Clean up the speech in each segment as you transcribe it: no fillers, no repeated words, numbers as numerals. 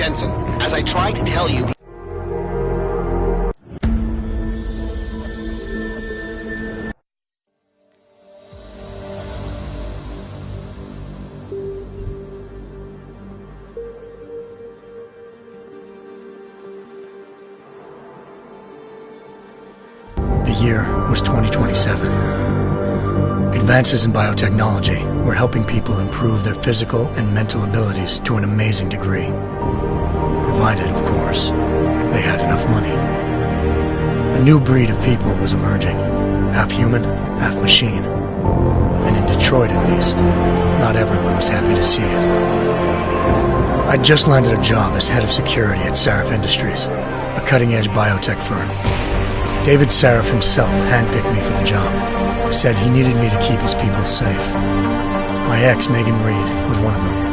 Jensen, as I tried to tell you... The year was 2027. Advances in biotechnology were helping people improve their physical and mental abilities to an amazing degree. Provided, of course, they had enough money. A new breed of people was emerging, half human, half machine. And in Detroit, at least, not everyone was happy to see it. I'd just landed a job as head of security at Sarif Industries, a cutting-edge biotech firm. David Sarif himself handpicked me for the job. Said he needed me to keep his people safe. My ex, Megan Reed, was one of them.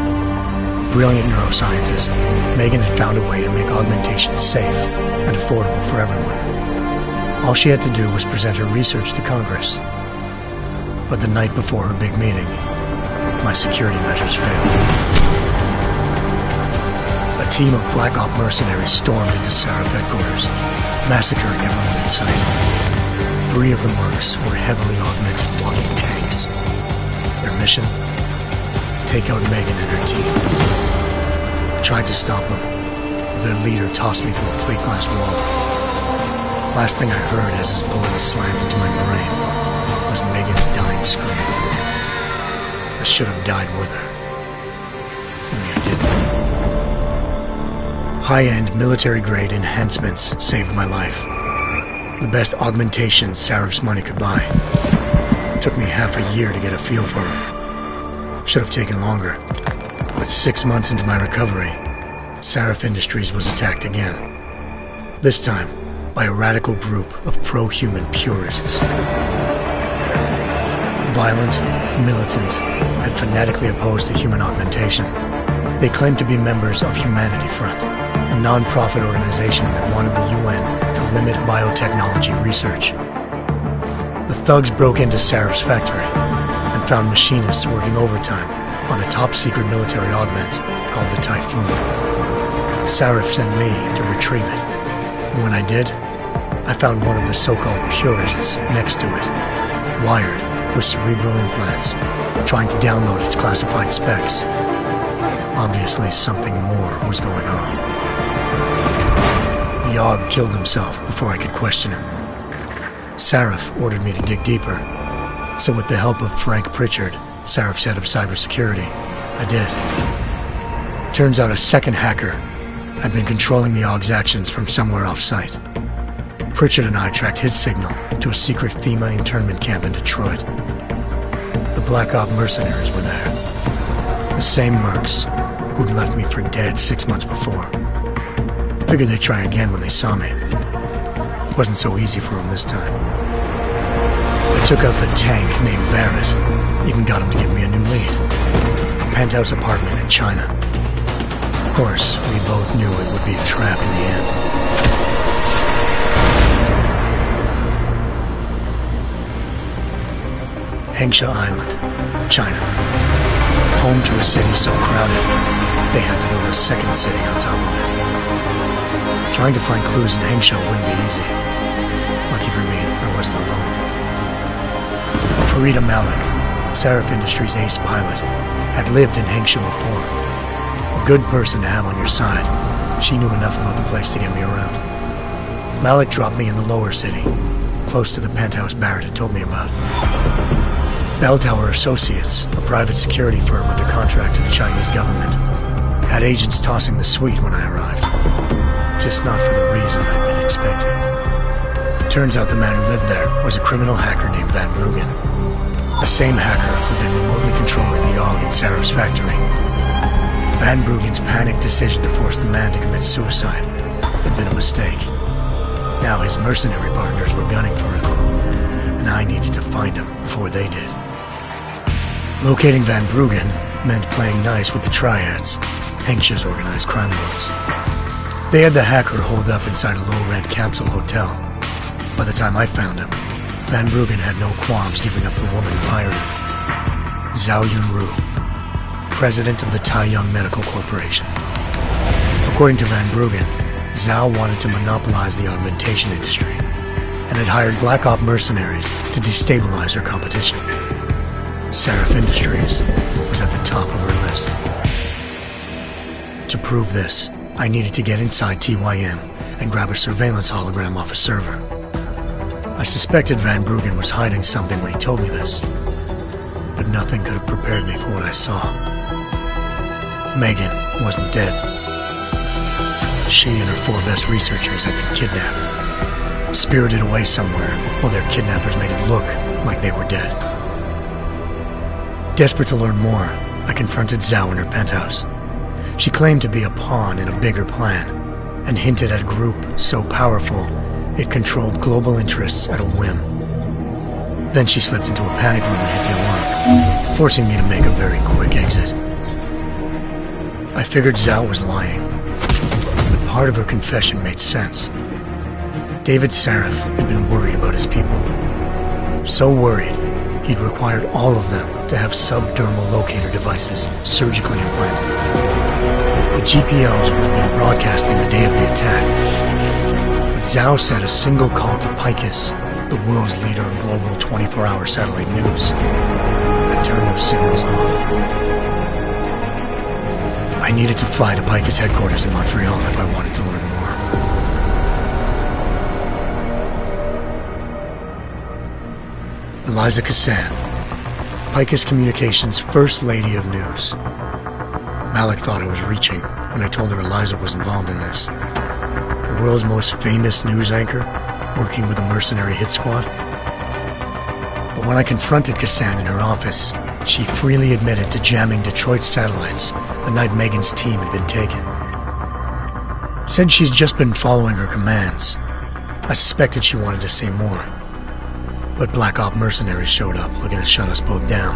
Brilliant neuroscientist, Megan had found a way to make augmentation safe and affordable for everyone. All she had to do was present her research to Congress. But the night before her big meeting, my security measures failed. A team of Black Op mercenaries stormed into Sarif headquarters, massacring everyone in sight. 3 of the mercs were heavily augmented walking tanks. Their mission? Take out Megan and her team. I tried to stop them. Their leader tossed me through a plate glass wall. Last thing I heard as his bullets slammed into my brain was Megan's dying scream. I should have died with her. Only I didn't. High-end military-grade enhancements saved my life. The best augmentation Sarif's money could buy. It took me half a year to get a feel for him. Should have taken longer. But 6 months into my recovery, Sarif Industries was attacked again. This time, by a radical group of pro-human purists. Violent, militant, and fanatically opposed to human augmentation. They claimed to be members of Humanity Front, a non-profit organization that wanted the UN to limit biotechnology research. The thugs broke into Sarif's factory and found machinists working overtime on a top-secret military augment called the Typhoon. Sarif sent me to retrieve it, and when I did, I found one of the so-called purists next to it, wired with cerebral implants, trying to download its classified specs. Obviously, something more was going on. The AUG killed himself before I could question him. Sarif ordered me to dig deeper, so with the help of Frank Pritchard, Sarif's head of cybersecurity, I did. Turns out a second hacker had been controlling the AUG's actions from somewhere off-site. Pritchard and I tracked his signal to a secret FEMA internment camp in Detroit. The Black Op mercenaries were there. The same mercs who'd left me for dead 6 months before. Figured they'd try again when they saw me. It wasn't so easy for them this time. I took out the tank named Barrett, even got him to give me a new lead. A penthouse apartment in China. Of course, we both knew it would be a trap in the end. Hengsha Island, China. Home to a city so crowded, they had to build a second city on top of it. Trying to find clues in Hengsha wouldn't be easy. Lucky for me, I wasn't alone. Farida Malik, Sarif Industries' ace pilot, had lived in Hengsha before. A good person to have on your side. She knew enough about the place to get me around. Malik dropped me in the lower city, close to the penthouse Barrett had told me about. Bell Tower Associates, a private security firm under contract to the Chinese government, had agents tossing the suite when I arrived. Just not for the reason I'd been expecting. Turns out the man who lived there was a criminal hacker named Van Bruggen. The same hacker who'd been remotely controlling the AUG in Sarif's factory. Van Bruggen's panicked decision to force the man to commit suicide had been a mistake. Now his mercenary partners were gunning for him, and I needed to find him before they did. Locating Van Bruggen meant playing nice with the Triads, Hengsha's organized crime lords. They had the hacker holed up inside a low-rent capsule hotel. By the time I found him, Van Bruggen had no qualms giving up the woman who hired him. Zhao Yunru, president of the Taiyang Medical Corporation. According to Van Bruggen, Zhao wanted to monopolize the augmentation industry and had hired Black Op mercenaries to destabilize her competition. Seraph Industries was at the top of her list. To prove this, I needed to get inside TYM and grab a surveillance hologram off a server. I suspected Van Bruggen was hiding something when he told me this, but nothing could have prepared me for what I saw. Megan wasn't dead. She and her 4 best researchers had been kidnapped, spirited away somewhere while their kidnappers made it look like they were dead. Desperate to learn more, I confronted Zhao in her penthouse. She claimed to be a pawn in a bigger plan, and hinted at a group so powerful it controlled global interests at a whim. Then she slipped into a panic room and hit the alarm, forcing me to make a very quick exit. I figured Zhao was lying, but part of her confession made sense. David Seraph had been worried about his people. So worried, he'd required all of them to have subdermal locator devices surgically implanted. The GPOs would have been broadcasting the day of the attack. But Zhao said a single call to Picus, the world's leader in global 24-hour satellite news, had turned those signals off. I needed to fly to Picus headquarters in Montreal if I wanted to learn more. Eliza Cassan, Picus Communications' First Lady of News. Malik thought I was reaching when I told her Eliza was involved in this. The world's most famous news anchor, working with a mercenary hit squad. But when I confronted Cassan in her office, she freely admitted to jamming Detroit's satellites the night Megan's team had been taken. Said she's just been following her commands. I suspected she wanted to say more. But Black Op mercenaries showed up looking to shut us both down.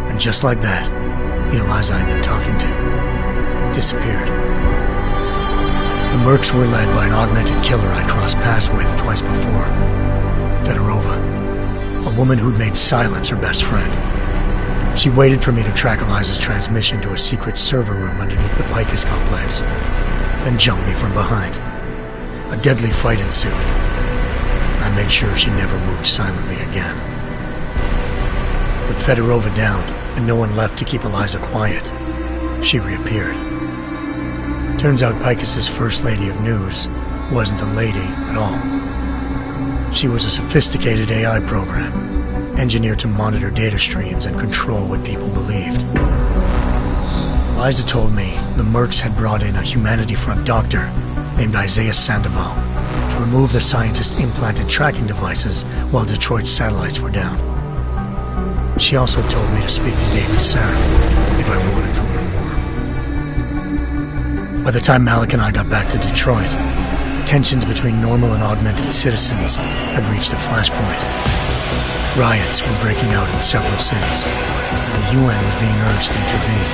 And just like that, the Eliza I'd been talking to disappeared. The Mercs were led by an augmented killer I'd crossed paths with twice before. Fedorova, a woman who'd made silence her best friend. She waited for me to track Eliza's transmission to a secret server room underneath the Picus complex, then jumped me from behind. A deadly fight ensued. I made sure she never moved silently again. With Fedorova down, and no one left to keep Eliza quiet, she reappeared. Turns out Picus's First Lady of News wasn't a lady at all. She was a sophisticated AI program, engineered to monitor data streams and control what people believed. Eliza told me the Mercs had brought in a Humanity Front doctor named Isaiah Sandoval to remove the scientist's implanted tracking devices while Detroit's satellites were down. She also told me to speak to David Seraph if I wanted to learn more. By the time Malik and I got back to Detroit, tensions between normal and augmented citizens had reached a flashpoint. Riots were breaking out in several cities, and the UN was being urged to intervene.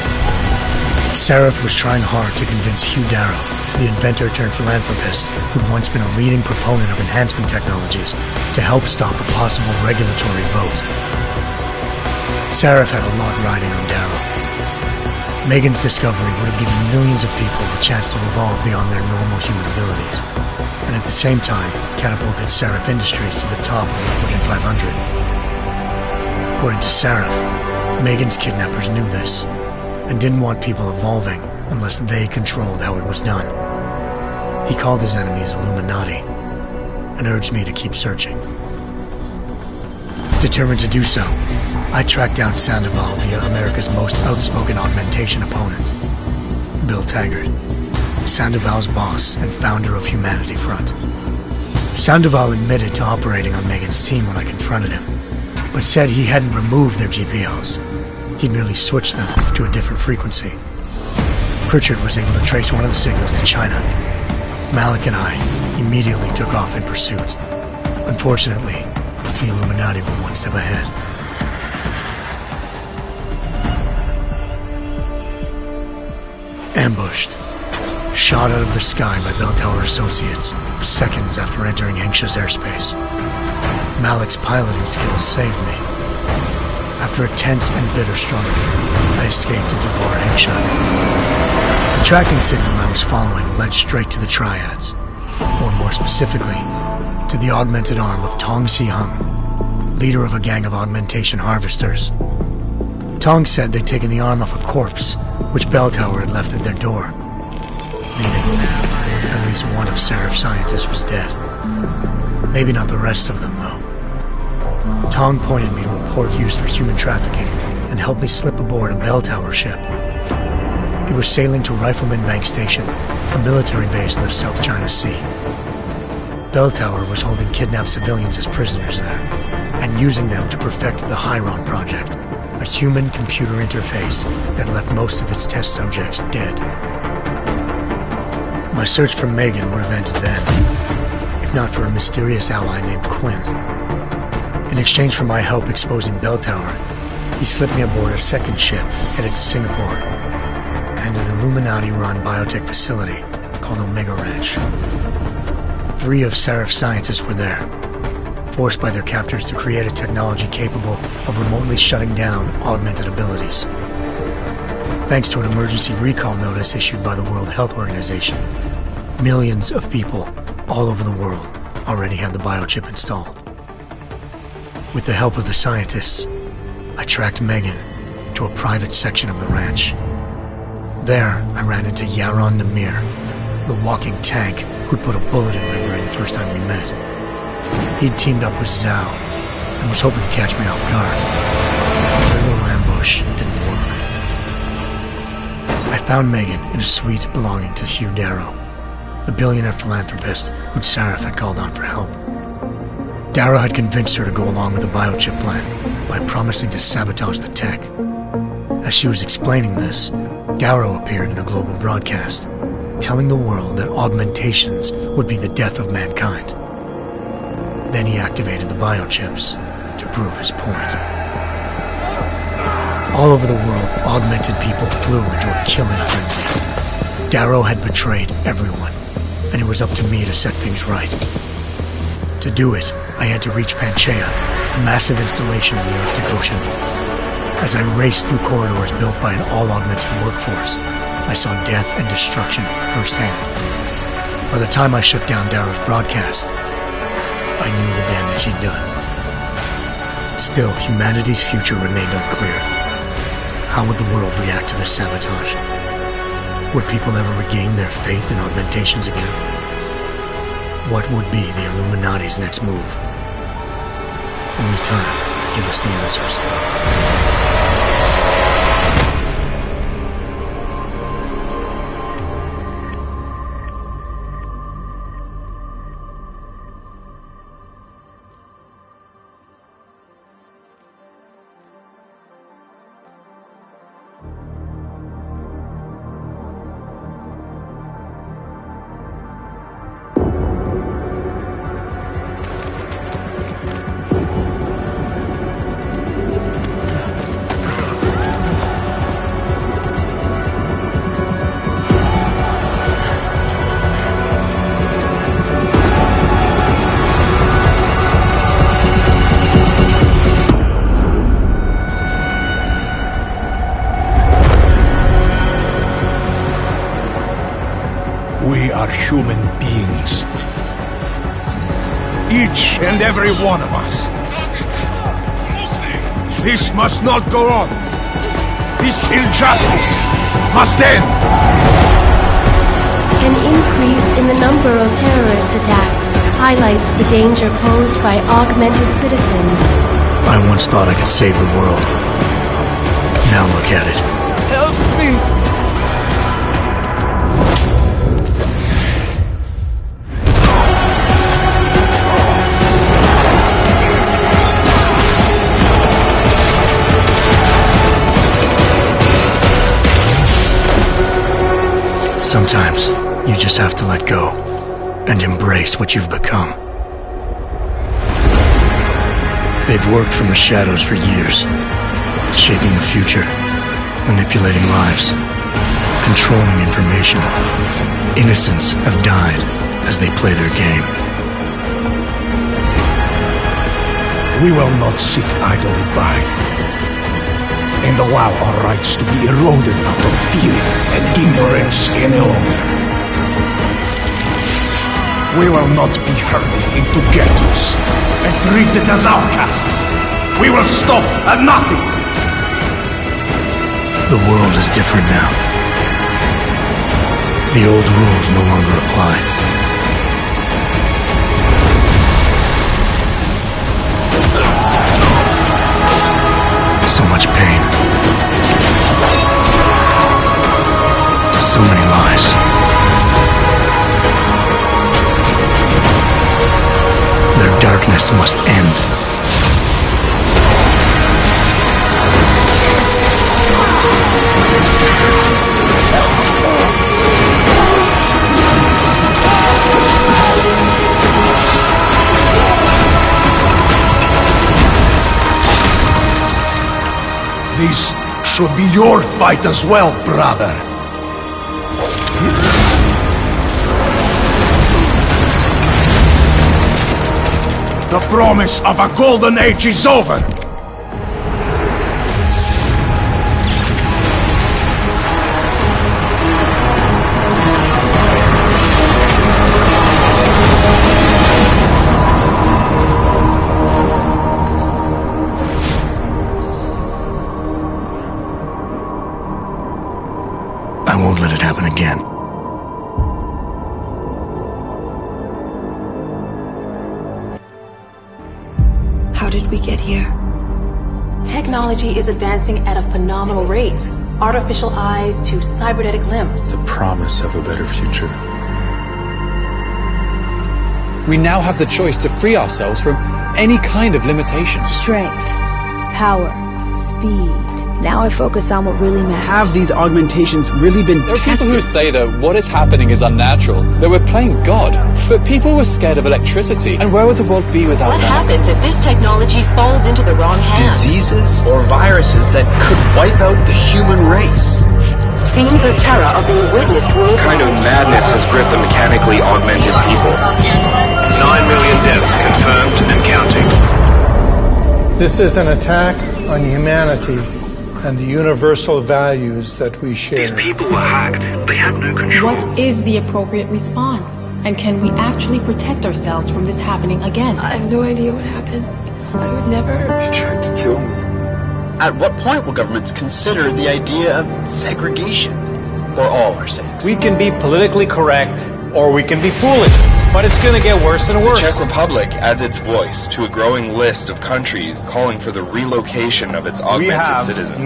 Seraph was trying hard to convince Hugh Darrow, the inventor-turned-philanthropist who'd once been a leading proponent of enhancement technologies, to help stop a possible regulatory vote. Seraph had a lot riding on Darrow. Megan's discovery would have given millions of people the chance to evolve beyond their normal human abilities, and at the same time catapulted Seraph Industries to the top of the Fortune 500. According to Seraph, Megan's kidnappers knew this, and didn't want people evolving unless they controlled how it was done. He called his enemies Illuminati, and urged me to keep searching. Determined to do so, I tracked down Sandoval via America's most outspoken augmentation opponent, Bill Taggart, Sandoval's boss and founder of Humanity Front. Sandoval admitted to operating on Megan's team when I confronted him, but said he hadn't removed their GPLs. He'd merely switched them to a different frequency. Pritchard was able to trace one of the signals to China. Malik and I immediately took off in pursuit. Unfortunately, the Illuminati were one step ahead. Ambushed. Shot out of the sky by Bell Tower Associates, seconds after entering Hengsha's airspace. Malik's piloting skills saved me. After a tense and bitter struggle, I escaped into Lower Hengsha. The tracking signal I was following led straight to the Triads, or more specifically, to the augmented arm of Tong Si-hung, leader of a gang of augmentation harvesters. Tong said they'd taken the arm off a corpse, which Bell Tower had left at their door, meaning at least one of Seraph's scientists was dead. Maybe not the rest of them, though. Tong pointed me to a port used for human trafficking and helped me slip aboard a Bell Tower ship. It was sailing to Rifleman Bank Station, a military base in the South China Sea. Bell Tower was holding kidnapped civilians as prisoners there, and using them to perfect the Hyron Project, a human-computer interface that left most of its test subjects dead. My search for Megan would have ended then, if not for a mysterious ally named Quinn. In exchange for my help exposing Bell Tower, he slipped me aboard a second ship headed to Singapore and an Illuminati-run biotech facility called Omega Ranch. 3 of Seraph's scientists were there, forced by their captors to create a technology capable of remotely shutting down augmented abilities. Thanks to an emergency recall notice issued by the World Health Organization, millions of people all over the world already had the biochip installed. With the help of the scientists, I tracked Megan to a private section of the ranch. There, I ran into Yaron Namir, the walking tank who'd put a bullet in my brain the first time we met. He'd teamed up with Zhao and was hoping to catch me off guard. Their little ambush didn't work. I found Megan in a suite belonging to Hugh Darrow, the billionaire philanthropist who'd Seraph had called on for help. Darrow had convinced her to go along with the biochip plan by promising to sabotage the tech. As she was explaining this, Darrow appeared in a global broadcast, telling the world that augmentations would be the death of mankind. Then he activated the biochips to prove his point. All over the world, augmented people flew into a killing frenzy. Darrow had betrayed everyone, and it was up to me to set things right. To do it, I had to reach Panchaea, a massive installation in the Arctic Ocean. As I raced through corridors built by an all-augmented workforce, I saw death and destruction firsthand. By the time I shut down Darrow's broadcast, I knew the damage he'd done. Still, humanity's future remained unclear. How would the world react to this sabotage? Would people ever regain their faith in augmentations again? What would be the Illuminati's next move? Only time could give us the answers. We are human beings. Each and every one of us. This must not go on. This injustice must end. An increase in the number of terrorist attacks highlights the danger posed by augmented citizens. I once thought I could save the world. Now look at it. Help me! Sometimes, you just have to let go and embrace what you've become. They've worked from the shadows for years, shaping the future, manipulating lives, controlling information. Innocents have died as they play their game. We will not sit idly by. and allow our rights to be eroded out of fear and ignorance any longer. We will not be herded into ghettos and treated as outcasts. We will stop at nothing. The world is different now. The old rules no longer apply. So much pain. So many lies. Their darkness must end. This should be your fight as well, brother. The promise of a golden age is over. I won't let it happen again. How did we get here? Technology is advancing at a phenomenal rate. Artificial eyes to cybernetic limbs. The promise of a better future. We now have the choice to free ourselves from any kind of limitation. Strength, power, speed. Now I focus on what really matters. Have these augmentations really been There are tested? people who say that what is happening is unnatural, that we're playing God. But people were scared of electricity, and where would the world be without What that? happens if this technology falls into the wrong hands? Diseases or viruses that could wipe out the human race. Scenes of terror are being witnessed worldwide. Kind of madness has gripped the mechanically augmented people. 9 million deaths confirmed and counting. This is an attack on humanity and the universal values that we share. These people were hacked. They had no control. What is the appropriate response? And can we actually protect ourselves from this happening again? I have no idea what happened. I would never... He tried to kill me. At what point will governments consider the idea of segregation for all our sakes? We can be politically correct, or we can be foolish, but it's going to get worse and worse. The Czech Republic adds its voice to a growing list of countries calling for the relocation of its augmented citizens.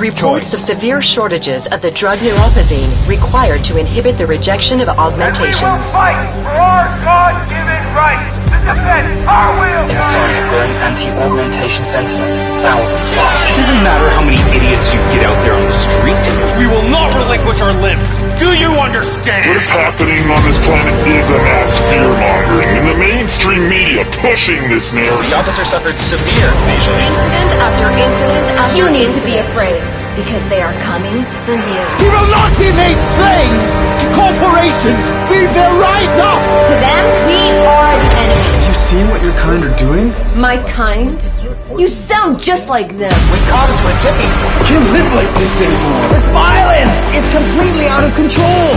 Reports of severe shortages of the drug neuropozyne required to inhibit the rejection of augmentations. And we will fight for our God-given rights to defend our will. In a sign of growing anti-augmentation sentiment, thousands march. It doesn't matter how many idiots you get out there on the street. We will not relinquish our limbs. Do you understand? What is happening on this planet is a mass fear-mongering, and the mainstream media pushing this narrative. The officer suffered severe facial Incident after incident after You need to incident. be afraid, because they are coming for you. We will not be made slaves to corporations. We will rise up. To them, we are the enemy. You seen what your kind are doing? My kind? You sound just like them. We come to a tipping point. I can't live like this anymore. This violence is completely out of control.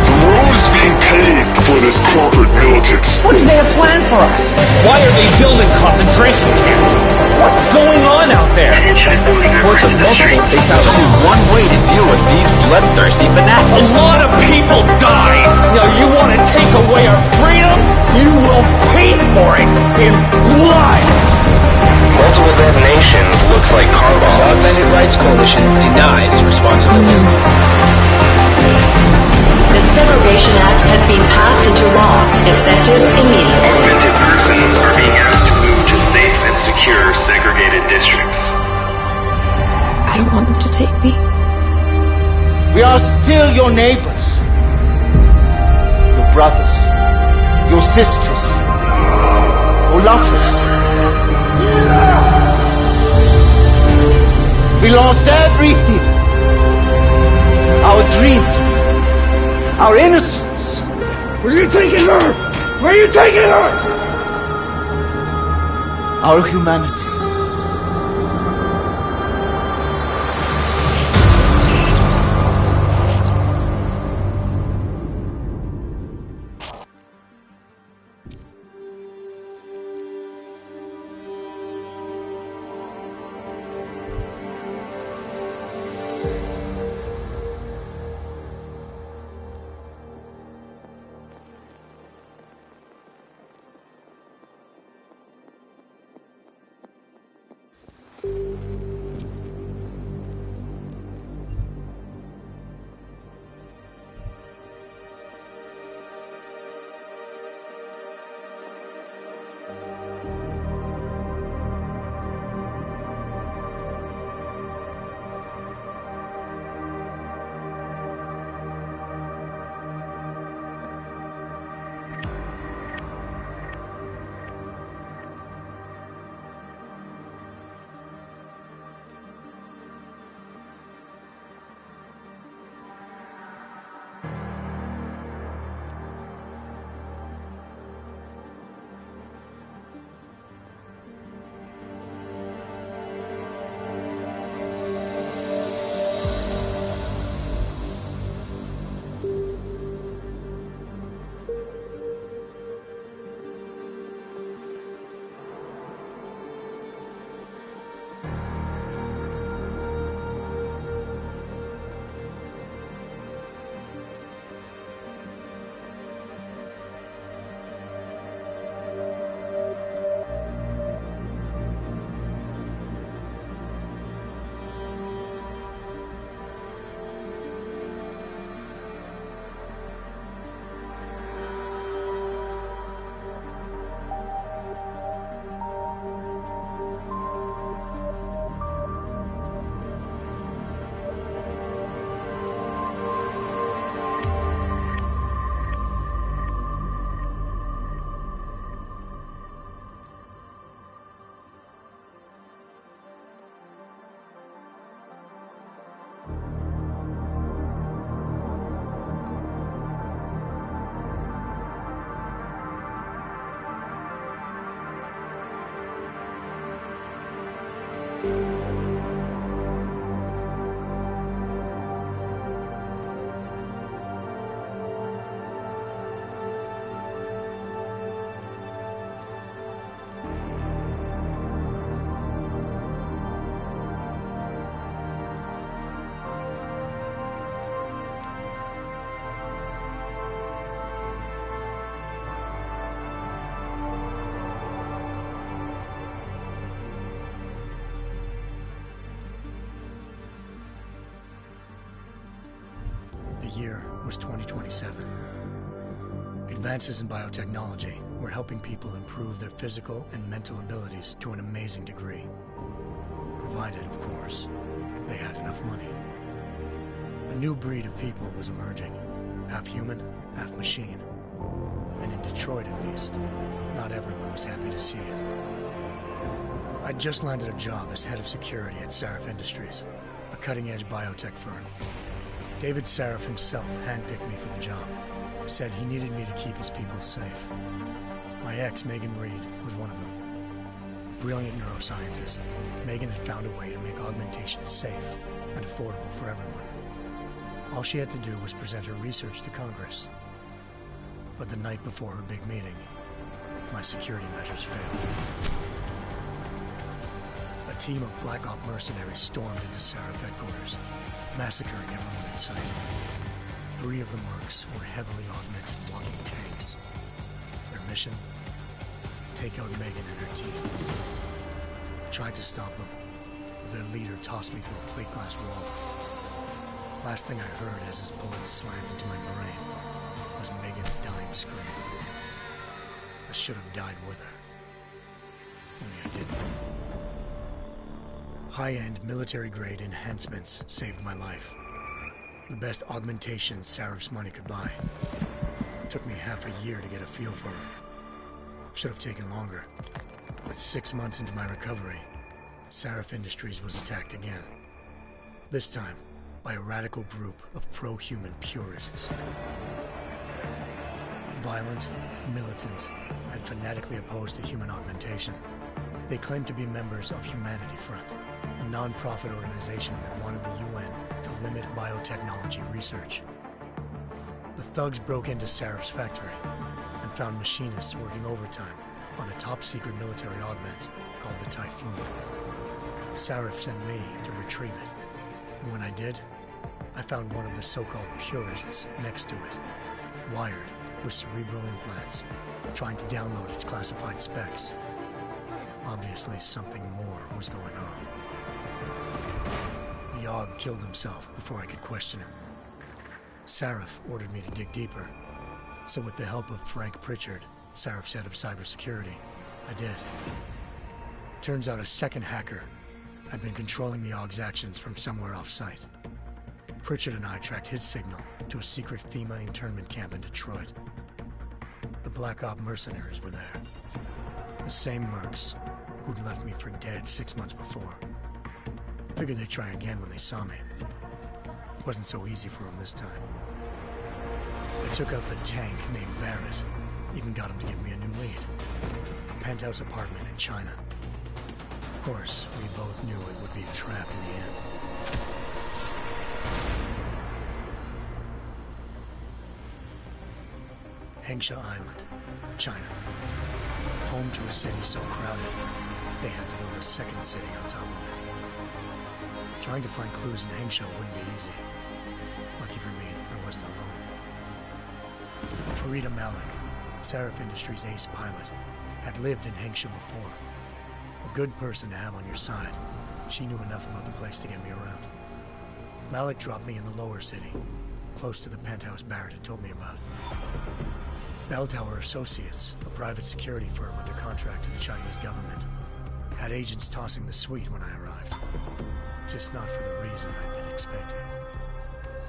The road is being paved for this corporate militant What do they have planned for us? Why are they building concentration camps? What's going on out there? Reports of multiple fatalities. Only one way to deal with these bloodthirsty fanatics. A lot of people died. Now you want to take away our freedom? You will pay for it in blood. Multiple detonations looks like car bombs. The Augmented Rights Coalition denies responsibility. The Segregation Act has been passed into law, effective immediately. Augmented persons are being asked to move to safe and secure segregated districts. I don't want them to take me. We are still your neighbors, your brothers, your sisters, your lovers. We lost everything. Our dreams, our innocence. Where are you taking her? Where are you taking her? Our humanity. year was 2027. Advances in biotechnology were helping people improve their physical and mental abilities to an amazing degree. Provided, of course, they had enough money. A new breed of people was emerging, half human, half machine. And in Detroit, at least, not everyone was happy to see it. I'd just landed a job as head of security at Sarif Industries, a cutting-edge biotech firm. David Sarif himself handpicked me for the job, said he needed me to keep his people safe. My ex, Megan Reed, was one of them. Brilliant neuroscientist, Megan had found a way to make augmentation safe and affordable for everyone. All she had to do was present her research to Congress. But the night before her big meeting, my security measures failed. A team of Black Op mercenaries stormed into Sarif headquarters, massacring everyone in sight. 3 of the mercs were heavily augmented walking tanks. Their mission? Take out Megan and her team. I tried to stop them, but their leader tossed me through a plate glass wall. Last thing I heard as his bullets slammed into my brain was Megan's dying scream. I should have died with her. Only I didn't. High-end military-grade enhancements saved my life. The best augmentation Sarif's money could buy. It took me half a year to get a feel for her. Should have taken longer. But 6 months into my recovery, Sarif Industries was attacked again. This time, by a radical group of pro-human purists. Violent, militant, and fanatically opposed to human augmentation. They claimed to be members of Humanity Front, a non-profit organization that wanted the UN to limit biotechnology research. The thugs broke into Sarif's factory and found machinists working overtime on a top-secret military augment called the Typhoon. Sarif sent me to retrieve it, and when I did, I found one of the so-called purists next to it, wired with cerebral implants, trying to download its classified specs. Obviously, something more was going on. The AUG killed himself before I could question him. Sarif ordered me to dig deeper, so with the help of Frank Pritchard, Sarif's head of cybersecurity, I did. Turns out a second hacker had been controlling the AUG's actions from somewhere off-site. Pritchard and I tracked his signal to a secret FEMA internment camp in Detroit. The Black Op mercenaries were there. The same mercs who'd left me for dead 6 months before. Figured they'd try again when they saw me. Wasn't so easy for them this time. They took out the tank named Barrett, even got him to give me a new lead. A penthouse apartment in China. Of course, we both knew it would be a trap in the end. Hengsha Island, China. Home to a city so crowded, they had to build a second city on top of it. Trying to find clues in Hengsha wouldn't be easy. Lucky for me, I wasn't alone. Farida Malik, Sarif Industries' ace pilot, had lived in Hengsha before. A good person to have on your side. She knew enough about the place to get me around. Malik dropped me in the lower city, close to the penthouse Barrett had told me about. Bell Tower Associates, a private security firm under contract to the Chinese government, had agents tossing the suite when I arrived. Just not for the reason I'd been expecting.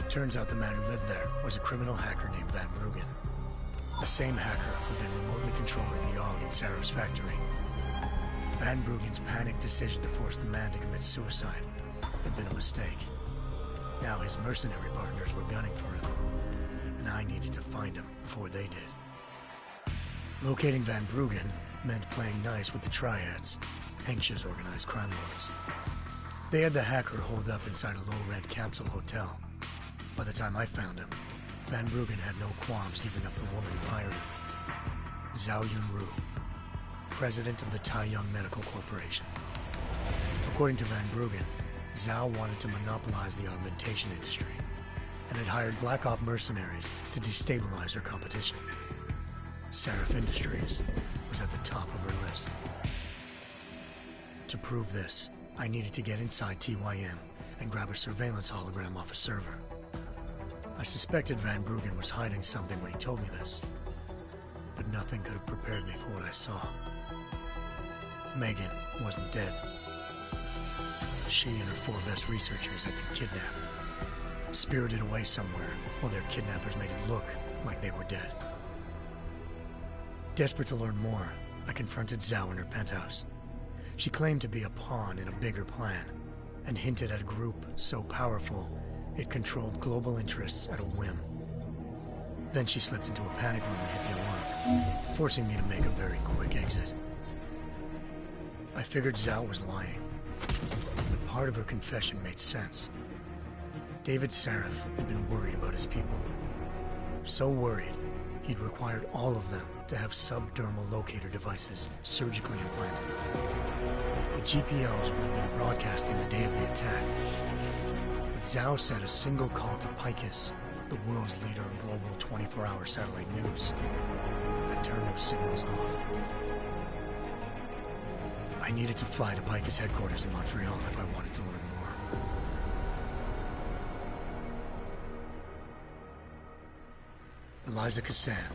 Turns out the man who lived there was a criminal hacker named Van Bruggen. The same hacker who'd been remotely controlling the AUG in Sarif's factory. Van Bruggen's panicked decision to force the man to commit suicide had been a mistake. Now his mercenary partners were gunning for him, and I needed to find him before they did. Locating Van Bruggen meant playing nice with the Triads, Hengsha's organized crime lords. They had the hacker holed up inside a low-rent capsule hotel. By the time I found him, Van Bruggen had no qualms giving up the woman who hired him. Zhao Yunru, president of the Taiyang Medical Corporation. According to Van Bruggen, Zhao wanted to monopolize the augmentation industry and had hired Black Op mercenaries to destabilize her competition. Sarif Industries was at the top of her list. To prove this, I needed to get inside TYM and grab a surveillance hologram off a server. I suspected Van Bruggen was hiding something when he told me this, but nothing could have prepared me for what I saw. Megan wasn't dead. She and her 4 best researchers had been kidnapped, spirited away somewhere while their kidnappers made it look like they were dead. Desperate to learn more, I confronted Zhao in her penthouse. She claimed to be a pawn in a bigger plan, and hinted at a group so powerful it controlled global interests at a whim. Then she slipped into a panic room and hit the alarm, forcing me to make a very quick exit. I figured Zhao was lying, but part of her confession made sense. David Sarif had been worried about his people. So worried, he'd required all of them to have subdermal locator devices surgically implanted. The GPOs would have been broadcasting the day of the attack. But Zhao said a single call to Picus, the world's leader in global 24-hour satellite news, had turned those signals off. I needed to fly to Picus headquarters in Montreal if I wanted to learn more. Eliza Cassan,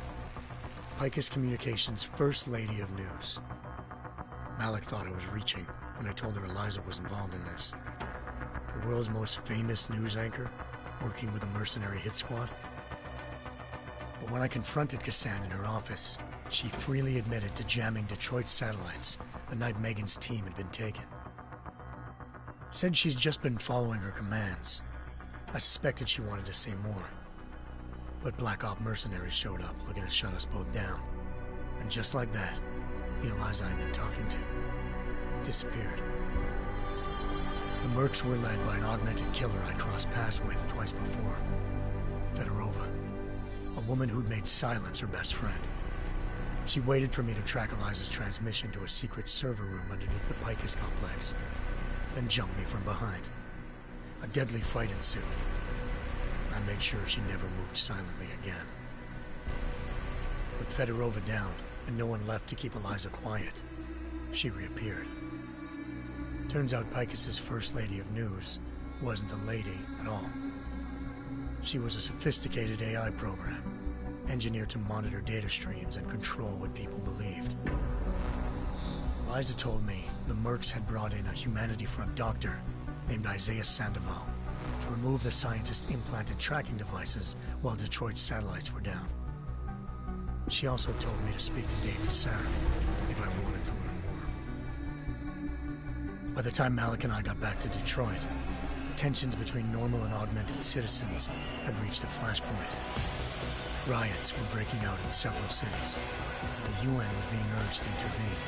Picus Communications' First Lady of News. Malik thought I was reaching when I told her Eliza was involved in this. The world's most famous news anchor, working with a mercenary hit squad. But when I confronted Cassan in her office, she freely admitted to jamming Detroit's satellites the night Megan's team had been taken. Said she's just been following her commands. I suspected she wanted to say more. But Black Op mercenaries showed up looking to shut us both down. And just like that, the Eliza I'd been talking to disappeared. The mercs were led by an augmented killer I crossed paths with twice before, Fedorova, a woman who'd made silence her best friend. She waited for me to track Eliza's transmission to a secret server room underneath the Picus complex, then jumped me from behind. A deadly fight ensued. I made sure she never moved silently again. With Fedorova down, and no one left to keep Eliza quiet, she reappeared. Turns out Picus's First Lady of News wasn't a lady at all. She was a sophisticated AI program, engineered to monitor data streams and control what people believed. Eliza told me the mercs had brought in a Humanity Front doctor named Isaiah Sandoval to remove the scientist's implanted tracking devices while Detroit's satellites were down. She also told me to speak to David Sarif if I wanted to learn more. By the time Malik and I got back to Detroit, tensions between normal and augmented citizens had reached a flashpoint. Riots were breaking out in several cities. The UN was being urged to intervene.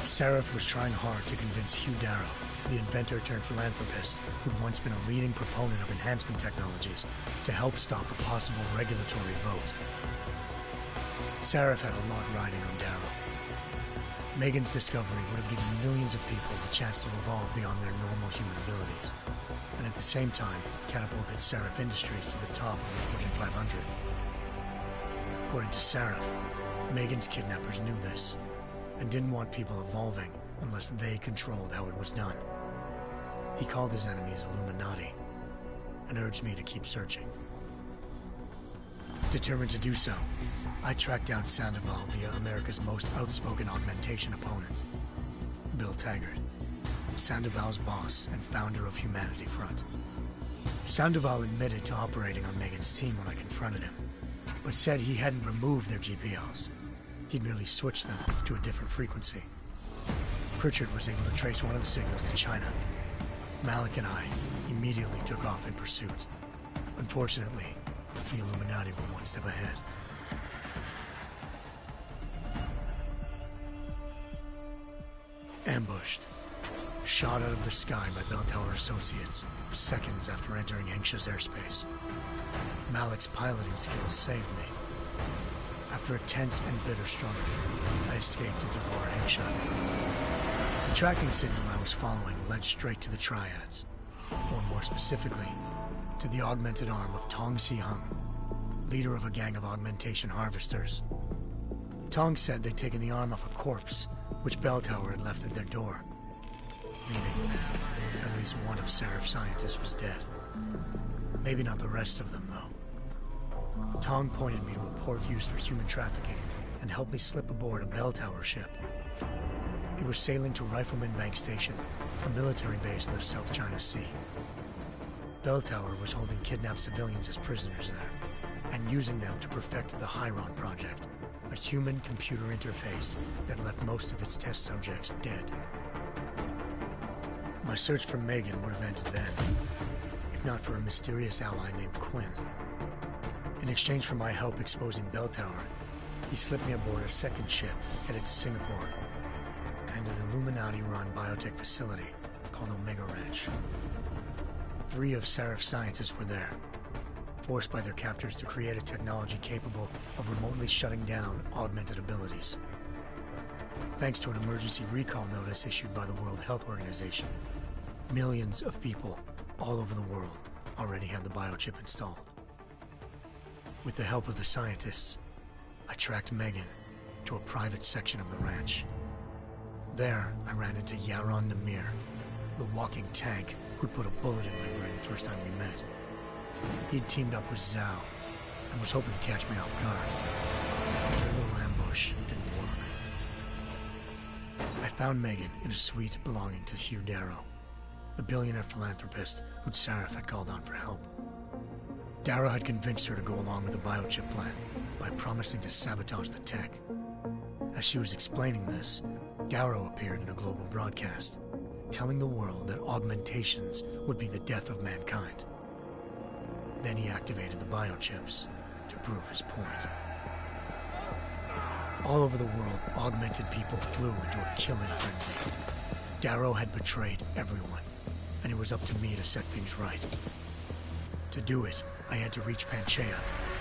Sarif was trying hard to convince Hugh Darrow, the inventor turned philanthropist who'd once been a leading proponent of enhancement technologies, to help stop a possible regulatory vote. Sarif had a lot riding on Darrow. Megan's discovery would have given millions of people the chance to evolve beyond their normal human abilities, and at the same time catapulted Sarif Industries to the top of the Fortune 500. According to Sarif, Megan's kidnappers knew this, and didn't want people evolving unless they controlled how it was done. He called his enemies Illuminati, and urged me to keep searching. Determined to do so, I tracked down Sandoval via America's most outspoken augmentation opponent, Bill Taggart, Sandoval's boss and founder of Humanity Front. Sandoval admitted to operating on Megan's team when I confronted him, but said he hadn't removed their GPLs. He'd merely switched them to a different frequency. Pritchard was able to trace one of the signals to China. Malik and I immediately took off in pursuit. Unfortunately, the Illuminati were one step ahead. Ambushed. Shot out of the sky by Bell Tower Associates, seconds after entering Hengsha's airspace. Malik's piloting skills saved me. After a tense and bitter struggle, I escaped into Lower Hengsha. The tracking signal I was following led straight to the Triads, or more specifically, to the augmented arm of Tong Si-hung, leader of a gang of augmentation harvesters. Tong said they'd taken the arm off a corpse, which Bell Tower had left at their door, meaning at least one of Sarif's scientists was dead. Maybe not the rest of them, though. Tong pointed me to a port used for human trafficking and helped me slip aboard a bell tower ship. He was sailing to Rifleman Bank Station, a military base in the South China Sea. Bell Tower was holding kidnapped civilians as prisoners there, and using them to perfect the Hyron Project, a human-computer interface that left most of its test subjects dead. My search for Megan would have ended then, if not for a mysterious ally named Quinn. In exchange for my help exposing Bell Tower, he slipped me aboard a second ship headed to Singapore, and an Illuminati-run biotech facility called Omega Ranch. 3 of Seraph's scientists were there, forced by their captors to create a technology capable of remotely shutting down augmented abilities. Thanks to an emergency recall notice issued by the World Health Organization, millions of people all over the world already had the biochip installed. With the help of the scientists, I tracked Megan to a private section of the ranch. There, I ran into Yaron Namir, the walking tank who'd put a bullet in my brain the first time we met. He'd teamed up with Zhao and was hoping to catch me off guard. Their little ambush didn't work. I found Megan in a suite belonging to Hugh Darrow, the billionaire philanthropist who'd Seraph had called on for help. Darrow had convinced her to go along with the biochip plan by promising to sabotage the tech. As she was explaining this, Darrow appeared in a global broadcast, telling the world that augmentations would be the death of mankind. Then he activated the biochips to prove his point. All over the world, augmented people flew into a killing frenzy. Darrow had betrayed everyone, and it was up to me to set things right. To do it, I had to reach Panchaea,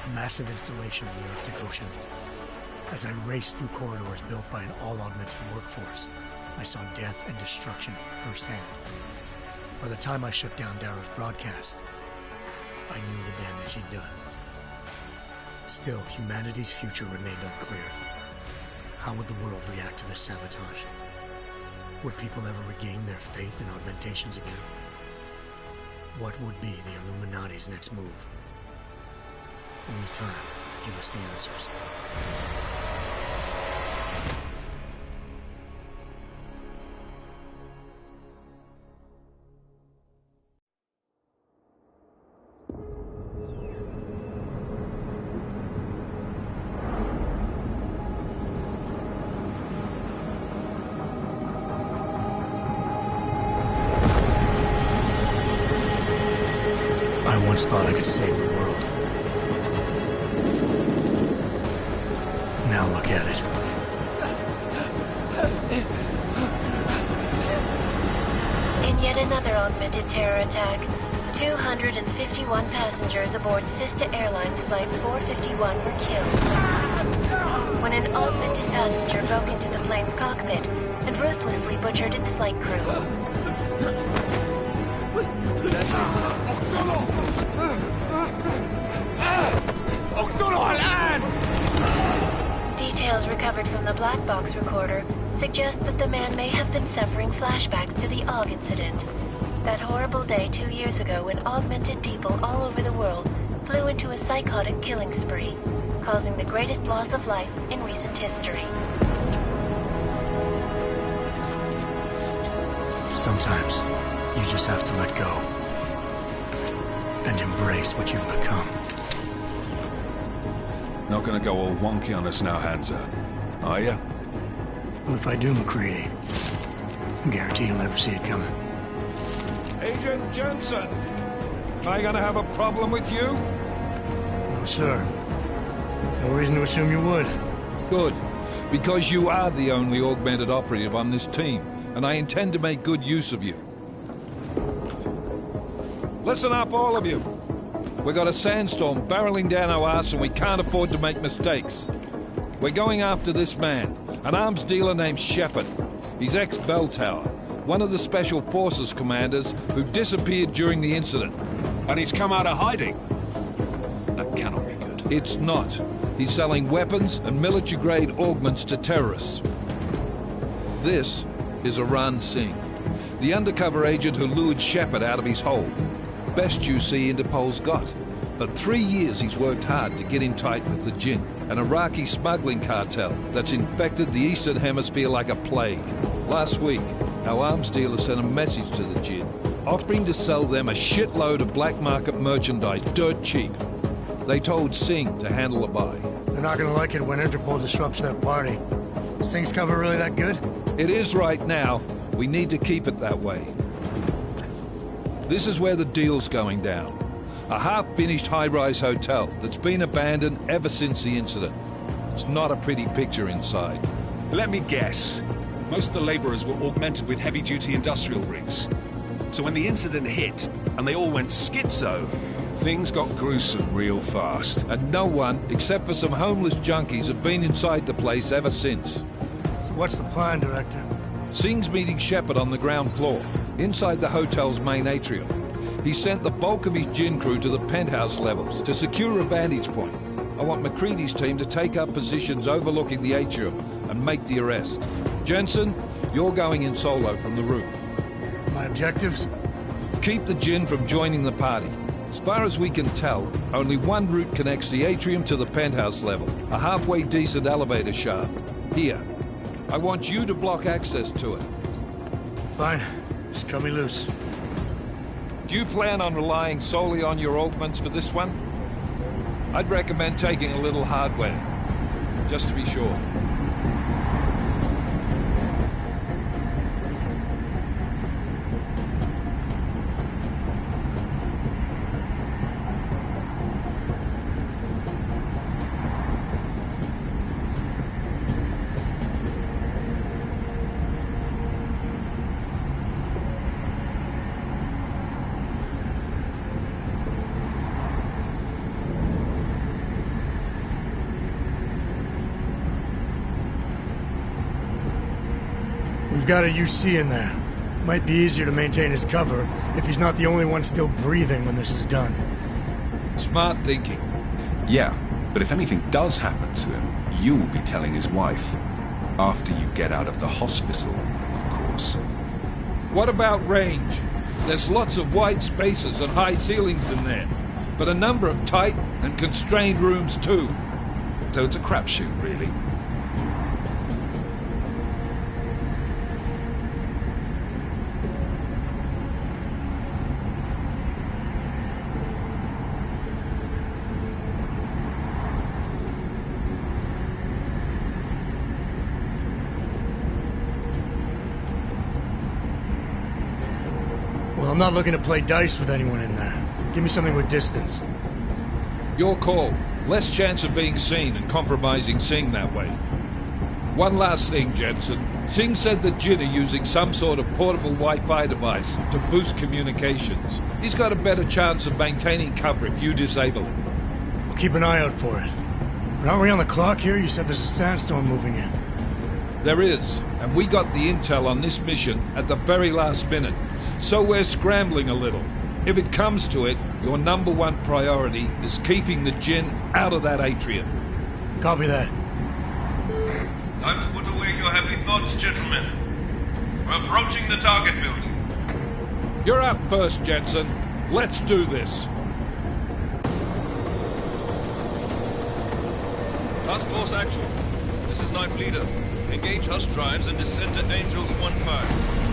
a massive installation in the Arctic Ocean. As I raced through corridors built by an all-augmented workforce, I saw death and destruction firsthand. By the time I shut down Darrow's broadcast, I knew the damage he'd done. Still, humanity's future remained unclear. How would the world react to this sabotage? Would people ever regain their faith in augmentations again? What would be the Illuminati's next move? Only time could give us the answers. I once thought I could save the world. Now look at it. In yet another augmented terror attack, 251 passengers aboard Sister Airlines Flight 451 were killed when an augmented passenger broke into the plane's cockpit and ruthlessly butchered its flight crew. Details recovered from the black box recorder suggest that the man may have been suffering flashbacks to the AUG incident. That horrible day 2 years ago when augmented people all over the world flew into a psychotic killing spree, causing the greatest loss of life in recent history. Sometimes, you just have to let go. And embrace what you've become. Not gonna go all wonky on us now, Hansa, are ya? Well, if I do, McCready, I guarantee you'll never see it coming. Agent Jensen! Am I gonna have a problem with you? No, sir. No reason to assume you would. Good. Because you are the only augmented operative on this team, and I intend to make good use of you. Listen up, all of you. We got a sandstorm barreling down our arse and we can't afford to make mistakes. We're going after this man, an arms dealer named Shepard. He's ex-Bell Tower, one of the Special Forces commanders who disappeared during the incident. And he's come out of hiding? That cannot be good. It's not. He's selling weapons and military-grade augments to terrorists. This is Aran Singh, the undercover agent who lured Shepard out of his hole. best UC Interpol's got. For 3 years he's worked hard to get in tight with the Jinn, an Iraqi smuggling cartel that's infected the Eastern Hemisphere like a plague. Last week, our arms dealer sent a message to the Jinn, offering to sell them a shitload of black market merchandise dirt cheap. They told Singh to handle the buy. They're not gonna like it when Interpol disrupts that party. Singh's cover really that good? It is right now. We need to keep it that way. This is where the deal's going down. A half-finished high-rise hotel that's been abandoned ever since the incident. It's not a pretty picture inside. Let me guess. Most of the laborers were augmented with heavy-duty industrial rigs. So when the incident hit, and they all went schizo, things got gruesome real fast. And no one, except for some homeless junkies, have been inside the place ever since. So what's the plan, Director? Singh's meeting Shepard on the ground floor, inside the hotel's main atrium. He sent the bulk of his Jinn crew to the penthouse levels to secure a vantage point. I want McCready's team to take up positions overlooking the atrium and make the arrest. Jensen, you're going in solo from the roof. My objectives? Keep the Jinn from joining the party. As far as we can tell, only one route connects the atrium to the penthouse level, a halfway decent elevator shaft. Here. I want you to block access to it. Fine. Just cut me loose. Do you plan on relying solely on your augments for this one? I'd recommend taking a little hardware, just to be sure. We've got a UC in there. Might be easier to maintain his cover if he's not the only one still breathing when this is done. Smart thinking. Yeah, but if anything does happen to him, you will be telling his wife. After you get out of the hospital, of course. What about range? There's lots of wide spaces and high ceilings in there, but a number of tight and constrained rooms too. So it's a crapshoot, really. Well, I'm not looking to play dice with anyone in there. Give me something with distance. Your call. Less chance of being seen and compromising Singh that way. One last thing, Jensen. Singh said the Jinn are using some sort of portable Wi-Fi device to boost communications. He's got a better chance of maintaining cover if you disable it. We'll keep an eye out for it. But aren't we on the clock here? You said there's a sandstorm moving in. There is, and we got the intel on this mission at the very last minute. So we're scrambling a little. If it comes to it, your #1 priority is keeping the Jinn out of that atrium. Copy that. Time to put away your happy thoughts, gentlemen. We're approaching the target building. You're up first, Jensen. Let's do this. Task Force Actual. This is Knife Leader. Engage Hush drives and descend to Angels 1-5.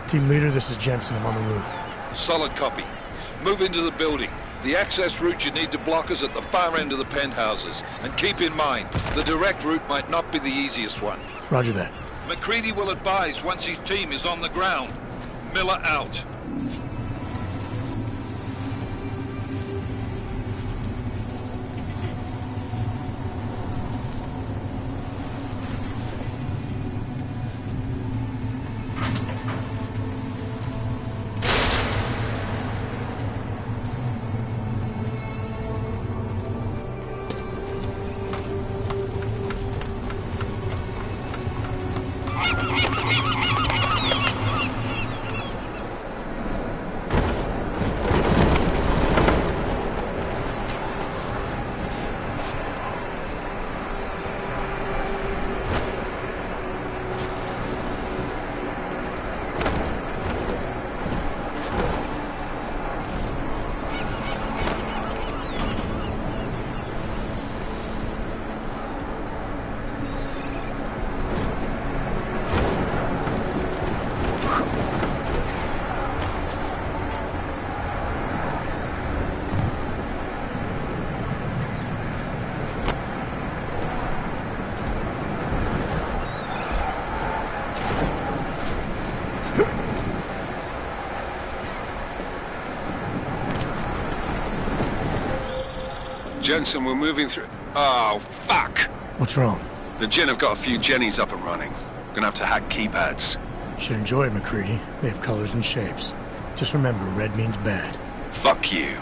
Team leader, this is Jensen. I'm on the roof. Solid copy. Move into the building. The access route you need to block is at the far end of the penthouses. And keep in mind, the direct route might not be the easiest one. Roger that. McCready will advise once his team is on the ground. Miller out. Jensen, we're moving through... Oh, fuck! What's wrong? The Jinn have got a few Jennies up and running. We're gonna have to hack keypads. Should enjoy it, McCready. They have colors and shapes. Just remember, red means bad. Fuck you.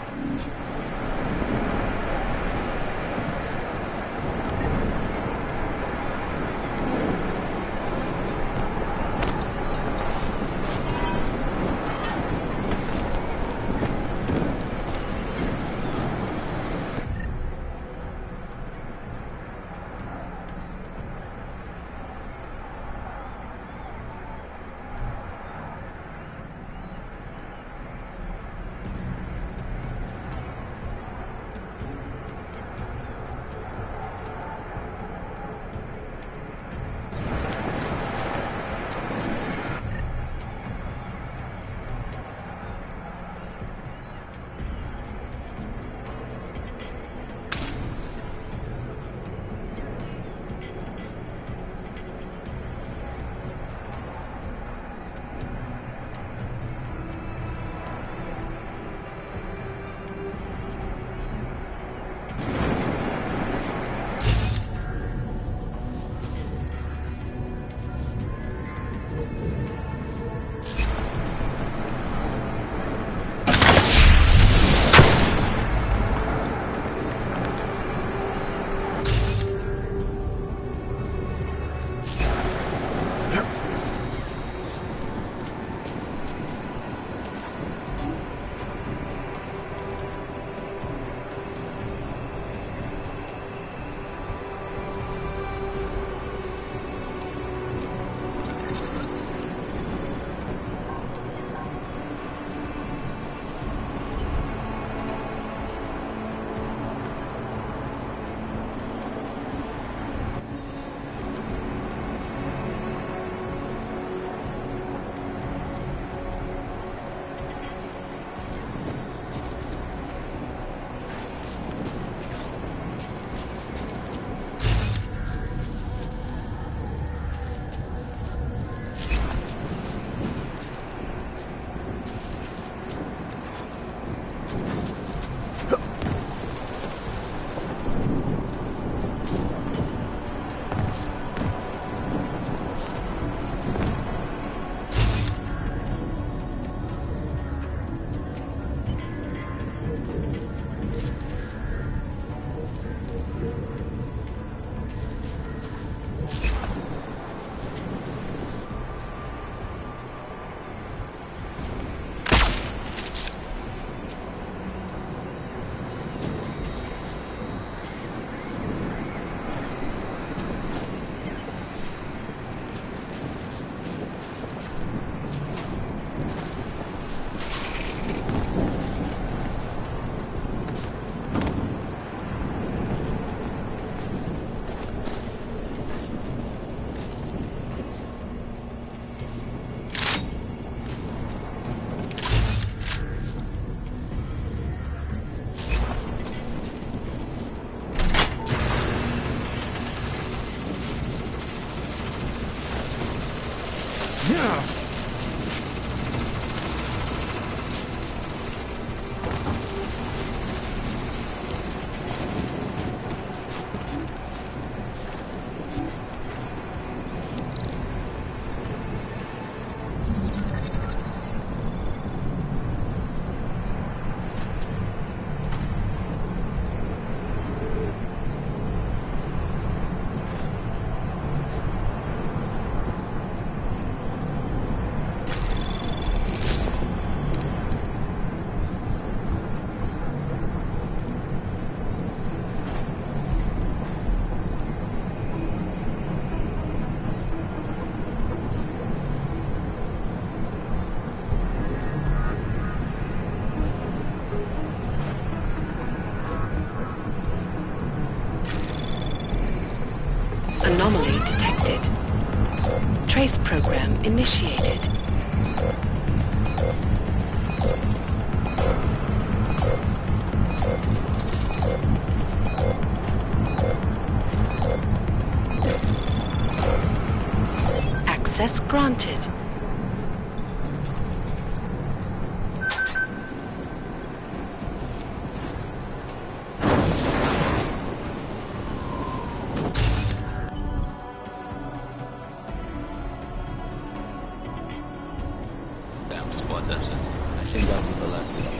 anomaly detected. Trace program initiated. Access granted. Damn spotters. I think that'll be the last video.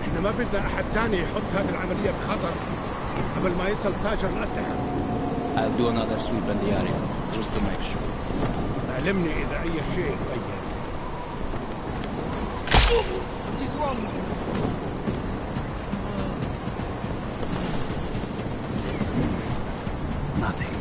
احنا ما بدنا احد تاني يحط هذه العملية في خطر قبل ما يصل تاجر الأسلحة. I'll do another sweep in the area, just to make sure. علمني إذا أي شيء تغير. What is wrong? Nothing.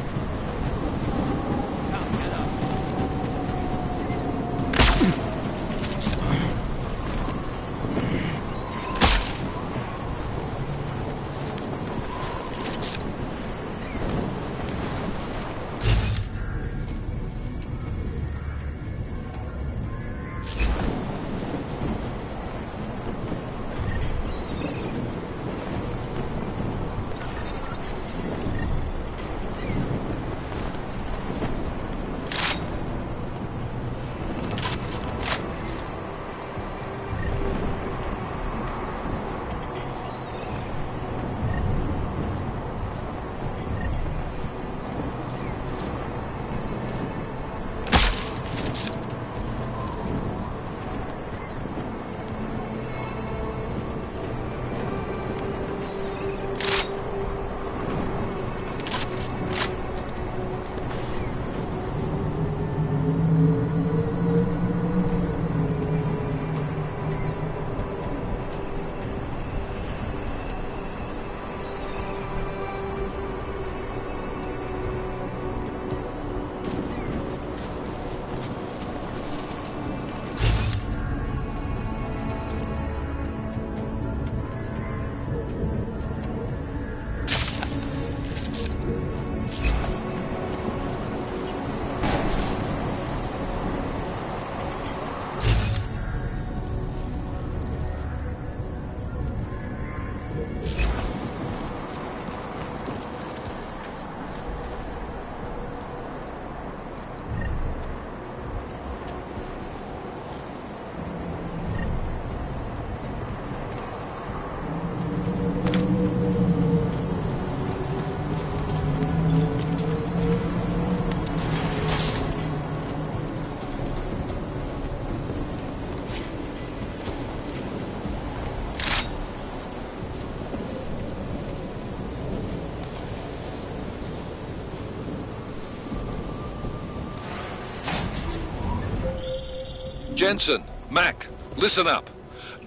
Jensen, Mac, listen up.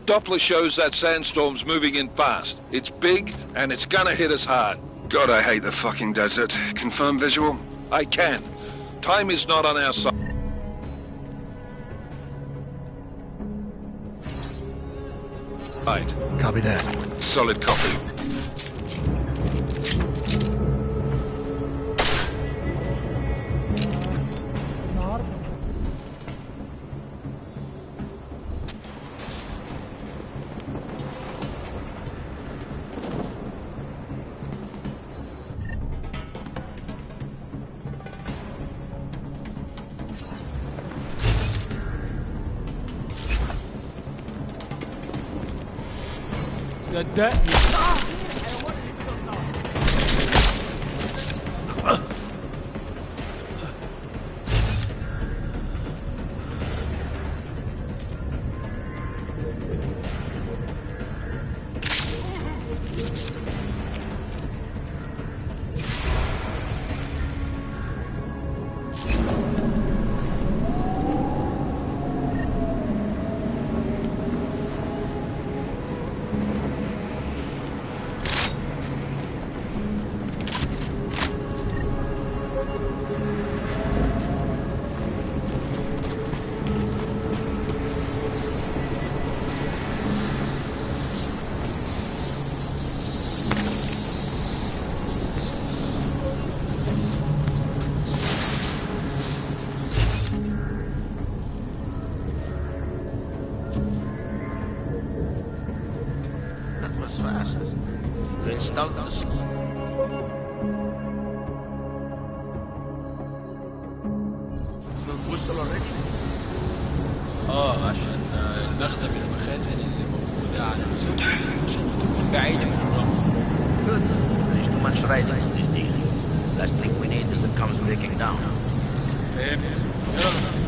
Doppler shows that sandstorm's moving in fast. It's big, and it's gonna hit us hard. God, I hate the fucking desert. Confirm visual? I can. Time is not on our side. Copy that. Solid copy. صدقني. عشان المخزن من المخازن اللي موجودة على السطح عشان تكون بعيدة من الرمل. Good. There is too much riding on this deal. Last thing we need is the comes breaking down. فهمت. يلا.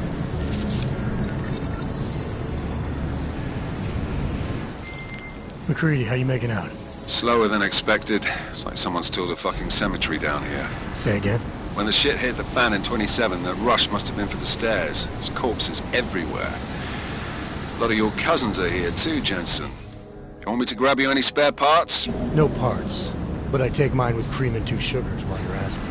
McCready, how you making out? Slower than expected. It's like someone stole a fucking cemetery down here. Say again? When the shit hit the fan in 27, the rush must have been for the stairs. There's corpses everywhere. A lot of your cousins are here too, Jensen. You want me to grab you any spare parts? No parts. But I take mine with cream and 2 sugars while you're asking.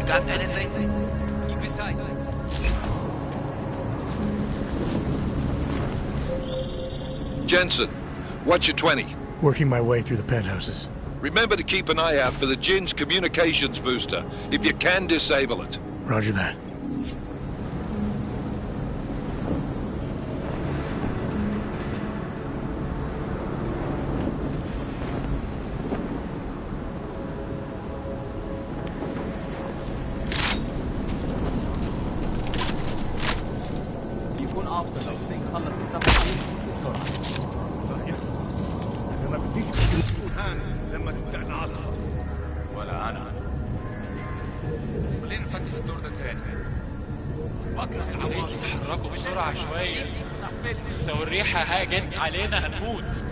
Got anything? Keep it tight. Jensen, what's your 20? Working my way through the penthouses. Remember to keep an eye out for the Jinn's communications booster. If you can, disable it. Roger that. يكون أفضل لو زين خلص السفر بسرعة. أنا ما بديش تكون هان لما تبدأ العصر. ولا أنا. خلينا نفتش الدور ده تاني. يا ريت يتحركوا بسرعة شوية. لو الريحة هاجت علينا هنموت.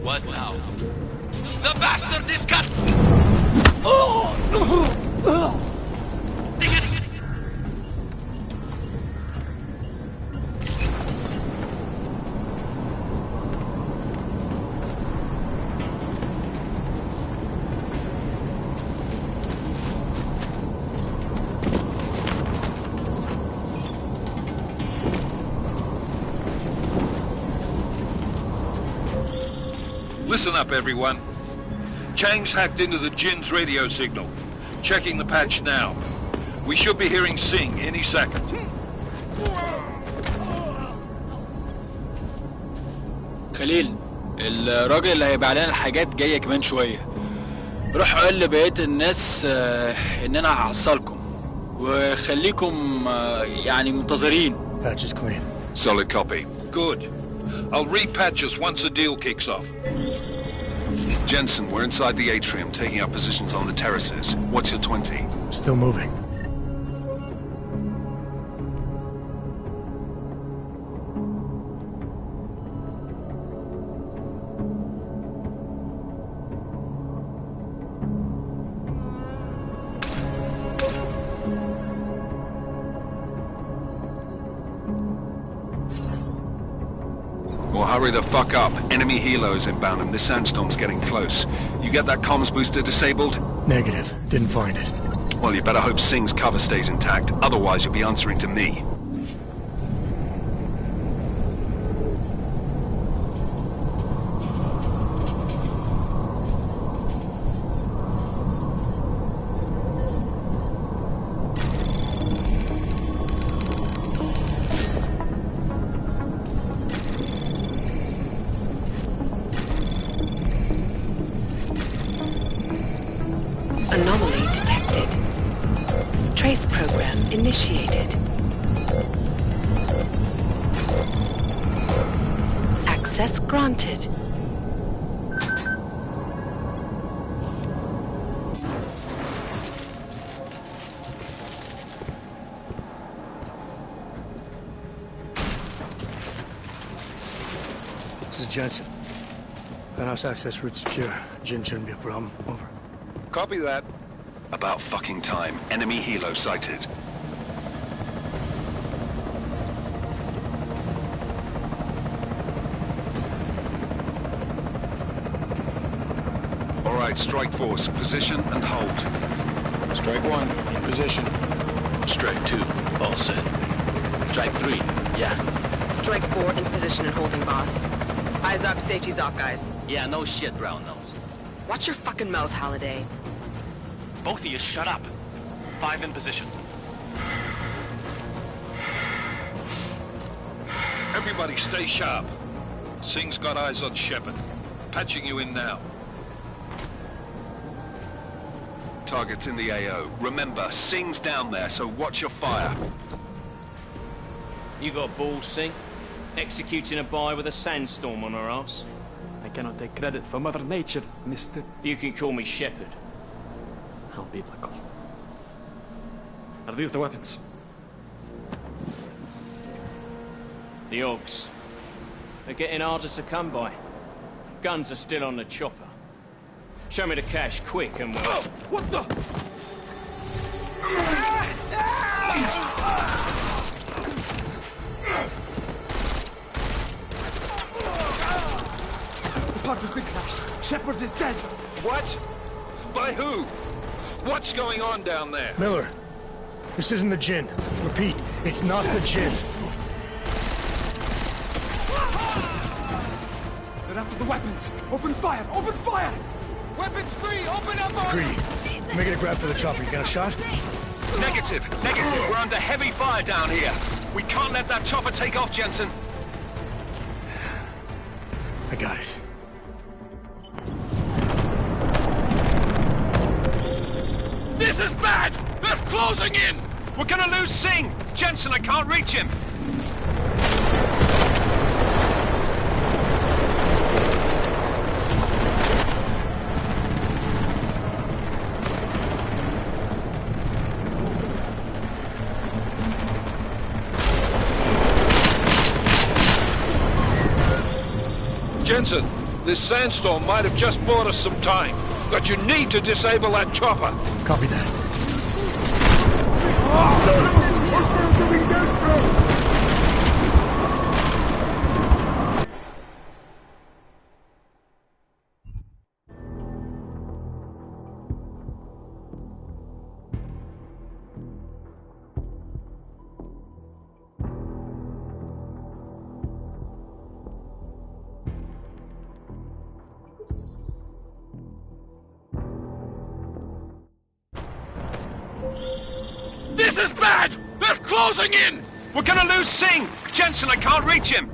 What now? The bastard is cut! Listen up, everyone. Chang's hacked into the Jinn's radio signal. Checking the patch now. We should be hearing Singh any second. خليل، الراجل اللي هيبيع لنا الحاجات جايه كمان شويه. روح قول لبقيه الناس ان انا هحصلكم وخليكم يعني منتظرين. Patch is clean. Solid copy. Good. I'll repatch us once the deal kicks off. Jensen, we're inside the atrium, taking up positions on the terraces. What's your 20? Still moving. Well, hurry the fuck up. Enemy helos inbound and this sandstorm's getting close. You get that comms booster disabled? Negative. Didn't find it. Well, you better hope Singh's cover stays intact. Otherwise, you'll be answering to me. Anomaly detected. Trace program initiated. Access granted. This is Jensen. Penthouse access route secure. Jin shouldn't be a problem. Over. Copy that. About fucking time. Enemy helo sighted. All right, strike force. Position and hold. Strike 1, in position. Strike 2, all set. Strike 3, yeah. Strike 4 in position and holding, boss. Eyes up, safety's off, guys. Yeah, no shit, brown nose. Watch your fucking mouth, Halliday. Both of you, shut up. 5 in position. Everybody stay sharp. Singh's got eyes on Shepard. Patching you in now. Target's in the AO. Remember, Singh's down there, so watch your fire. You got balls, Singh? Executing a buy with a sandstorm on our ass? I cannot take credit for Mother Nature, Mr. You can call me Shepard. How biblical. Are these the weapons? The Ogs. They're getting harder to come by. Guns are still on the chopper. Show me the cash, quick, and we'll... What the? The part has been crashed. Shepard is dead. What? By who? What's going on down there? Miller, this isn't the Jinn. Repeat, it's not the Jinn. They're after the weapons. Open fire! Open fire! Weapons free! Open up on Greedy. Making a grab for the chopper. You got a shot? Negative. We're under heavy fire down here. We can't let that chopper take off, Jensen. I got it. This is bad! They're closing in! We're gonna lose Singh! Jensen, I can't reach him! Jensen, this sandstorm might have just bought us some time, but you need to disable that chopper. Copy that. This is bad! They're closing in! We're gonna lose Singh! Jensen, I can't reach him!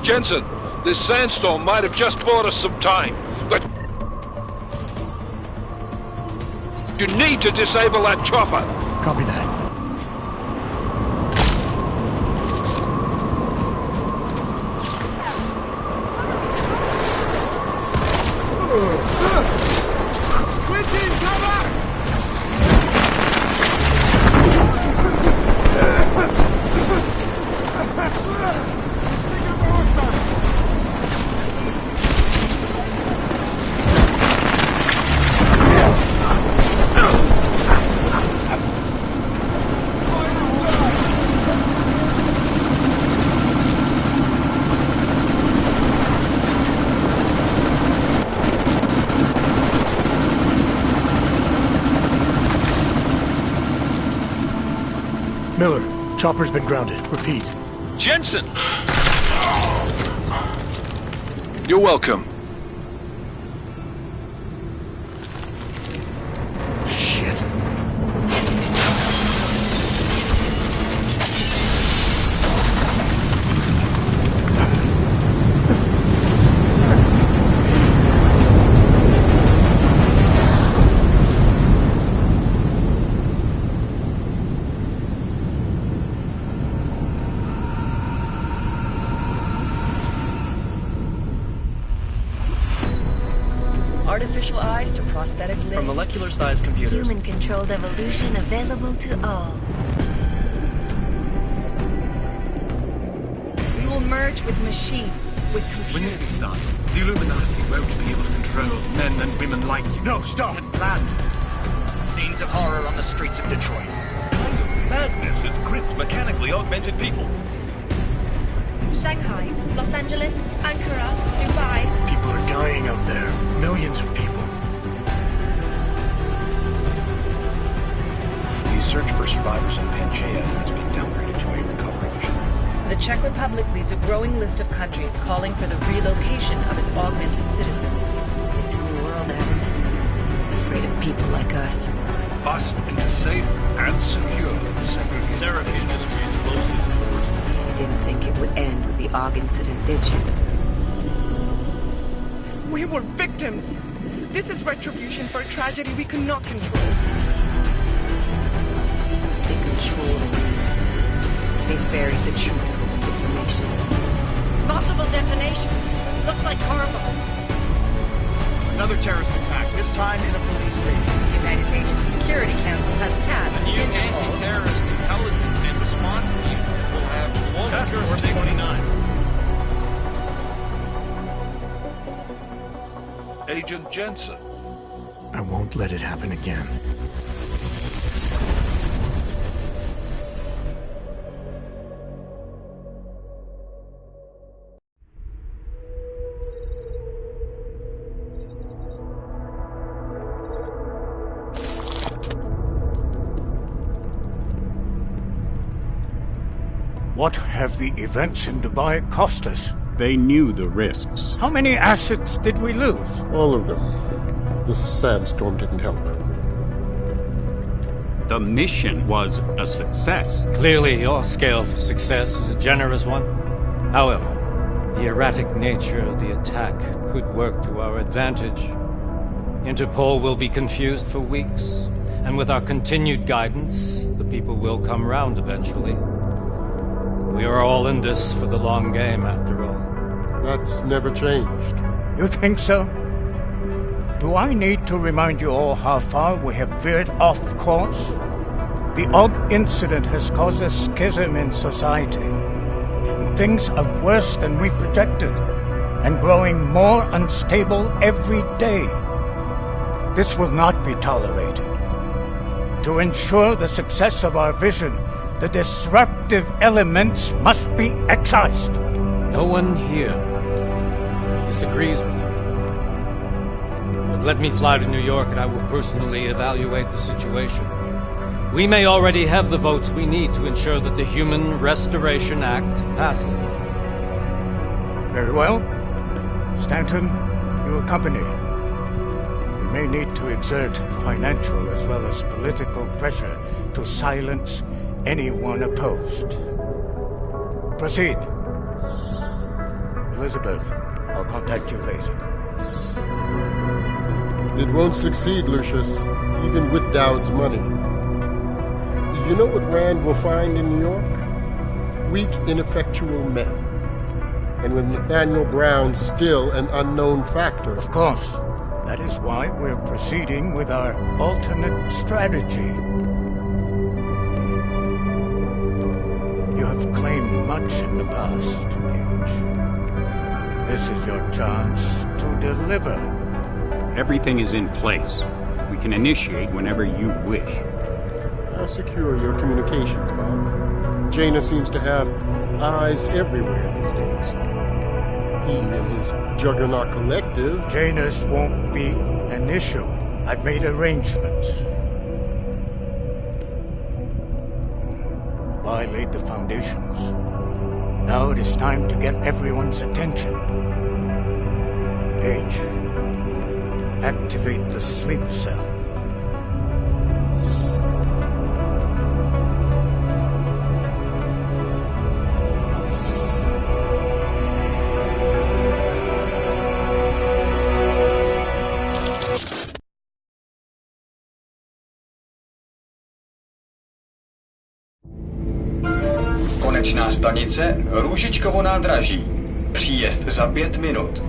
Jensen, this sandstorm might have just bought us some time, but you need to disable that chopper. Copy that. Miller, chopper's been grounded. Repeat. Jensen! You're welcome. Shit. Artificial eyes to prosthetic limbs. From molecular-sized computers. Human-controlled evolution available to all. We will merge with machines, with When computers. this is done, the Illuminati won't be able to control men and women like you. No, stop! Land! Scenes of horror on the streets of Detroit. Madness has gripped mechanically augmented people. Shanghai, Los Angeles, Ankara, Dubai. People are dying out there. Millions of people. The search for survivors in Pangaea has been downgraded to a recovery mission. The Czech Republic leads a growing list of countries calling for the relocation of its augmented citizens. It's a new world, Adam. It's afraid of people like us. Bust into safe and secure segregation. Seraph Industries closed its doors. You didn't think it would end with the AUG incident, did you? We were victims. This is retribution for a tragedy we cannot control. They control the news. They buried the truth with disinformation. Possible detonations. Looks like car bombs. Another terrorist attack, this time in a police station. The United Nations Security Council has cast A new anti-terrorist intelligence and response team will have global jurisdiction. 29. Agent Jensen. I won't let it happen again. What have the events in Dubai cost us? They knew the risks. How many assets did we lose? All of them. The sandstorm didn't help. The mission was a success. Clearly, your scale for success is a generous one. However, the erratic nature of the attack could work to our advantage. Interpol will be confused for weeks, and with our continued guidance, the people will come round eventually. We are all in this for the long game, after all. That's never changed. You think so? Do I need to remind you all how far we have veered off course? The AUG incident has caused a schism in society. Things are worse than we projected, and growing more unstable every day. This will not be tolerated. To ensure the success of our vision, the disruptive elements must be excised. No one here disagrees with you. But let me fly to New York and I will personally evaluate the situation. We may already have the votes we need to ensure that the Human Restoration Act passes. Very well. Stanton, you accompany. We may need to exert financial as well as political pressure to silence anyone opposed. Proceed. Elizabeth, I'll contact you later. It won't succeed, Lucius, even with Dowd's money. You know what Rand will find in New York? Weak, ineffectual men. And with Nathaniel Brown still an unknown factor. Of course. That is why we're proceeding with our alternate strategy. You have claimed much in the past, Paige. This is your chance to deliver. Everything is in place. We can initiate whenever you wish. How secure are your communications, Bob? Jaina seems to have eyes everywhere these days. He and his Juggernaut Collective... Janus won't be an issue. I've made arrangements. I laid the foundations. Now it is time to get everyone's attention. Paige, activate the sleep cell. Konečná stanice Růžičkovo nádraží. Příjezd za 5 minut.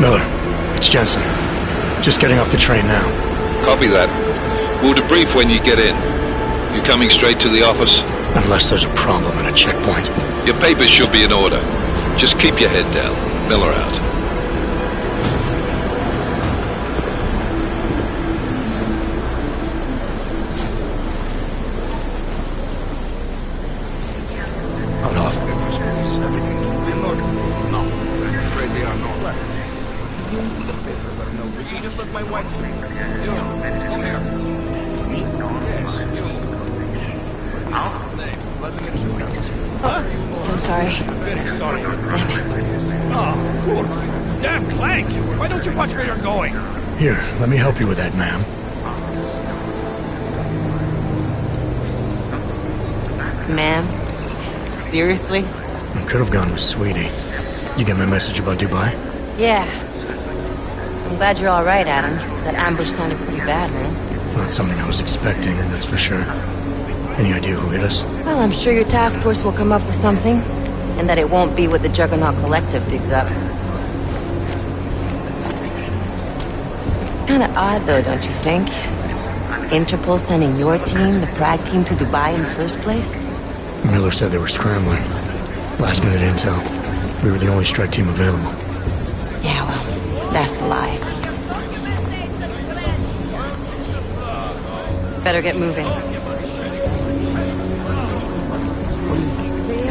Miller, it's Jensen. Just getting off the train now. Copy that. We'll debrief when you get in. You coming straight to the office? Unless there's a problem at a checkpoint. Your papers should be in order. Just keep your head down. Miller out. Hold off. No, I'm afraid they are not. You just let my wife come here. Me? Yes, you. Let me introduce you. So sorry. Very sorry. Damn it. Oh, cool. Damn Clank! Why don't you watch where you're going? Here, let me help you with that, ma'am. Ma'am? Seriously? I could have gone with Sweetie. You get my message about Dubai? Yeah. I'm glad you're all right, Adam. That ambush sounded pretty bad, man. Not something I was expecting, that's for sure. Any idea who hit us? Well, I'm sure your task force will come up with something. And that it won't be what the Juggernaut Collective digs up. Kinda odd, though, don't you think? Interpol sending your team, the Prague team, to Dubai in the first place? Miller said they were scrambling. Last-minute intel. We were the only strike team available. Yeah, well, that's a lie. Better get moving.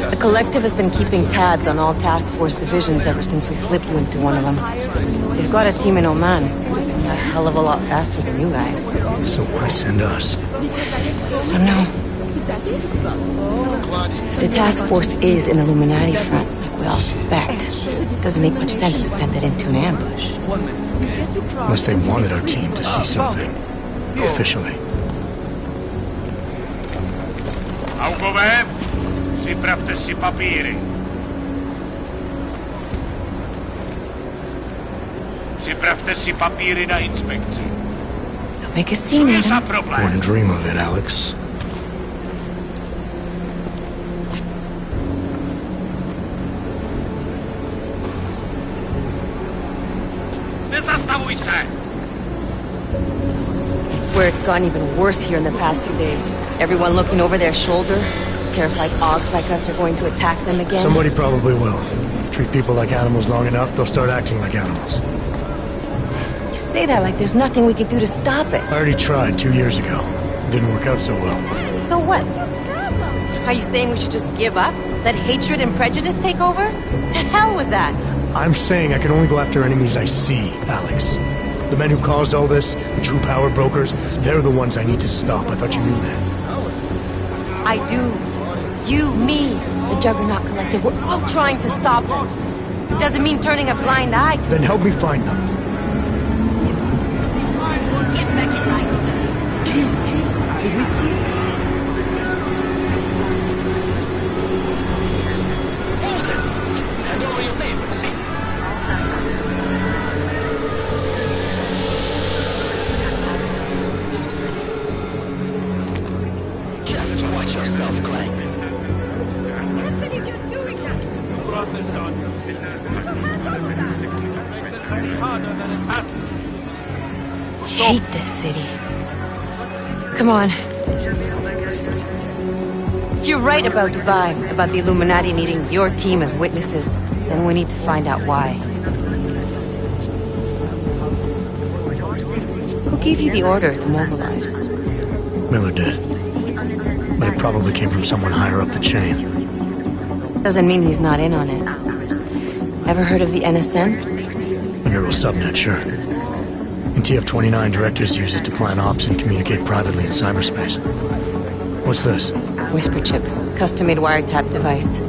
The Collective has been keeping tabs on all task force divisions ever since we slipped you into one of them. They've got a team in Oman. A hell of a lot faster than you guys. So why send us? I don't know. If the task force is an Illuminati front, like we all suspect, it doesn't make much sense to send it into an ambush. Unless they wanted our team to see something. Officially. Augové, připravte si papíry. Připravte si papíry na inspekci. Make a scene, Adam. Wouldn't dream of it, Alex. Nezastavuj se! I swear it's gotten even worse here in the past few days. Everyone looking over their shoulder. Terrified Augs like us are going to attack them again. Somebody probably will. Treat people like animals long enough, they'll start acting like animals. You say that like there's nothing we could do to stop it. I already tried 2 years ago. It didn't work out so well. So what? Are you saying we should just give up? Let hatred and prejudice take over? To hell with that! I'm saying I can only go after enemies I see, Alex. The men who caused all this, the true power brokers, they're the ones I need to stop. I thought you knew that. I do. You, me, the Juggernaut Collective, we're all trying to stop them. It doesn't mean turning a blind eye to Then help me find them. Get back in line, sir. Hand over your papers. Just watch yourself, Clank. I hate this city. Come on. If you're right about Dubai, about the Illuminati needing your team as witnesses, then we need to find out why. Who gave you the order to mobilize? Miller did. But it probably came from someone higher up the chain. Doesn't mean he's not in on it. Ever heard of the NSN? A neural subnet, sure. In TF-29, directors use it to plan ops and communicate privately in cyberspace. What's this? Whisper chip. Custom-made wiretap device.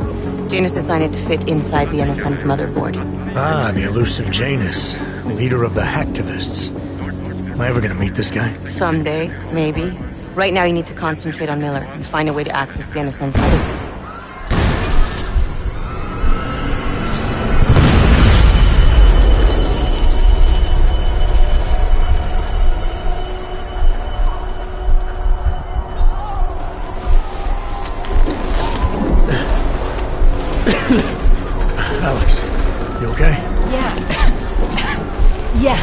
Janus designed it to fit inside the NSN's motherboard. Ah, the elusive Janus. Leader of the hacktivists. Am I ever gonna meet this guy? Someday, maybe. Right now you need to concentrate on Miller and find a way to access the NSN's motherboard. Alex, you okay? Yeah. Yeah.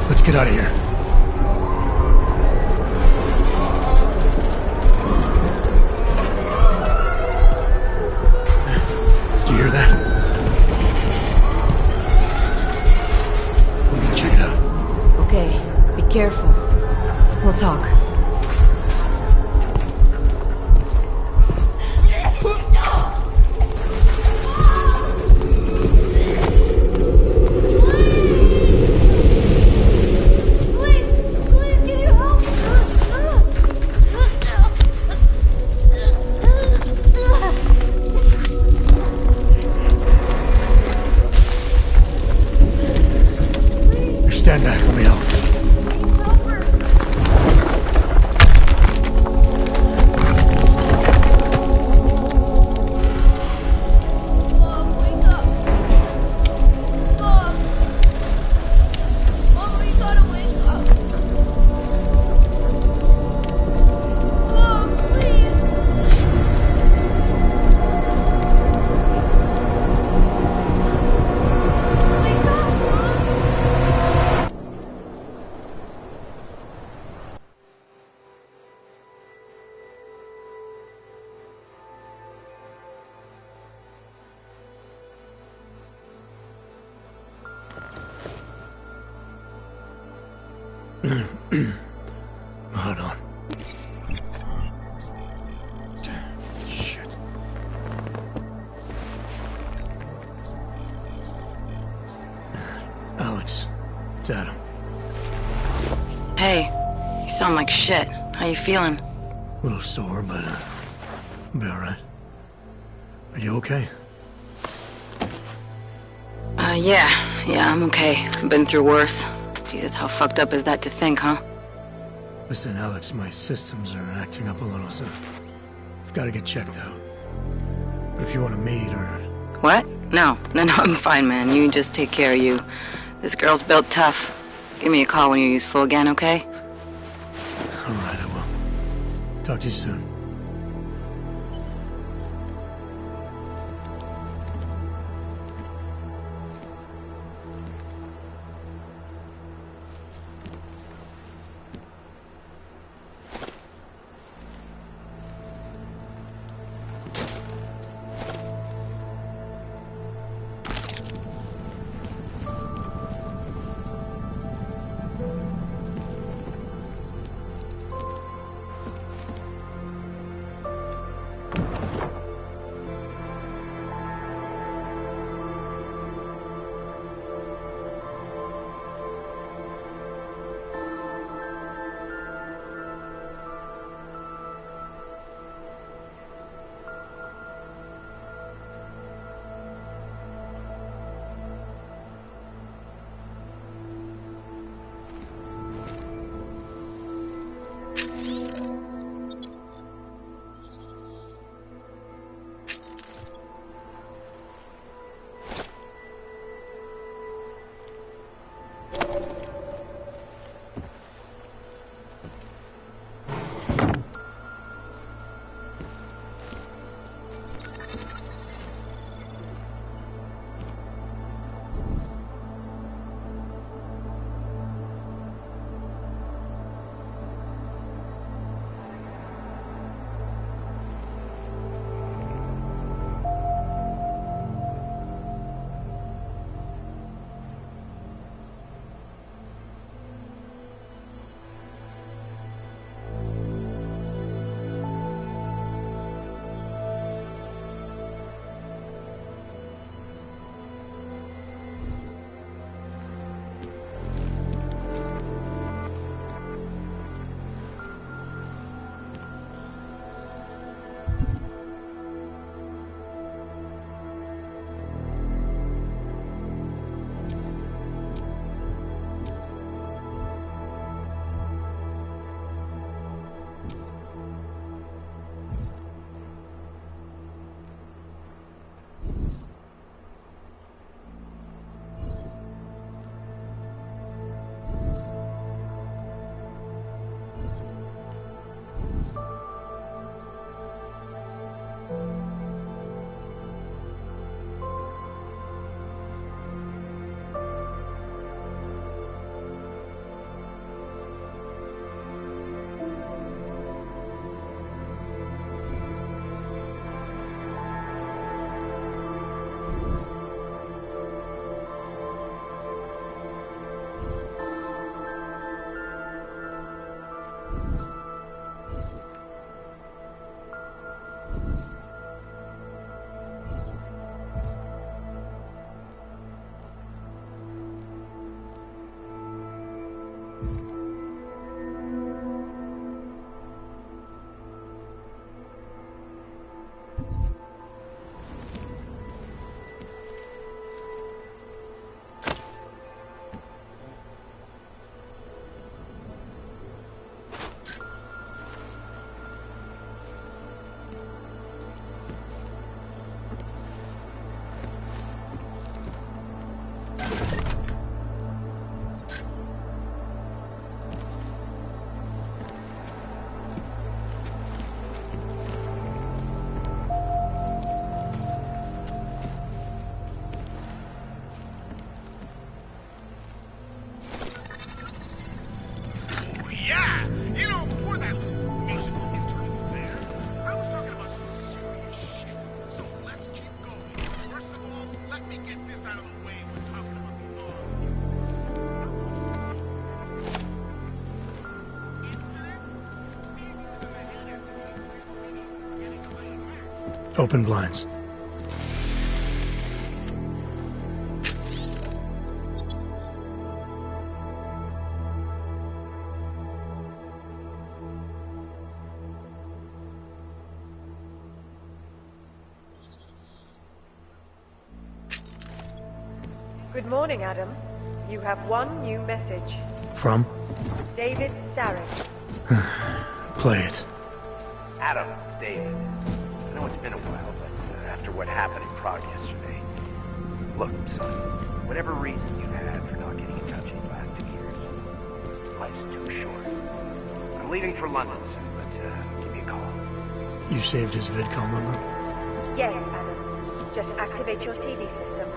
Let's get out of here. Do you hear that? We're gonna check it out. Okay, be careful. We'll talk. Stand back, let me help. Hold on. Shit. Alex, it's Adam. Hey, you sound like shit. How you feeling? A little sore, but I'll be alright. Are you okay? Yeah, I'm okay. I've been through worse. Jesus, how fucked up is that to think, huh? Listen, Alex, my systems are acting up a little, so I've got to get checked out. But if you want to meet or... What? No, I'm fine, man. You just take care of you. This girl's built tough. Give me a call when you're useful again, okay? Alright, I will. Talk to you soon. Open blinds. Good morning, Adam. You have one new message. From? David Sarek. Play it. Adam, it's David. I know it's been a while, but after what happened in Prague yesterday... Look, son, whatever reasons you've had for not getting in touch these last 2 years, life's too short. I'm leaving for London soon, but give me a call. You saved his vidcom number? Yes, Adam. Just activate your TV system.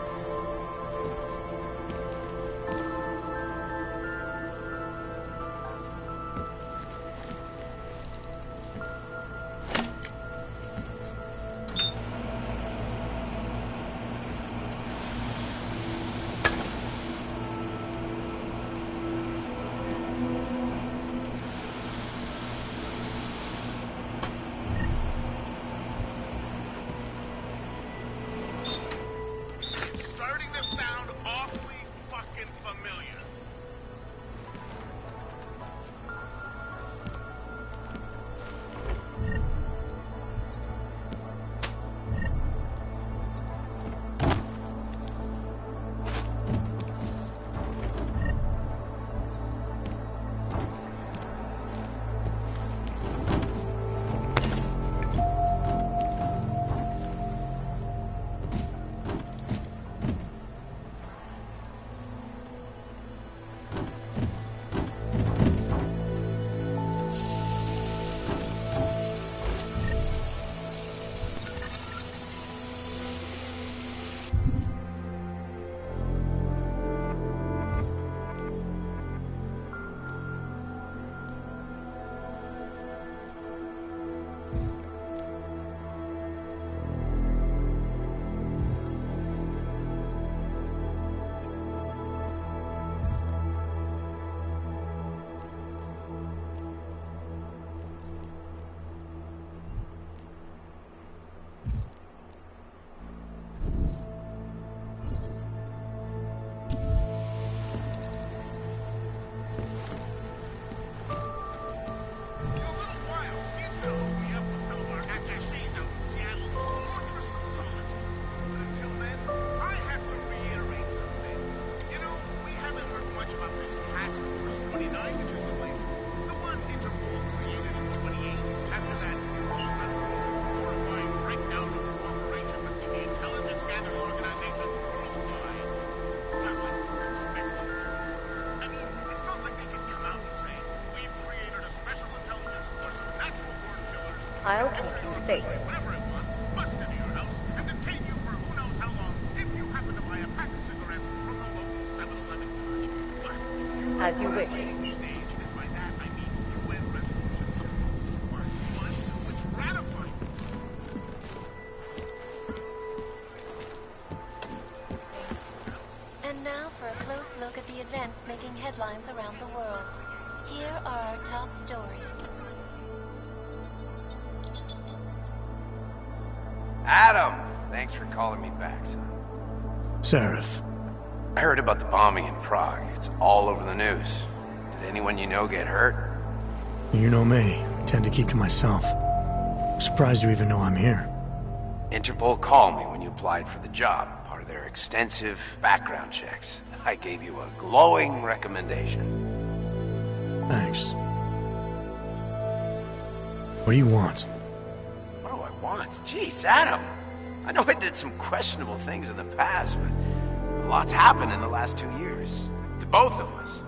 I'll keep you safe. As you wish. And now for a close look at the events making headlines around the world. Here are our top stories. Adam! Thanks for calling me back, son. Seraph. I heard about the bombing in Prague. It's all over the news. Did anyone you know get hurt? You know me. I tend to keep to myself. I'm surprised you even know I'm here. Interpol called me when you applied for the job, part of their extensive background checks. I gave you a glowing recommendation. Thanks. What do you want? What do I want? Jeez, Adam! I know I did some questionable things in the past, but a lot's happened in the last 2 years. To both of us.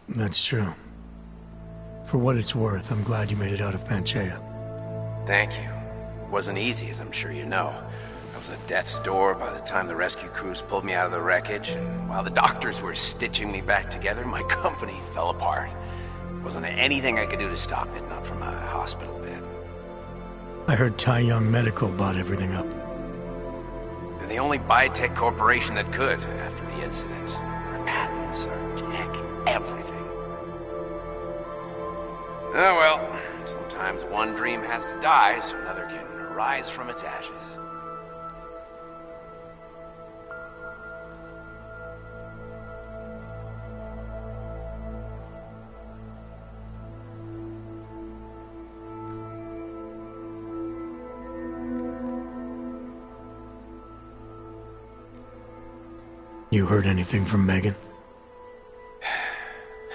That's true. For what it's worth, I'm glad you made it out of Panchaea. Thank you. It wasn't easy, as I'm sure you know. I was at death's door by the time the rescue crews pulled me out of the wreckage, and while the doctors were stitching me back together, my company fell apart. There wasn't anything I could do to stop it, not from a hospital bed. I heard Tai Young Medical bought everything up. They're the only biotech corporation that could after the incident. Our patents, our tech, everything. Oh well, sometimes one dream has to die so another can rise from its ashes. You heard anything from Megan?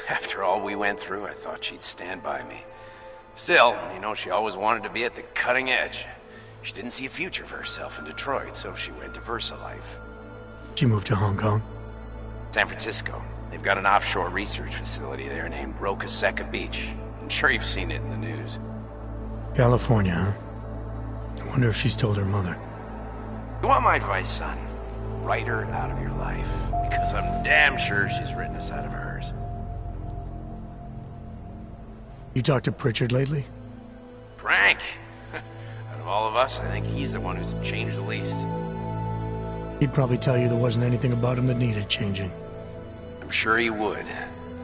After all we went through, I thought she'd stand by me. Still, you know, she always wanted to be at the cutting edge. She didn't see a future for herself in Detroit, so she went to VersaLife. She moved to Hong Kong? San Francisco. They've got an offshore research facility there named Roca Seca Beach. I'm sure you've seen it in the news. California, huh? I wonder if she's told her mother. You want my advice, son? Write her out of your life, because I'm damn sure she's written us out of hers. You talked to Pritchard lately? Frank! Out of all of us, I think he's the one who's changed the least. He'd probably tell you there wasn't anything about him that needed changing. I'm sure he would.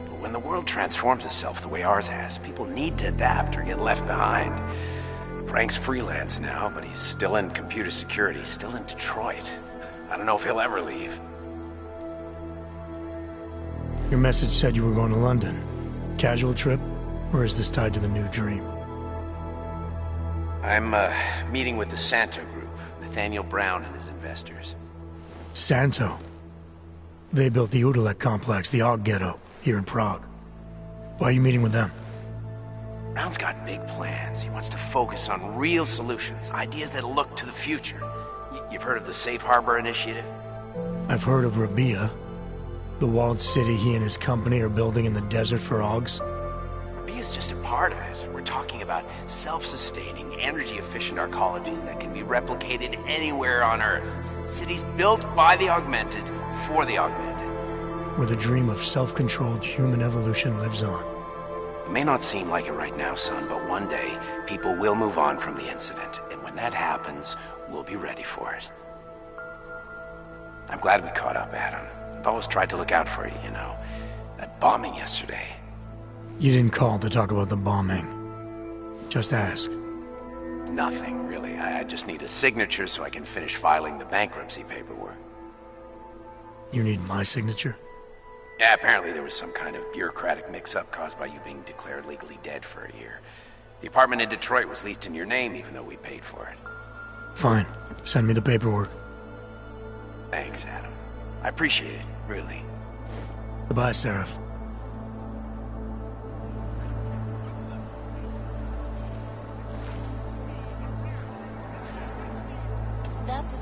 But when the world transforms itself the way ours has, people need to adapt or get left behind. Frank's freelance now, but he's still in computer security, still in Detroit. I don't know if he'll ever leave. Your message said you were going to London. Casual trip? Or is this tied to the new dream? I'm meeting with the Santo Group, Nathaniel Brown and his investors. Santo? They built the Udalek complex, the Og Ghetto, here in Prague. Why are you meeting with them? Brown's got big plans. He wants to focus on real solutions, ideas that look to the future. You've heard of the Safe Harbor Initiative? I've heard of Rabia, the walled city he and his company are building in the desert for Ogs. Rabia's just a part of it. We're talking about self-sustaining, energy-efficient arcologies that can be replicated anywhere on Earth. Cities built by the augmented, for the augmented. Where the dream of self-controlled human evolution lives on. It may not seem like it right now, son, but one day, people will move on from the incident. And when that happens, we'll be ready for it. I'm glad we caught up, Adam. I've always tried to look out for you, you know. That bombing yesterday. You didn't call to talk about the bombing. Just ask. Nothing, really. I just need a signature so I can finish filing the bankruptcy paperwork. You need my signature? Yeah, apparently there was some kind of bureaucratic mix-up caused by you being declared legally dead for a year. The apartment in Detroit was leased in your name even though we paid for it. Fine. Send me the paperwork. Thanks, Adam. I appreciate it, really. Goodbye, Seraph. That was...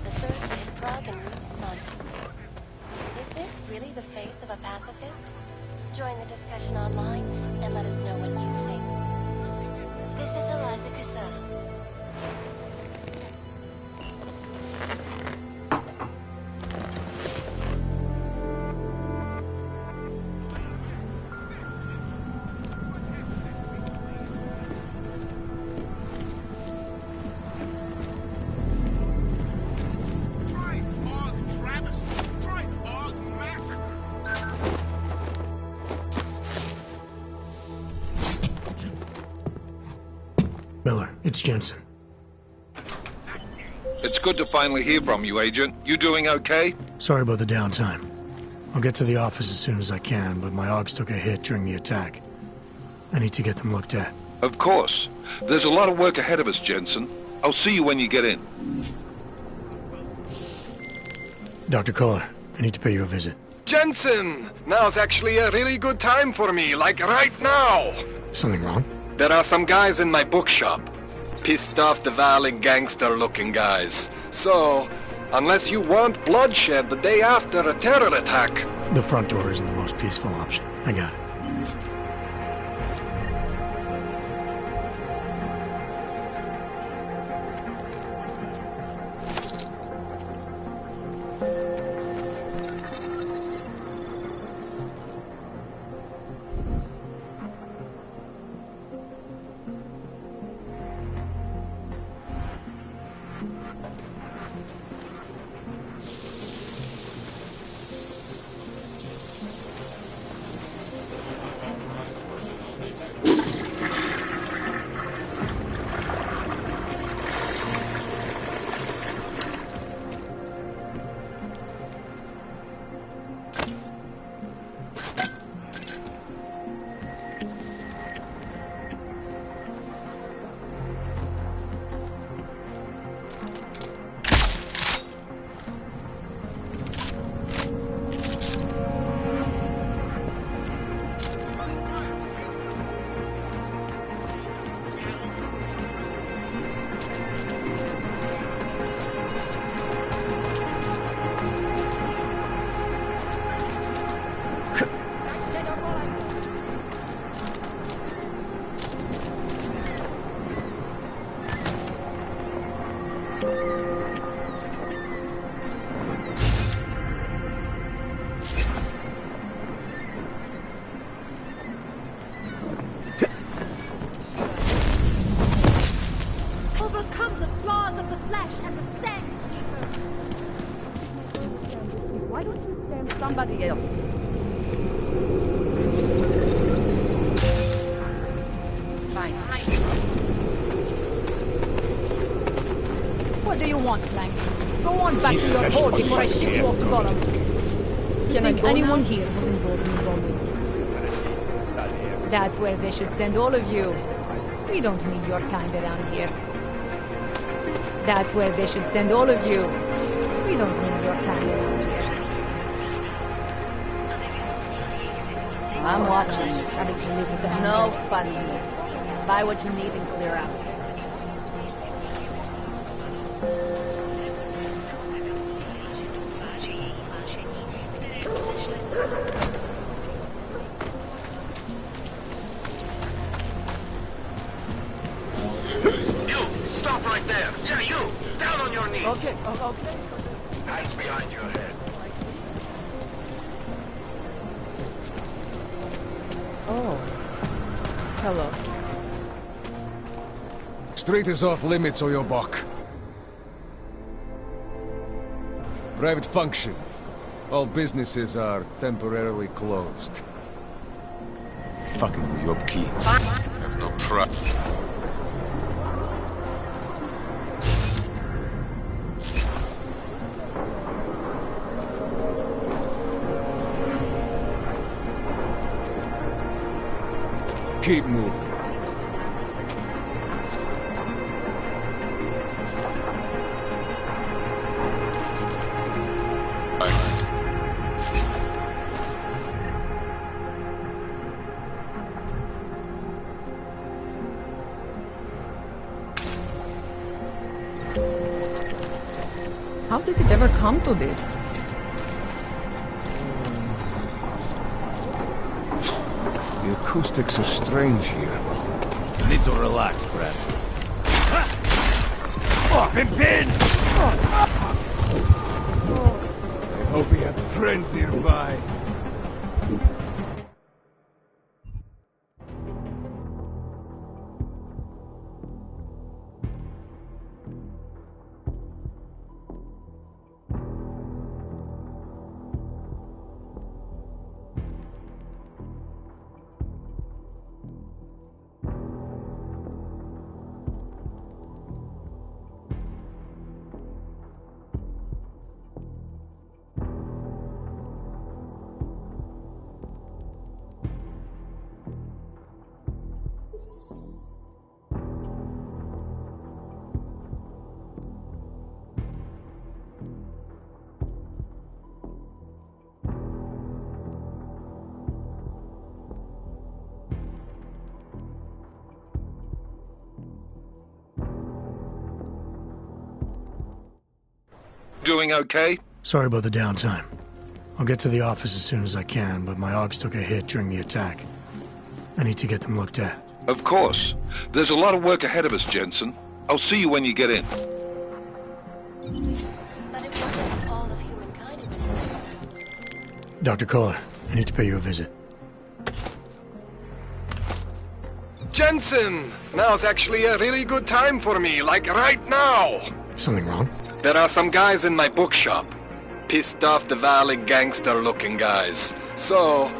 the third day in Prague in recent months. Is this really the face of a pacifist? Join the discussion online and let us know what you think. This is Eliza Cassell. Miller, it's Jensen. It's good to finally hear from you, Agent. You doing okay? Sorry about the downtime. I'll get to the office as soon as I can, but my Ogs took a hit during the attack. I need to get them looked at. Of course. There's a lot of work ahead of us, Jensen. I'll see you when you get in. Dr. Kohler, I need to pay you a visit. Jensen! Now's actually a really good time for me, like right now! Something wrong? There are some guys in my bookshop. Pissed off the Valley gangster-looking guys. So, unless you want bloodshed the day after a terror attack... The front door isn't the most peaceful option. I got it. Why don't you stand somebody else? Fine. What do you want, Plank? Go on back to your hole before I ship you off to bottom. You think anyone here was involved in the bombing? That's where they should send all of you. We don't need your kind around here. That's where they should send all of you. We don't need your kind around here. I'm watching you. No funny. Buy what you need and clear out. Stop right there! Yeah, you! Down on your knees! Okay, okay. Hands behind your head. Oh. Hello. Street is off limits or you're buck. Private function. All businesses are temporarily closed. Fucking Yobki. Have no pride. Keep moving. How did it ever come to this? The acoustics are strange here. You need to relax, Brad. Been pinned! I hope he had friends nearby. Doing okay? Sorry about the downtime. I'll get to the office as soon as I can, but my Augs took a hit during the attack. I need to get them looked at. Of course. There's a lot of work ahead of us, Jensen. I'll see you when you get in. But it wasn't all of humankind who was there. Dr. Kohler, I need to pay you a visit. Jensen! Now's actually a really good time for me, like right now! Something wrong? There are some guys in my bookshop. Pissed off the valley gangster-looking guys. So...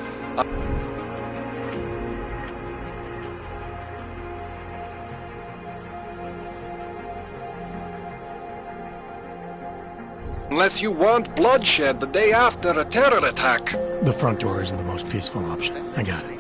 unless you want bloodshed the day after a terror attack. The front door isn't the most peaceful option. I got it.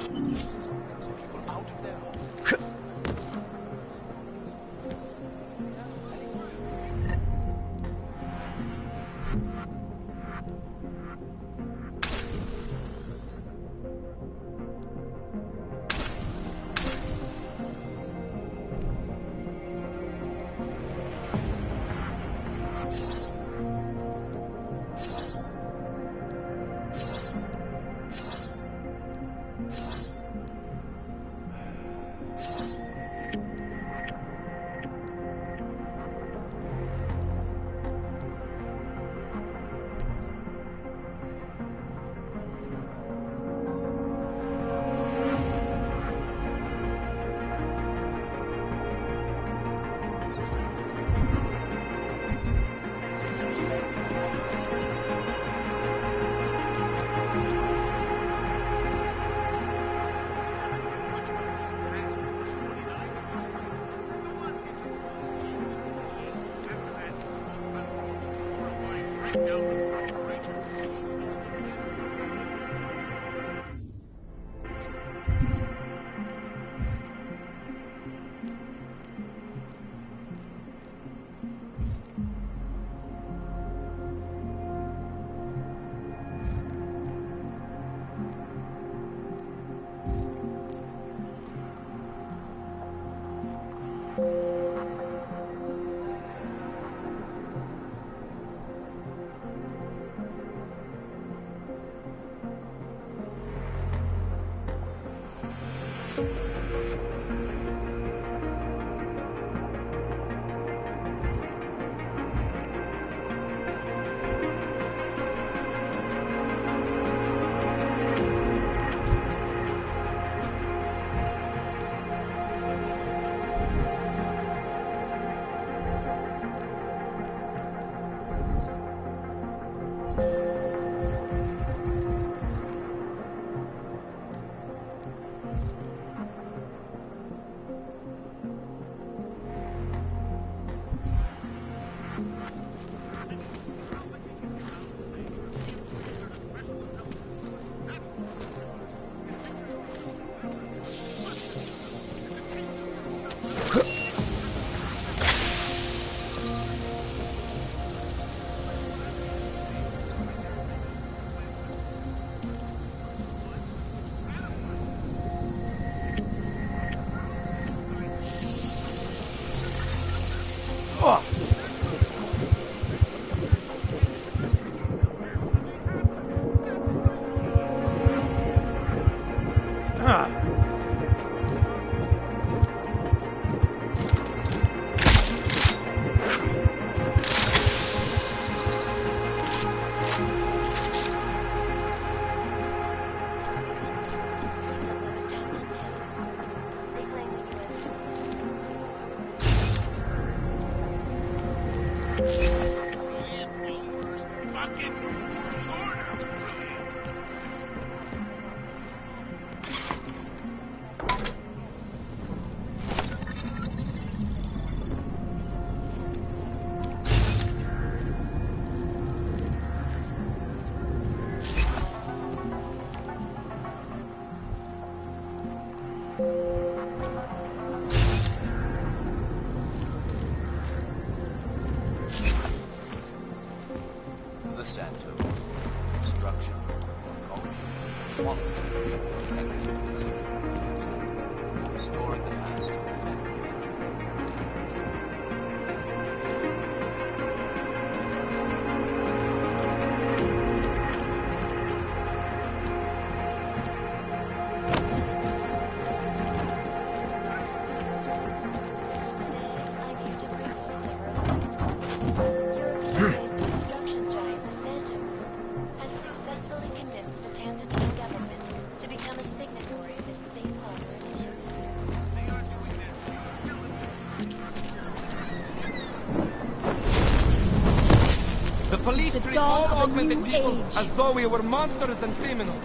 Police treat all augmented people as though we were monsters and criminals.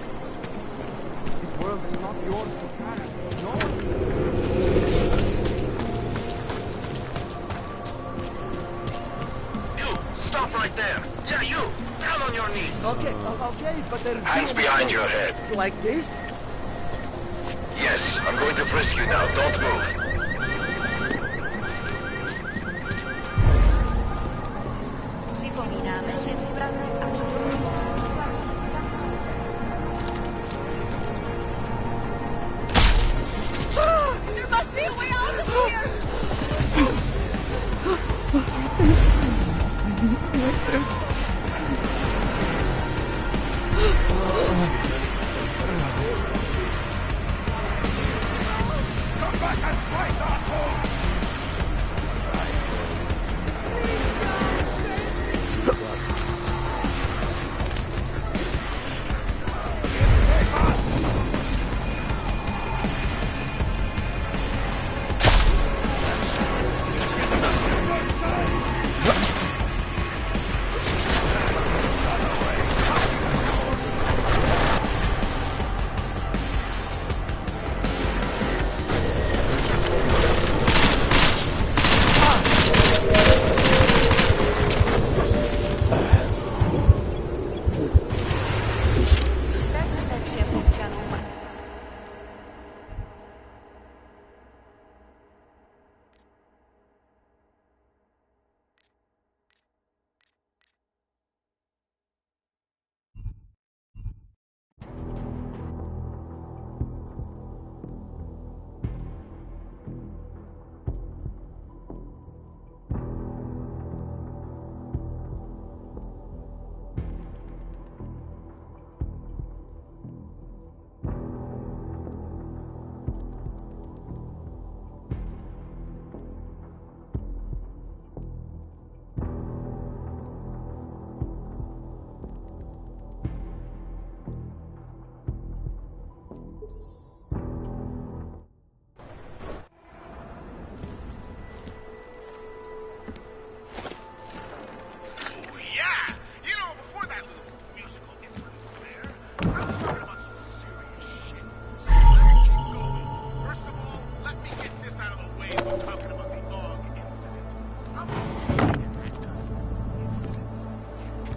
This world is not yours to carry. No. You! Stop right there! Yeah, you! Down on your knees! Okay, but they're... Hands behind your head. Like this? Yes, I'm going to frisk you now. Don't move.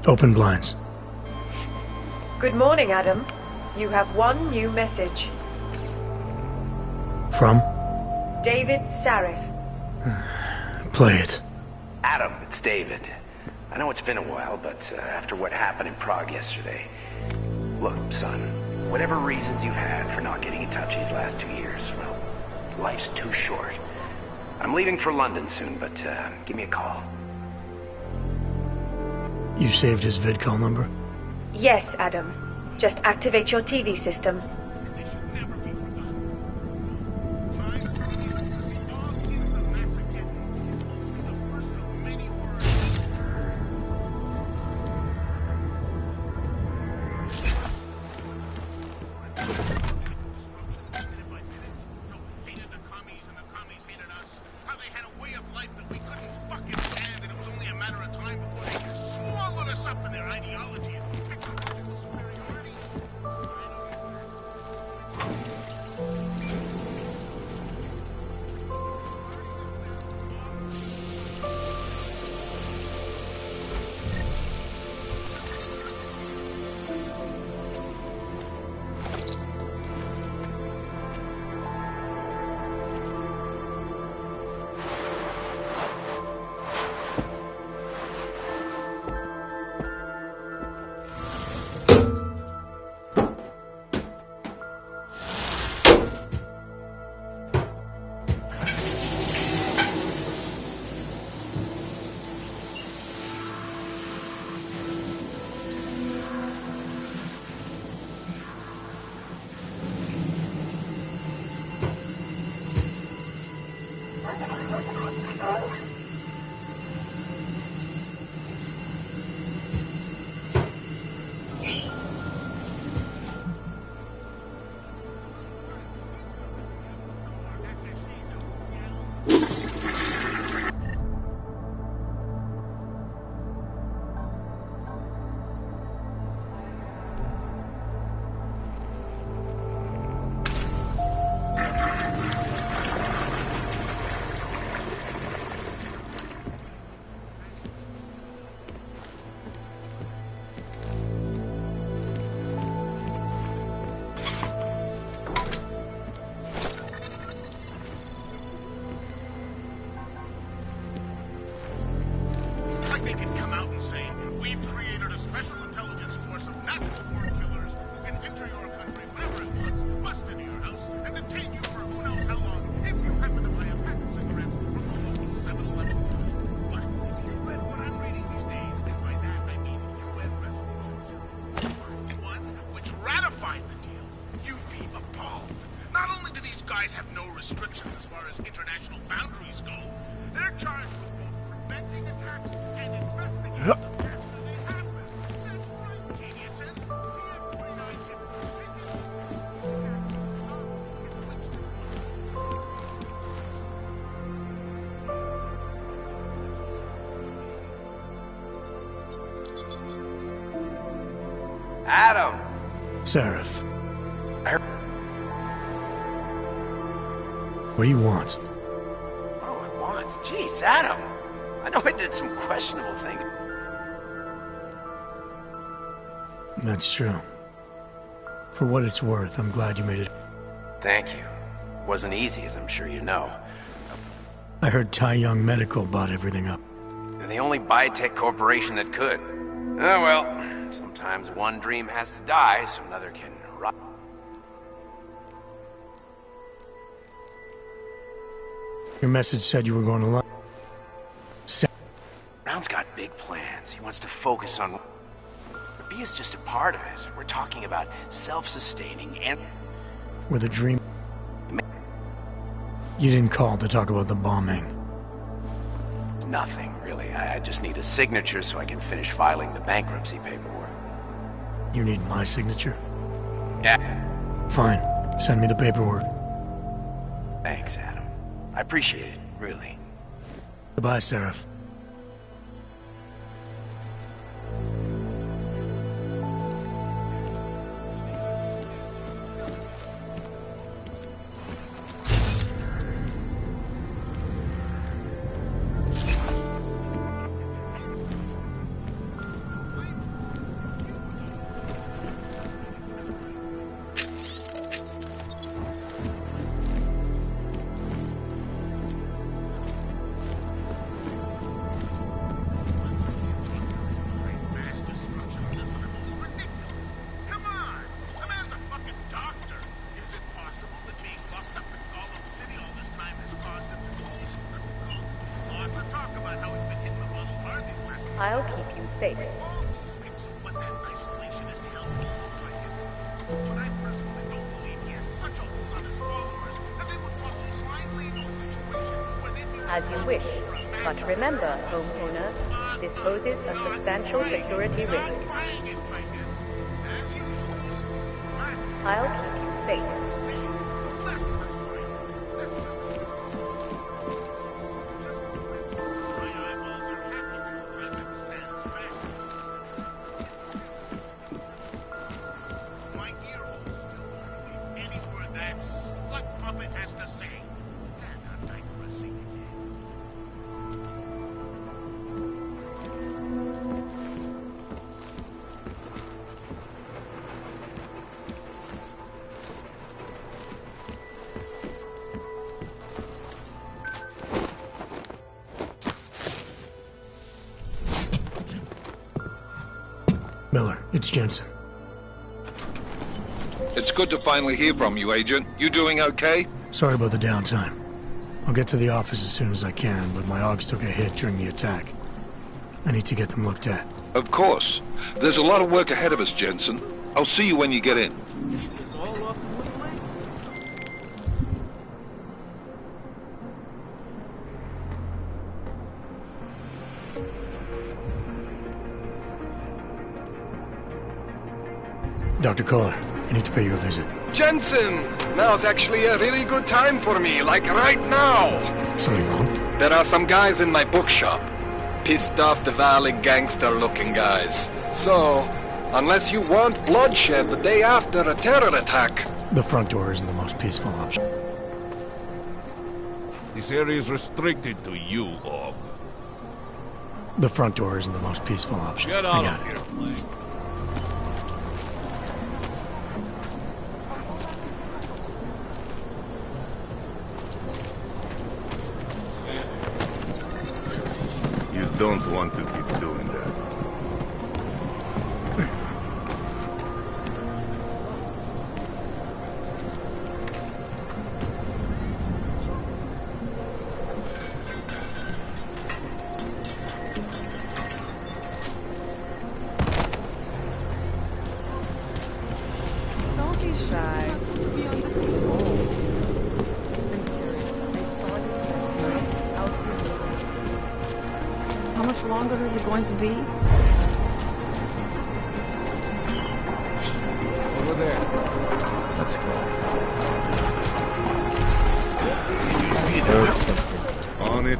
Open blinds. Good morning, Adam. You have one new message. From? David Sarif. Play it. Adam, it's David. I know it's been a while, but after what happened in Prague yesterday... Look, son, whatever reasons you've had for not getting in touch these last 2 years, well, life's too short. I'm leaving for London soon, but give me a call. You saved his vidcall number? Yes, Adam. Just activate your TV system. Adam! Sarif. What do you want? What do I want? Jeez, Adam! I know I did some questionable things. That's true. For what it's worth, I'm glad you made it. Thank you. It wasn't easy, as I'm sure you know. I heard Tai Young Medical bought everything up. They're the only biotech corporation that could. Oh well, sometimes one dream has to die so another can rise. Your message said you were going to London. Brown's got big plans. He wants to focus on... B is just a part of it. We're talking about self-sustaining and... With a dream... You didn't call to talk about the bombing. Nothing, really. I just need a signature so I can finish filing the bankruptcy paperwork. You need my signature? Yeah. Fine. Send me the paperwork. Thanks, Adam. I appreciate it, really. Goodbye, Sarif. I'll keep you safe. As you wish, but remember, homeowner, this poses a substantial security risk. I'll keep you safe. Miller, it's Jensen. It's good to finally hear from you, Agent. You doing okay? Sorry about the downtime. I'll get to the office as soon as I can, but my Augs took a hit during the attack. I need to get them looked at. Of course. There's a lot of work ahead of us, Jensen. I'll see you when you get in. Dr. Kohler, I need to pay you a visit. Jensen! Now's actually a really good time for me, like right now! Something wrong? There are some guys in my bookshop. Pissed off the Valley gangster-looking guys. So, unless you want bloodshed the day after a terror attack... The front door isn't the most peaceful option. This area is restricted to you, Og. The front door isn't the most peaceful option. Get out of here, Blake. You don't want to keep doing that. Don't be shy. How much longer is it going to be? Over there. Let's go. On it.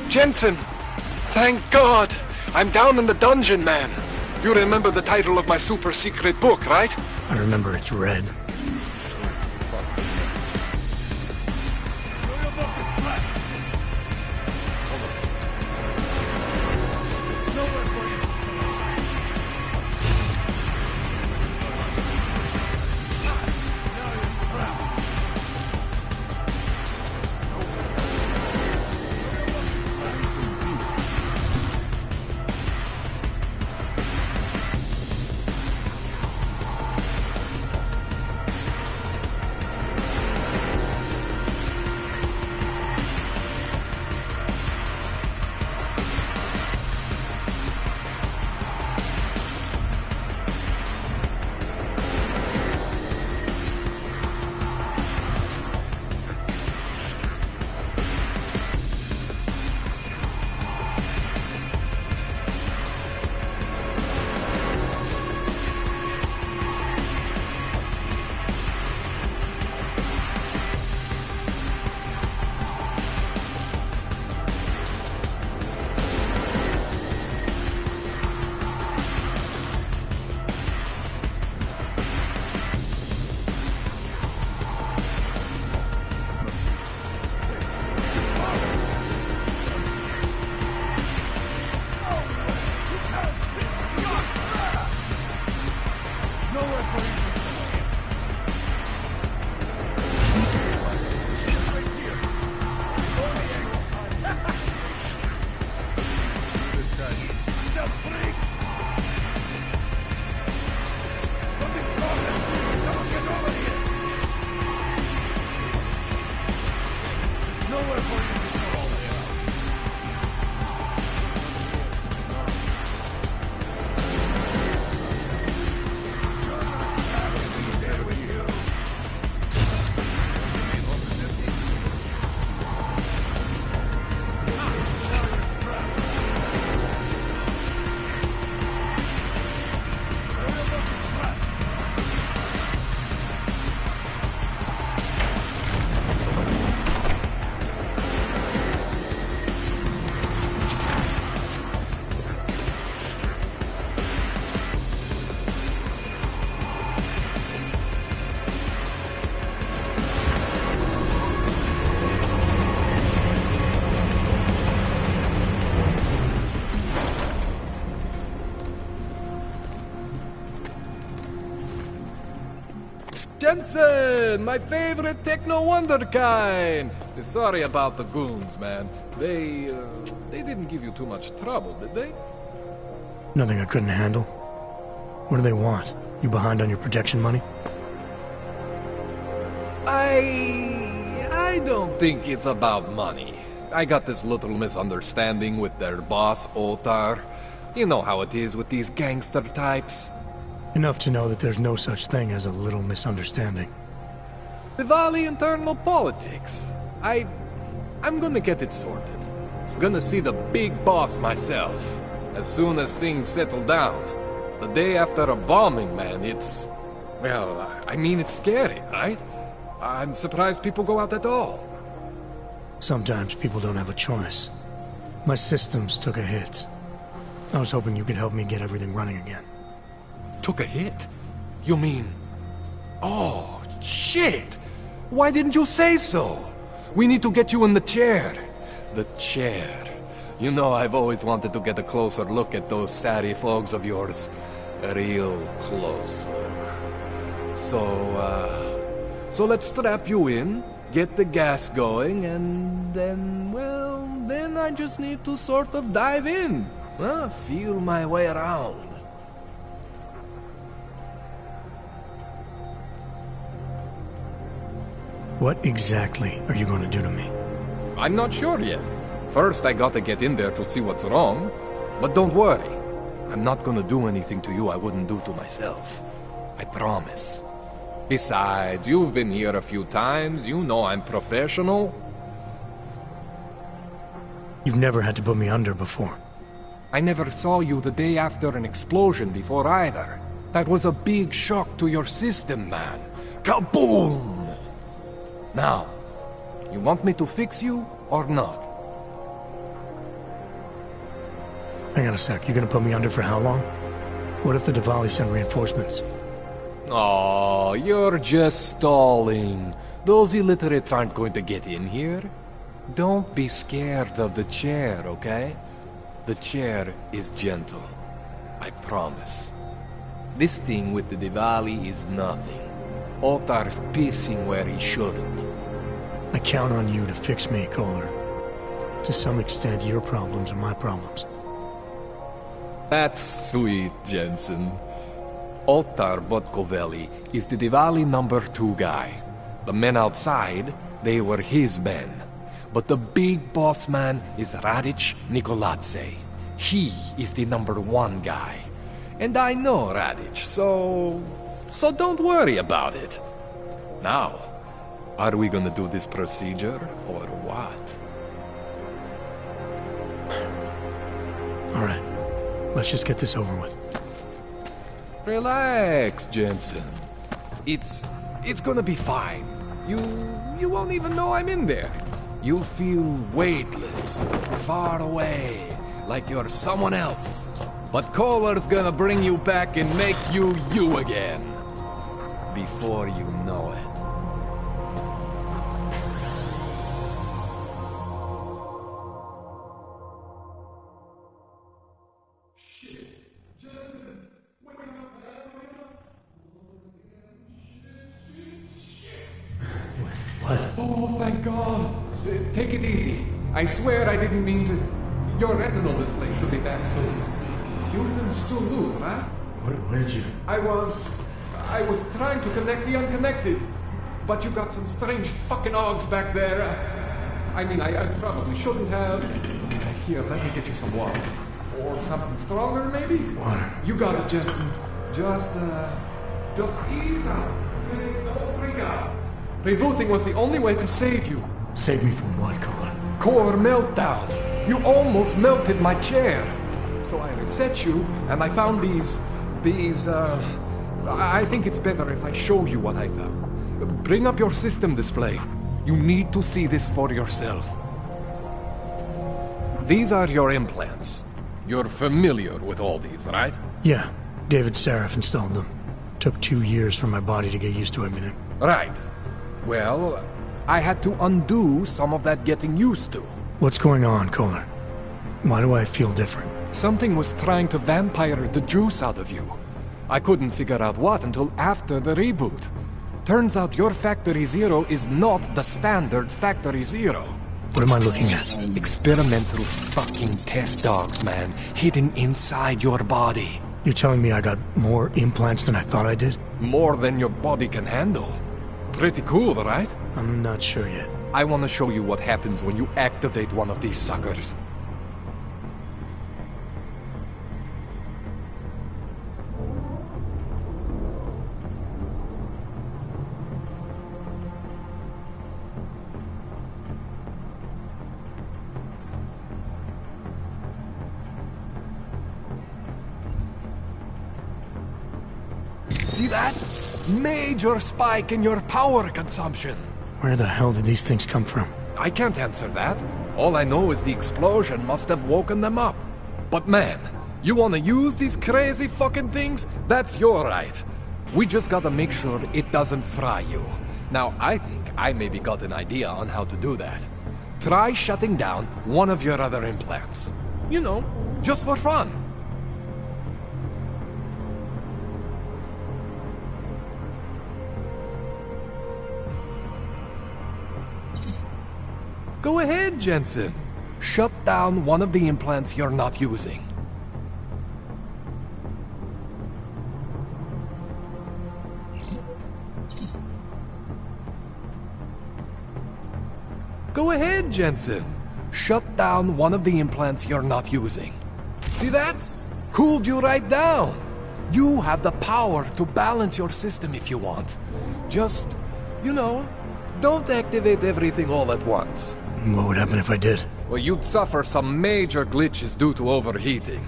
Jensen! Thank God! I'm down in the dungeon, man. You remember the title of my super secret book, right? I remember it's red. Jensen, my favorite techno wonderkind. Sorry about the goons, man. They didn't give you too much trouble, did they? Nothing I couldn't handle. What do they want? You behind on your protection money? I don't think it's about money. I got this little misunderstanding with their boss, Otar. You know how it is with these gangster types. Enough to know that there's no such thing as a little misunderstanding. Diwali internal politics. I'm gonna get it sorted. Gonna see the big boss myself. As soon as things settle down. The day after a bombing, man, it's... Well, I mean, it's scary, right? I'm surprised people go out at all. Sometimes people don't have a choice. My systems took a hit. I was hoping you could help me get everything running again. Took a hit? You mean... Oh, shit! Why didn't you say so? We need to get you in the chair. The chair. You know, I've always wanted to get a closer look at those satty folks of yours. A real close look. So let's strap you in, get the gas going, and then, well, then I just need to sort of dive in. Feel my way around. What exactly are you going to do to me? I'm not sure yet. First, I gotta get in there to see what's wrong. But don't worry. I'm not gonna do anything to you I wouldn't do to myself. I promise. Besides, you've been here a few times. You know I'm professional. You've never had to put me under before. I never saw you the day after an explosion before either. That was a big shock to your system, man. Kaboom! Now, you want me to fix you or not? Hang on a sec, you gonna put me under for how long? What if the Diwali send reinforcements? Oh, you're just stalling. Those illiterates aren't going to get in here. Don't be scared of the chair, okay? The chair is gentle. I promise. This thing with the Diwali is nothing. Otar's pissing where he shouldn't. I count on you to fix me, Kohler. To some extent, your problems are my problems. That's sweet, Jensen. Otar Botkoveli is the Diwali #2 guy. The men outside, they were his men. But the big boss man is Radic Nikoladze. He is the #1 guy. And I know Radic, so don't worry about it. Now, are we gonna do this procedure, or what? All right. Let's just get this over with. Relax, Jensen. It's gonna be fine. You won't even know I'm in there. You'll feel weightless, far away, like you're someone else. But Kohler's gonna bring you back and make you you again. Before you know it. Oh, thank God. Take it easy. I swear I didn't mean to... Your retinal display should be back soon. You can still move, right? Where did you... I was trying to connect the unconnected. But you got some strange fucking ogs back there. I mean, I probably shouldn't have... Here, let me get you some water. Or something stronger, maybe? Water. You got it, Jensen. Just ease out. Don't freak out. Rebooting was the only way to save you. Save me from what, Kohler? Core meltdown. You almost melted my chair. So I reset you, and I found these... I think it's better if I show you what I found. Bring up your system display. You need to see this for yourself. These are your implants. You're familiar with all these, right? Yeah. David Sarif installed them. Took 2 years for my body to get used to everything. Right. Well, I had to undo some of that getting used to. What's going on, Kohler? Why do I feel different? Something was trying to vampire the juice out of you. I couldn't figure out what until after the reboot. Turns out your Factory Zero is not the standard Factory Zero. What am I looking at? Experimental fucking test dogs, man, hidden inside your body. You're telling me I got more implants than I thought I did? More than your body can handle. Pretty cool, right? I'm not sure yet. I want to show you what happens when you activate one of these suckers. See that? Major spike in your power consumption. Where the hell did these things come from? I can't answer that. All I know is the explosion must have woken them up. But man, you want to use these crazy fucking things? That's your right. We just gotta make sure it doesn't fry you. Now, I think I maybe got an idea on how to do that. Try shutting down one of your other implants. You know, just for fun. Go ahead, Jensen. Shut down one of the implants you're not using. Go ahead, Jensen. Shut down one of the implants you're not using. See that? Cooled you right down. You have the power to balance your system if you want. Just, you know, don't activate everything all at once. What would happen if I did? Well, you'd suffer some major glitches due to overheating.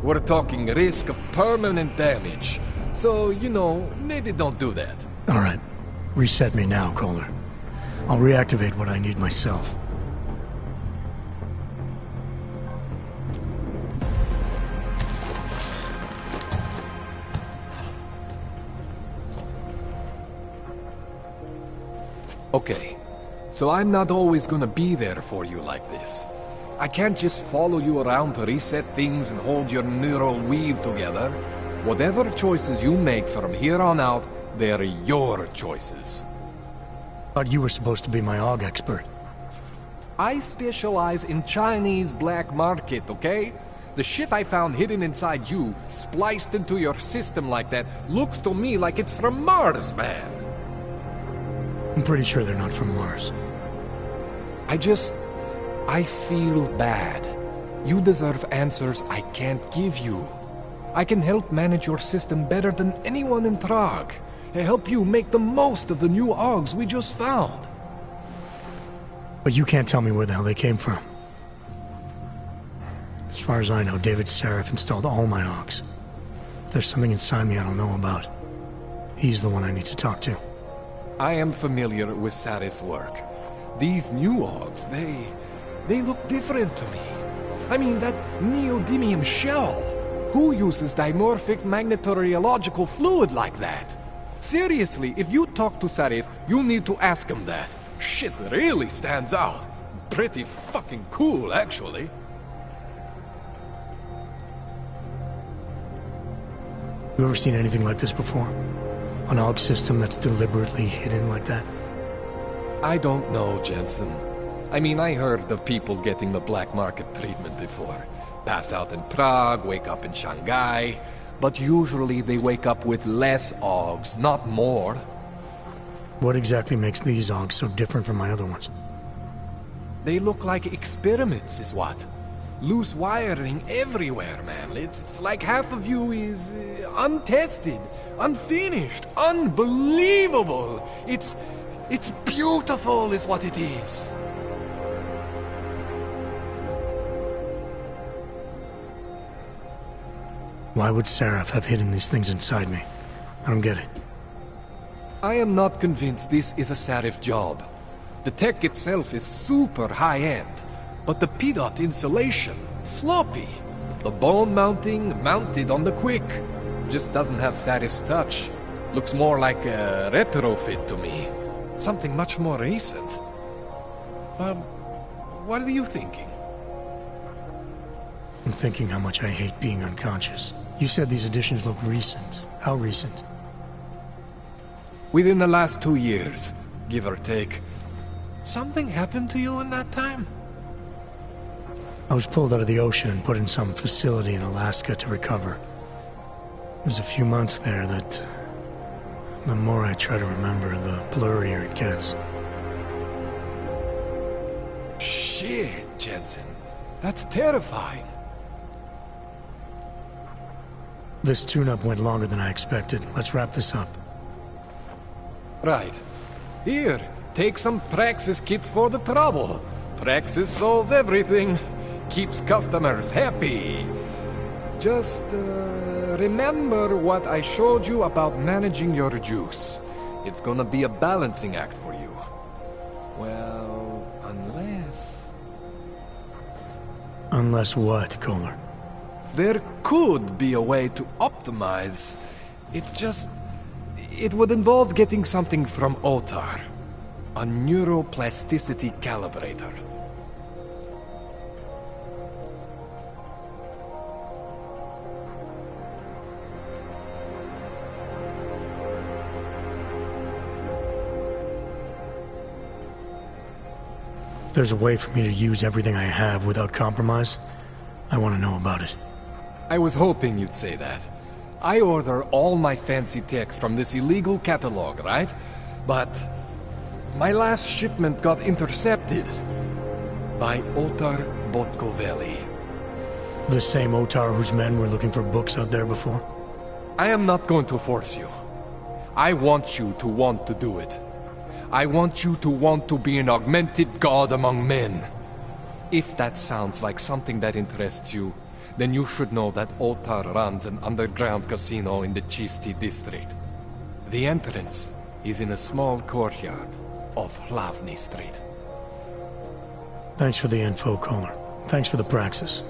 We're talking risk of permanent damage. So, you know, maybe don't do that. All right. Reset me now, Kohler. I'll reactivate what I need myself. Okay. So I'm not always gonna be there for you like this. I can't just follow you around to reset things and hold your neural weave together. Whatever choices you make from here on out, they're your choices. Thought you were supposed to be my AUG expert. I specialize in Chinese black market, okay? The shit I found hidden inside you, spliced into your system like that, looks to me like it's from Mars, man. I'm pretty sure they're not from Mars. I feel bad. You deserve answers I can't give you. I can help manage your system better than anyone in Prague. Help you make the most of the new AUGs we just found. But you can't tell me where the hell they came from. As far as I know, David Sarif installed all my AUGs. If there's something inside me I don't know about, he's the one I need to talk to. I am familiar with Sarif's work. These new AUGs, they look different to me. I mean, that neodymium shell. Who uses dimorphic magnetorheological fluid like that? Seriously, if you talk to Sarif, you need to ask him that. Shit really stands out. Pretty fucking cool, actually. You ever seen anything like this before? An AUG system that's deliberately hidden like that? I don't know, Jensen. I mean, I heard of people getting the black market treatment before. Pass out in Prague, wake up in Shanghai. But usually they wake up with less AUGs, not more. What exactly makes these AUGs so different from my other ones? They look like experiments, is what. Loose wiring everywhere, man. It's like half of you is untested, unfinished, unbelievable. It's beautiful is what it is. Why would Sarif have hidden these things inside me? I don't get it. I am not convinced this is a Sarif job. The tech itself is super high-end, but the PDOT insulation, sloppy. The bone mounting, mounted on the quick. Just doesn't have Sarif's touch. Looks more like a retrofit to me. Something much more recent. What are you thinking? I'm thinking how much I hate being unconscious. You said these additions look recent. How recent? Within the last 2 years, give or take. Something happened to you in that time? I was pulled out of the ocean and put in some facility in Alaska to recover. It was a few months there that... the more I try to remember, the blurrier it gets. Shit, Jensen. That's terrifying. This tune-up went longer than I expected. Let's wrap this up. Right. Here, take some Praxis kits for the trouble. Praxis solves everything. Keeps customers happy. Just, remember what I showed you about managing your juice. It's gonna be a balancing act for you. Well, unless... Unless what, Kohler? There could be a way to optimize. It's just... it would involve getting something from Otar. A neuroplasticity calibrator. There's a way for me to use everything I have without compromise. I want to know about it. I was hoping you'd say that. I order all my fancy tech from this illegal catalog, right? But my last shipment got intercepted by Otar Botkoveli. The same Otar whose men were looking for books out there before? I am not going to force you. I want you to want to do it. I want you to want to be an augmented god among men. If that sounds like something that interests you, then you should know that Otar runs an underground casino in the Chisti district. The entrance is in a small courtyard off Hlavny Street. Thanks for the info, Kohler. Thanks for the praxis.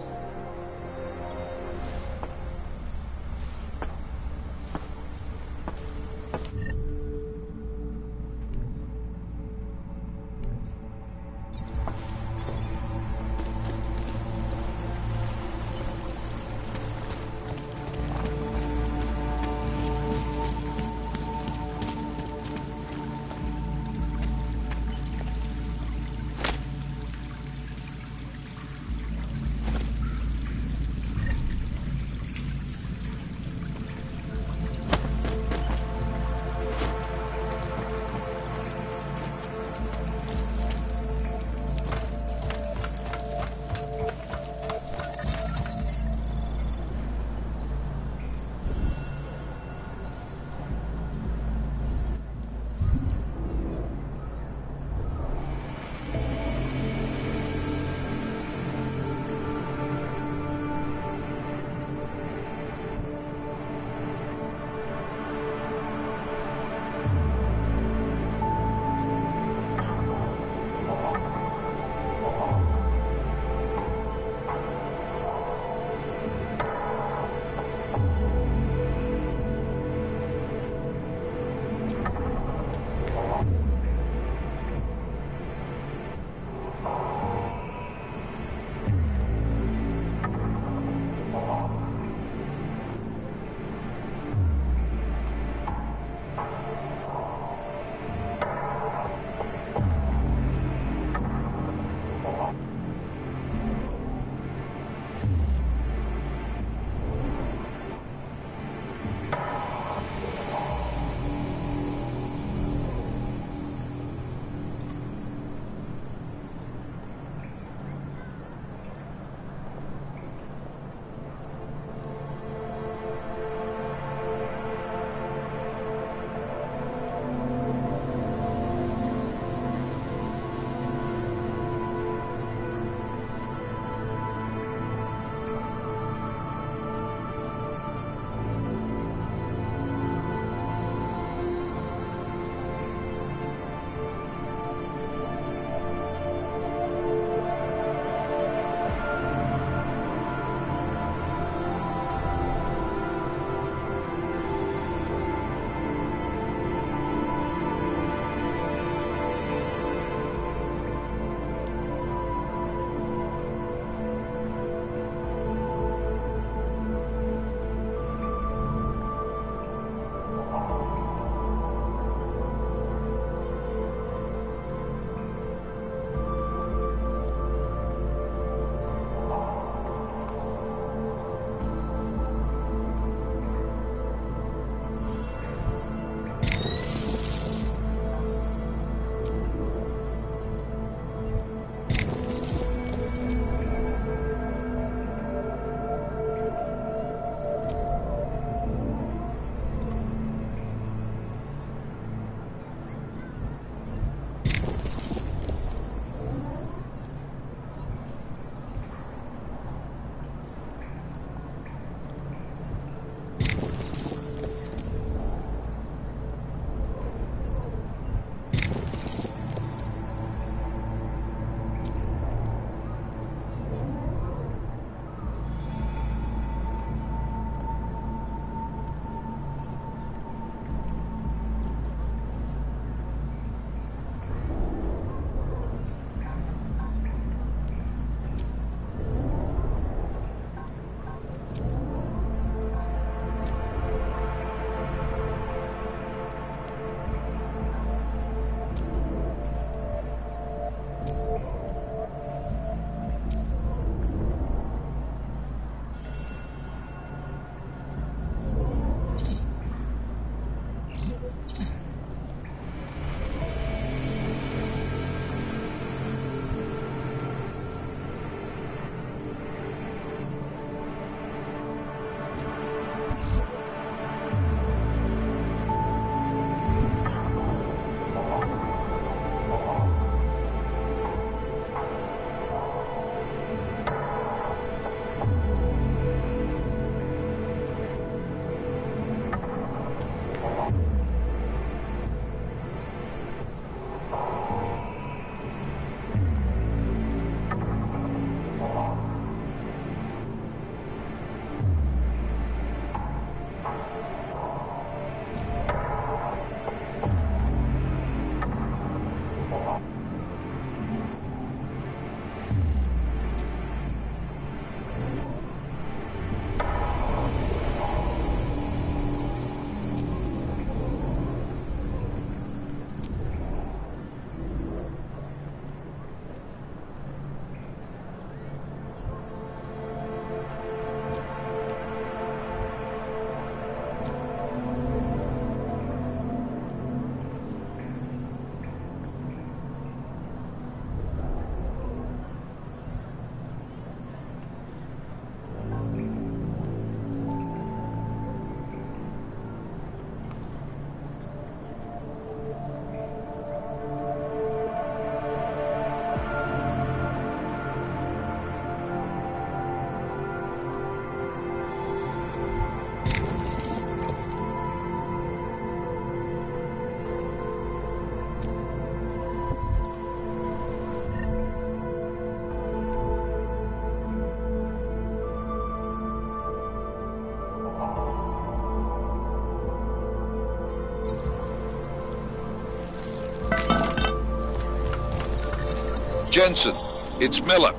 Jensen, it's Miller.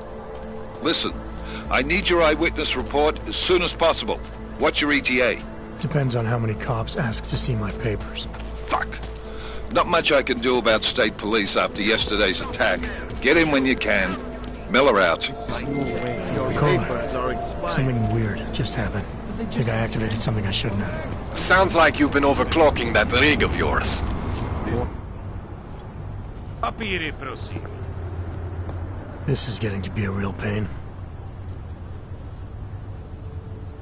Listen, I need your eyewitness report as soon as possible. What's your ETA? Depends on how many cops ask to see my papers. Fuck. Not much I can do about state police after yesterday's attack. Get in when you can. Miller out. Something weird just happened. I think I activated something I shouldn't have. Sounds like you've been overclocking that rig of yours. Papíry, prosím. This is getting to be a real pain.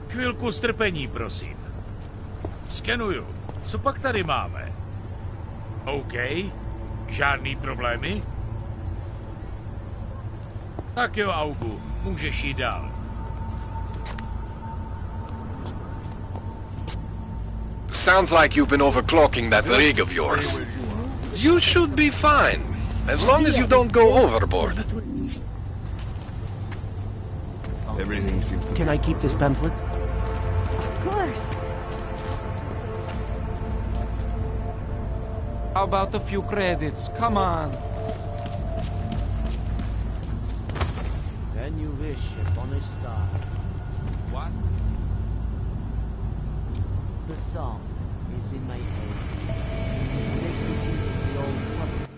Chvilku strpení, prosím. Skenuju. Co pak tady máme? OK. Žádný problémy? Tak jo, Augu. Můžeš jít dál. Sounds like you've been overclocking that rig of yours. You should be fine, as long as you don't go overboard. Everything seems to... Can I keep this pamphlet? Of course. How about a few credits? Come on. Then you wish upon a star. What? The song is in my head. It makes me think of the old puppet.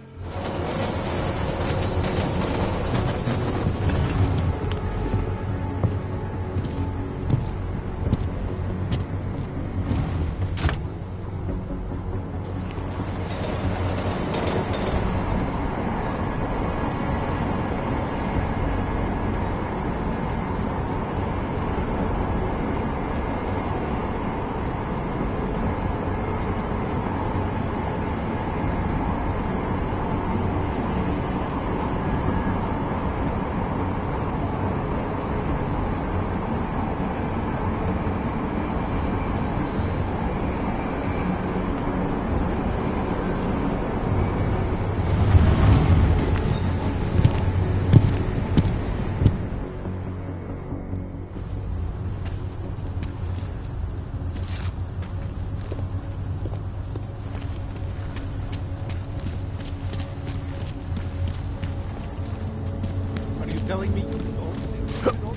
Telling me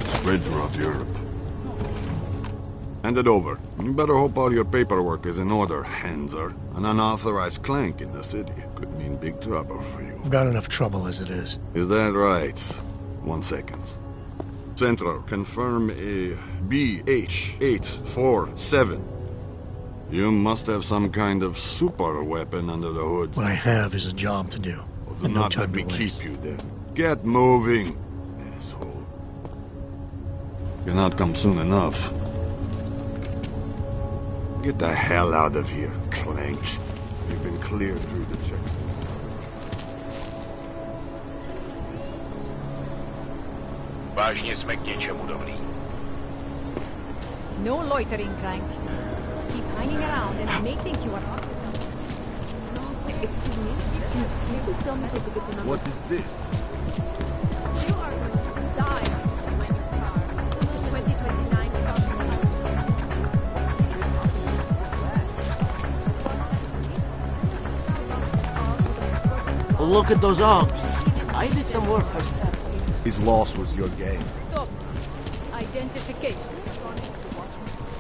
Spread throughout Europe. Hand it over. You better hope all your paperwork is in order, Hanser. An unauthorized clank in the city could mean big trouble for you. I've got enough trouble as it is. Is that right? 1 second. Central, confirm a BH-847. You must have some kind of super weapon under the hood. What I have is a job to do. Well, do And no not time let me to waste. keep you then. Get moving, asshole. Cannot come soon enough. Get the hell out of here, Clank. You've been cleared through the checkpoint. Vážně jsme k něčemu dobrý. No loitering, Clank. Keep hanging around and I may think you are hot. Excuse me, can you tell me how to get the number? What is this? You are going to die to see my new car. It's a 2029 Oh, look at those arms. I did some work for Steph. His loss was your gain. Stop. Identification.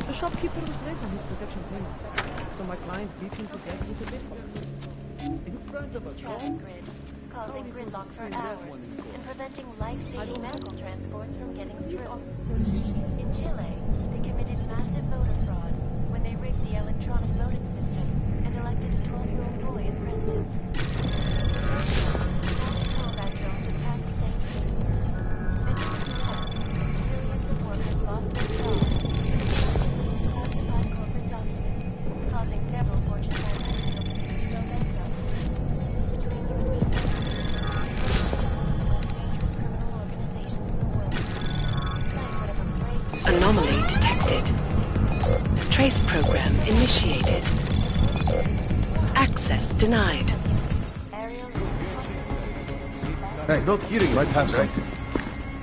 The shopkeeper was late on his protection payments, so my client beat him to death with a bit. In front of a Traffic grid, causing gridlock for hours and preventing life-saving medical transports from getting through. In Chile, they committed massive voter fraud when they rigged the electronic voting system and elected a 12-year-old boy as president. Combat drones attacked safely. And in the US, millions of workers lost their jobs classified corporate documents, causing several Fortune 500 companies to go bankrupt. Between you and me, one of the most dangerous criminal organizations in the world. Like whatever crazy... Anomaly detected. Trace program initiated. Access denied. Hey, not hearing might have something.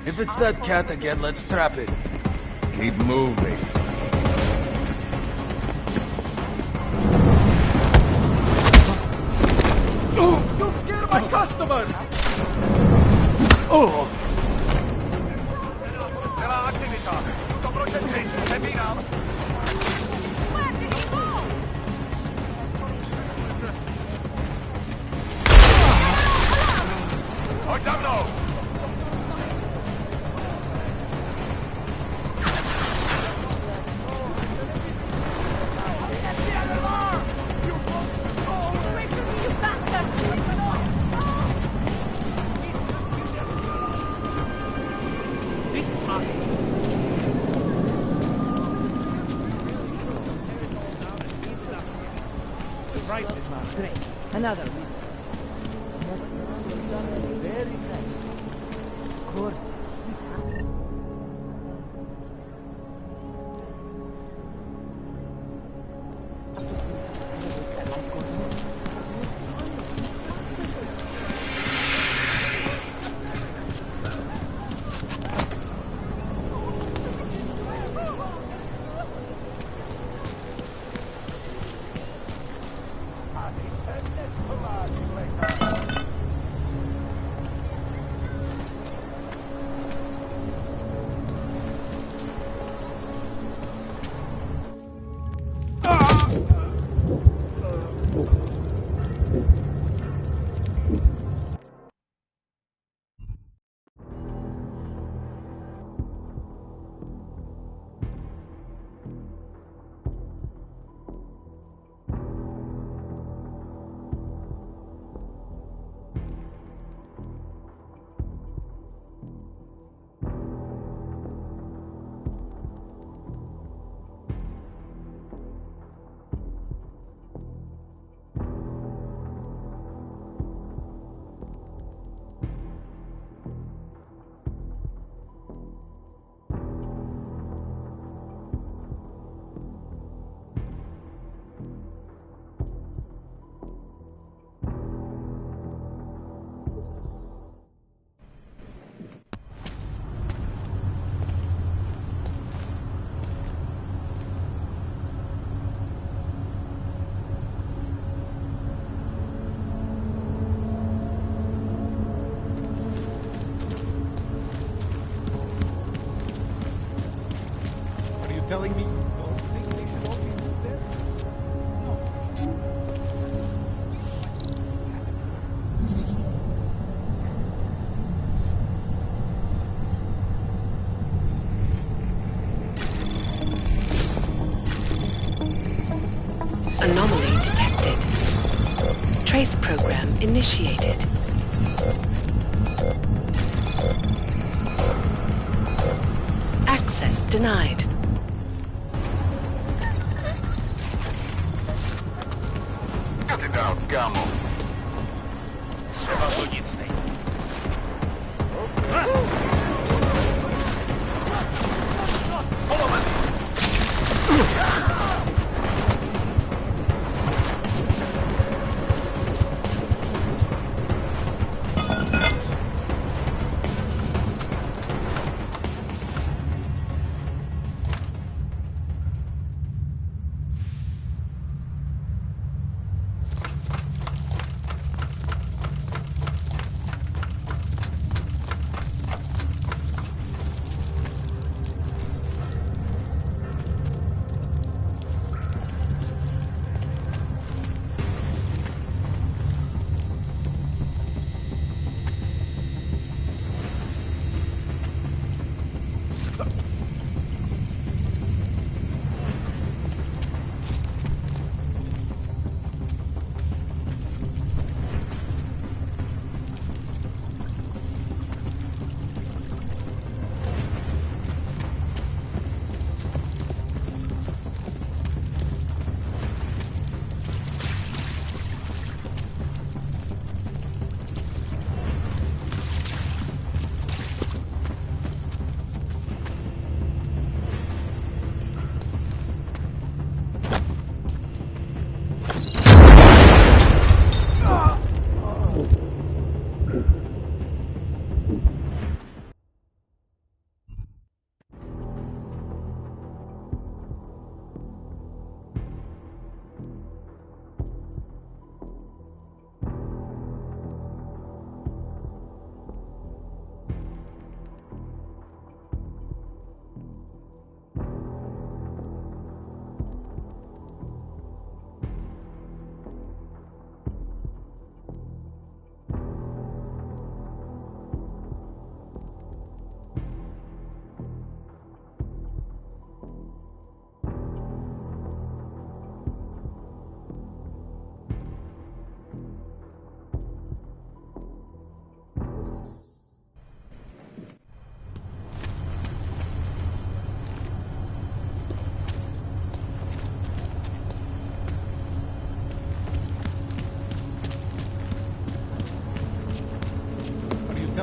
If it's that cat again, let's trap it. Keep moving. You'll scare my customers! Nella attività. Tutto progettato. Terminal. Oh, down low. Great. Another. Very nice. Of course. Telling me you don't think they should all be moved there? Anomaly detected. Trace program initiated. Access denied. Cut it out, Gamo. Trzeba go nic nie.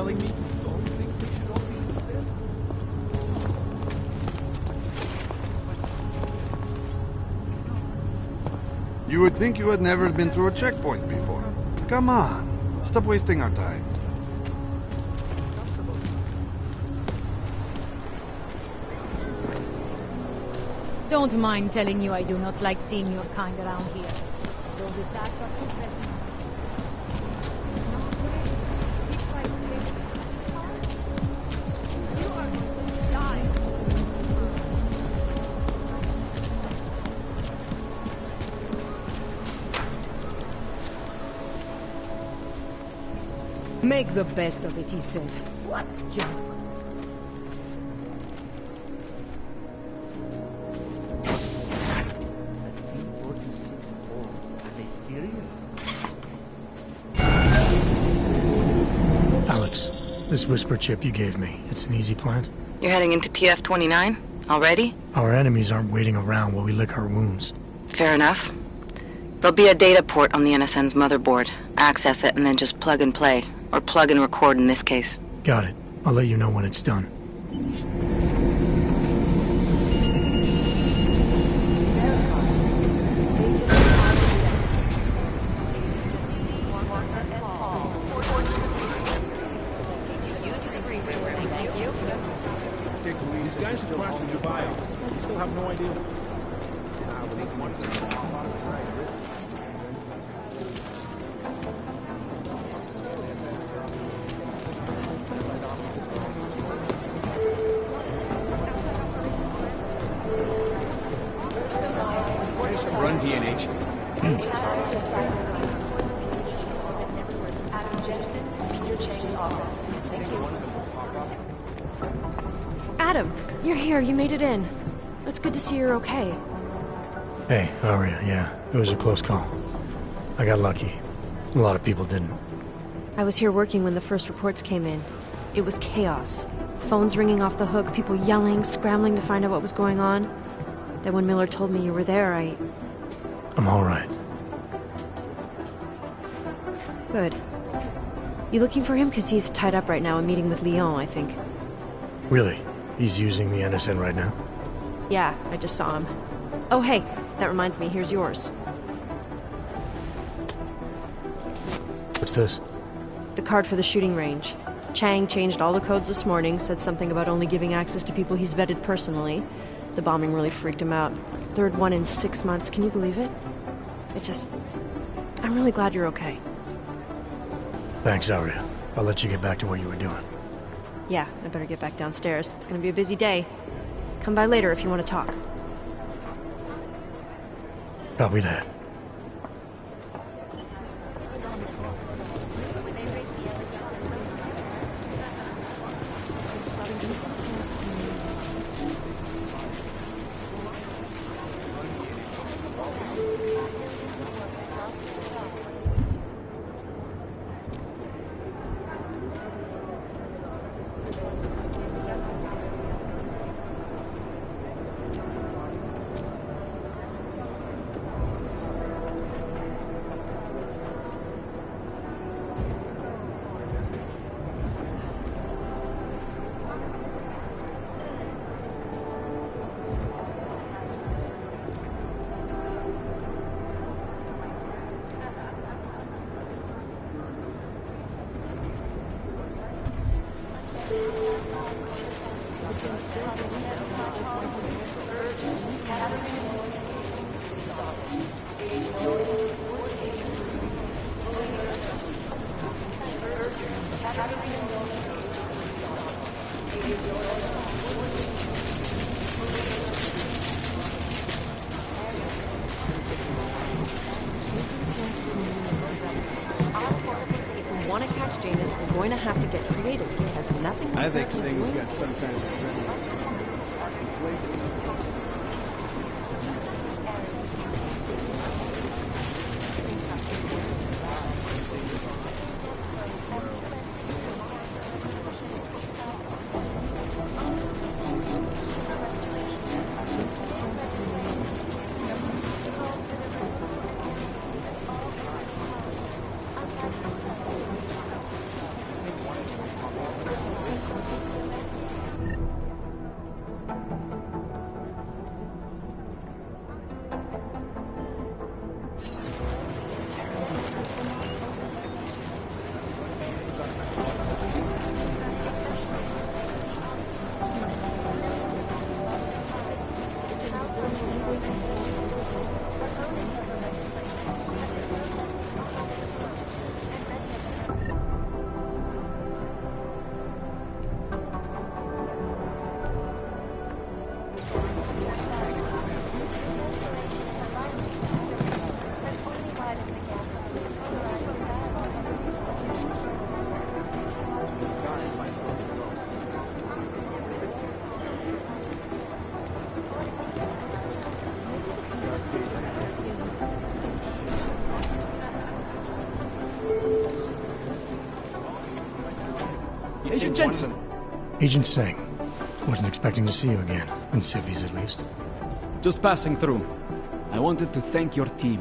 telling me you don't think we should all be there? You would think you had never been through a checkpoint before. Come on. Stop wasting our time. Don't mind telling you I do not like seeing your kind around here. Those attacks are too pressing. You are going to die. Make the best of it, he says. What junk. Alex, this whisper chip you gave me, it's an easy plant? You're heading into TF-29? Already? Our enemies aren't waiting around while we lick our wounds. Fair enough. There'll be a data port on the NSN's motherboard. Access it and then just plug and play. Or plug and record in this case. Got it. I'll let you know when it's done. These guys are crashing Dubai. We still have no idea. Run DNH. Adam, you're here. You made it in. It's good to see you're okay. Hey, Aria, yeah, it was a close call. I got lucky. A lot of people didn't. I was here working when the first reports came in. It was chaos. Phones ringing off the hook, people yelling, scrambling to find out what was going on. Then when Miller told me you were there, I'm alright. Good. You looking for him? Because he's tied up right now, a meeting with Lyon, I think. Really? He's using the NSN right now? Yeah, I just saw him. Oh, hey, that reminds me, here's yours. What's this? The card for the shooting range. Chang changed all the codes this morning, said something about only giving access to people he's vetted personally. The bombing really freaked him out. Third one in 6 months, can you believe it? I'm really glad you're okay. Thanks, Aria. I'll let you get back to what you were doing. Yeah, I better get back downstairs. It's gonna be a busy day. Come by later if you want to talk. Copy that. I think Sing's got some kind of Agent Jensen! Agent Singh. Wasn't expecting to see you again. In civvies, at least. Just passing through. I wanted to thank your team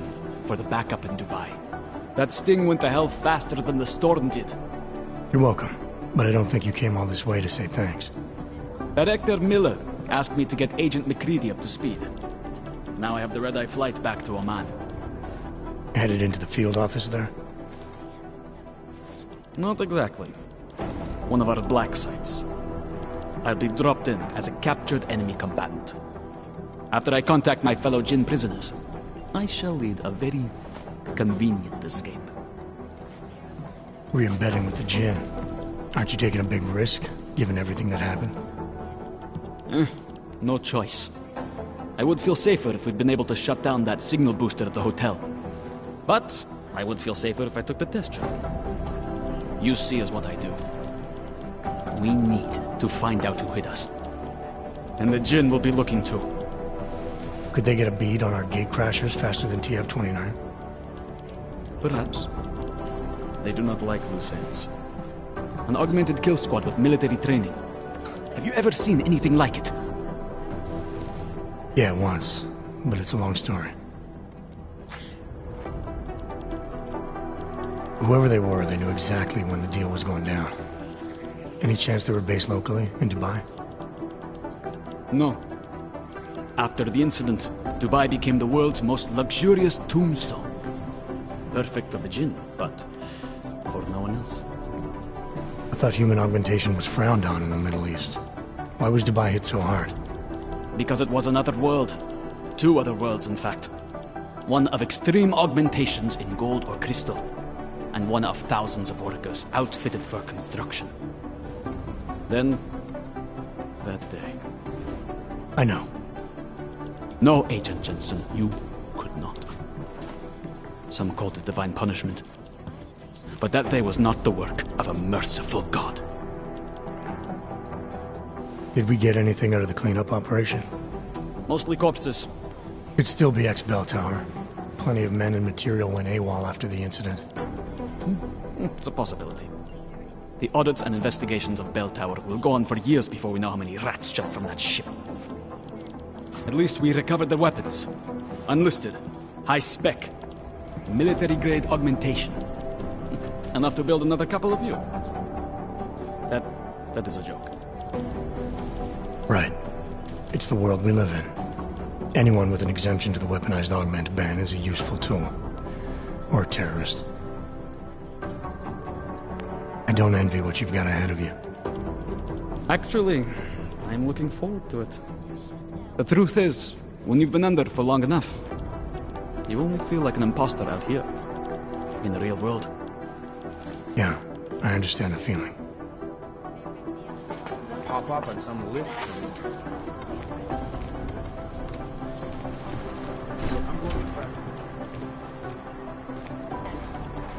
for the backup in Dubai. That sting went to hell faster than the storm did. You're welcome. But I don't think you came all this way to say thanks. Director Miller asked me to get Agent McCready up to speed. Now I have the red-eye flight back to Oman. Headed into the field office there? Not exactly. One of our black sites. I'll be dropped in as a captured enemy combatant. After I contact my fellow Jinn prisoners, I shall lead a very convenient escape. Re-embedding with the Jinn. Aren't you taking a big risk, given everything that happened? No choice. I would feel safer if we'd been able to shut down that signal booster at the hotel. But I would feel safer if I took the test job. You see is what I do. We need to find out who hit us. And the Jinn will be looking too. Could they get a bead on our gate crashers faster than TF-29? Perhaps. They do not like loose ends. An augmented kill squad with military training. Have you ever seen anything like it? Yeah, once. But it's a long story. Whoever they were, they knew exactly when the deal was going down. Any chance they were based locally, in Dubai? No. After the incident, Dubai became the world's most luxurious tombstone. Perfect for the Jinn, but for no one else. I thought human augmentation was frowned on in the Middle East. Why was Dubai hit so hard? Because it was another world. Two other worlds, in fact. One of extreme augmentations in gold or crystal, and one of thousands of workers outfitted for construction. Then, that day. I know. No, Agent Jensen, you could not. Some called it divine punishment. But that day was not the work of a merciful God. Did we get anything out of the cleanup operation? Mostly corpses. Could still be ex-Bell Tower. Plenty of men and material went AWOL after the incident. It's a possibility. The audits and investigations of Bell Tower will go on for years before we know how many rats jumped from that ship. At least we recovered their weapons. Unlisted, high-spec, military-grade augmentation. Enough to build another couple of you. That is a joke. Right. It's the world we live in. Anyone with an exemption to the weaponized augment ban is a useful tool. Or a terrorist. I don't envy what you've got ahead of you. Actually, I'm looking forward to it. The truth is, when you've been under for long enough, you only feel like an imposter out here, in the real world. Yeah, I understand the feeling. Pop up on some list soon.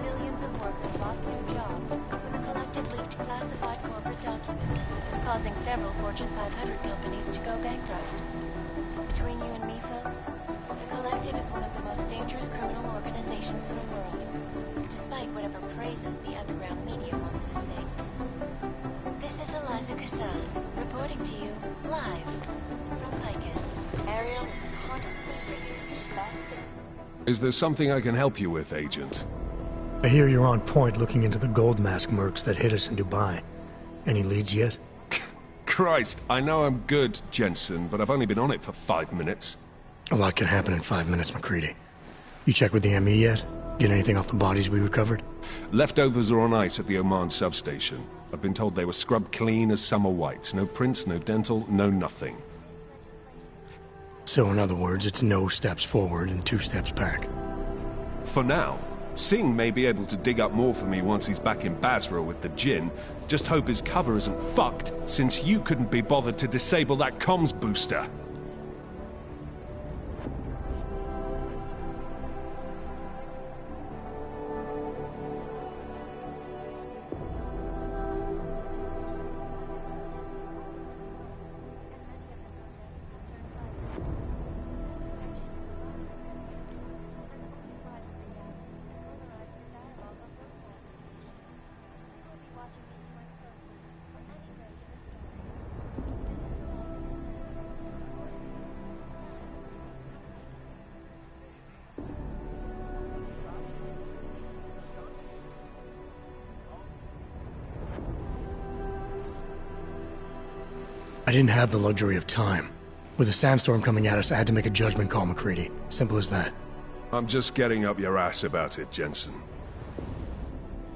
Millions of workers lost their jobs when the collective leaked classified corporate documents, causing several Fortune 500 companies to go bankrupt. Between you and me, folks, the collective is one of the most dangerous criminal organizations in the world, despite whatever praises the underground media wants to sing. This is Eliza Kassan, reporting to you live from Picus. Ariel is constantly bringing blasting. Is there something I can help you with, Agent? I hear you're on point looking into the gold mask mercs that hit us in Dubai. Any leads yet? Christ, I know I'm good, Jensen, but I've only been on it for 5 minutes. A lot can happen in 5 minutes, McCready. You check with the ME yet? Get anything off the bodies we recovered? Leftovers are on ice at the Oman substation. I've been told they were scrubbed clean as summer whites. No prints, no dental, no nothing. So in other words, it's no steps forward and 2 steps back. For now. Singh may be able to dig up more for me once he's back in Basra with the Jinn. Just hope his cover isn't fucked, since you couldn't be bothered to disable that comms booster. I didn't have the luxury of time. With a sandstorm coming at us, I had to make a judgment call, McCready. Simple as that. I'm just getting up your ass about it, Jensen.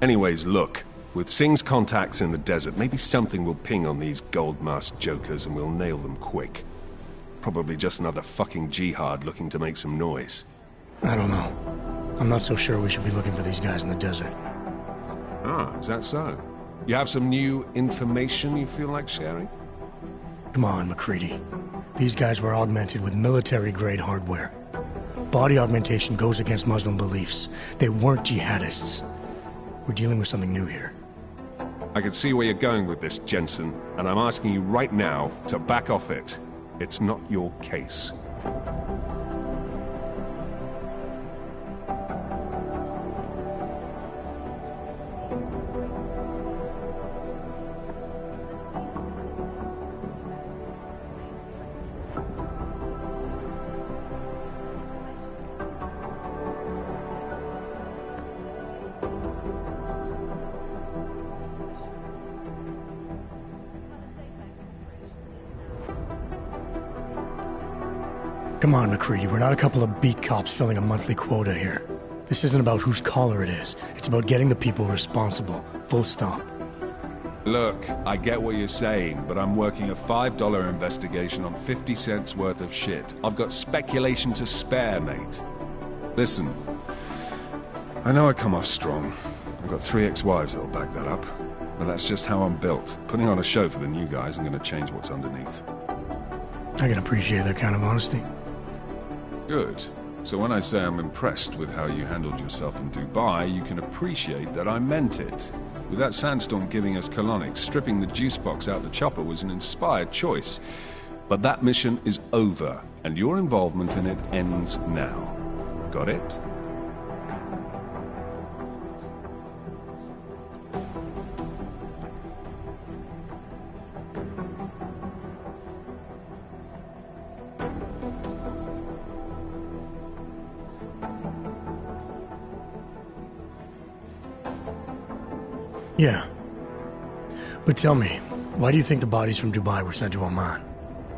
Anyways, look. With Singh's contacts in the desert, maybe something will ping on these gold-masked jokers and we'll nail them quick. Probably just another fucking jihad looking to make some noise. I don't know. I'm not so sure we should be looking for these guys in the desert. Ah, is that so? You have some new information you feel like sharing? Come on, McCready. These guys were augmented with military-grade hardware. Body augmentation goes against Muslim beliefs. They weren't jihadists. We're dealing with something new here. I can see where you're going with this, Jensen, and I'm asking you right now to back off it. It's not your case. Come on, McCready, we're not a couple of beat cops filling a monthly quota here. This isn't about whose collar it is. It's about getting the people responsible. Full stop. Look, I get what you're saying, but I'm working a $5 investigation on 50 cents worth of shit. I've got speculation to spare, mate. Listen, I know I come off strong. I've got 3 ex-wives that'll back that up. But that's just how I'm built. Putting on a show for the new guys, I'm gonna change what's underneath. I can appreciate that kind of honesty. Good. So when I say I'm impressed with how you handled yourself in Dubai, you can appreciate that I meant it. With that sandstorm giving us colonics, stripping the juice box out the chopper was an inspired choice. But that mission is over, and your involvement in it ends now. Got it? Yeah. But tell me, why do you think the bodies from Dubai were sent to Oman?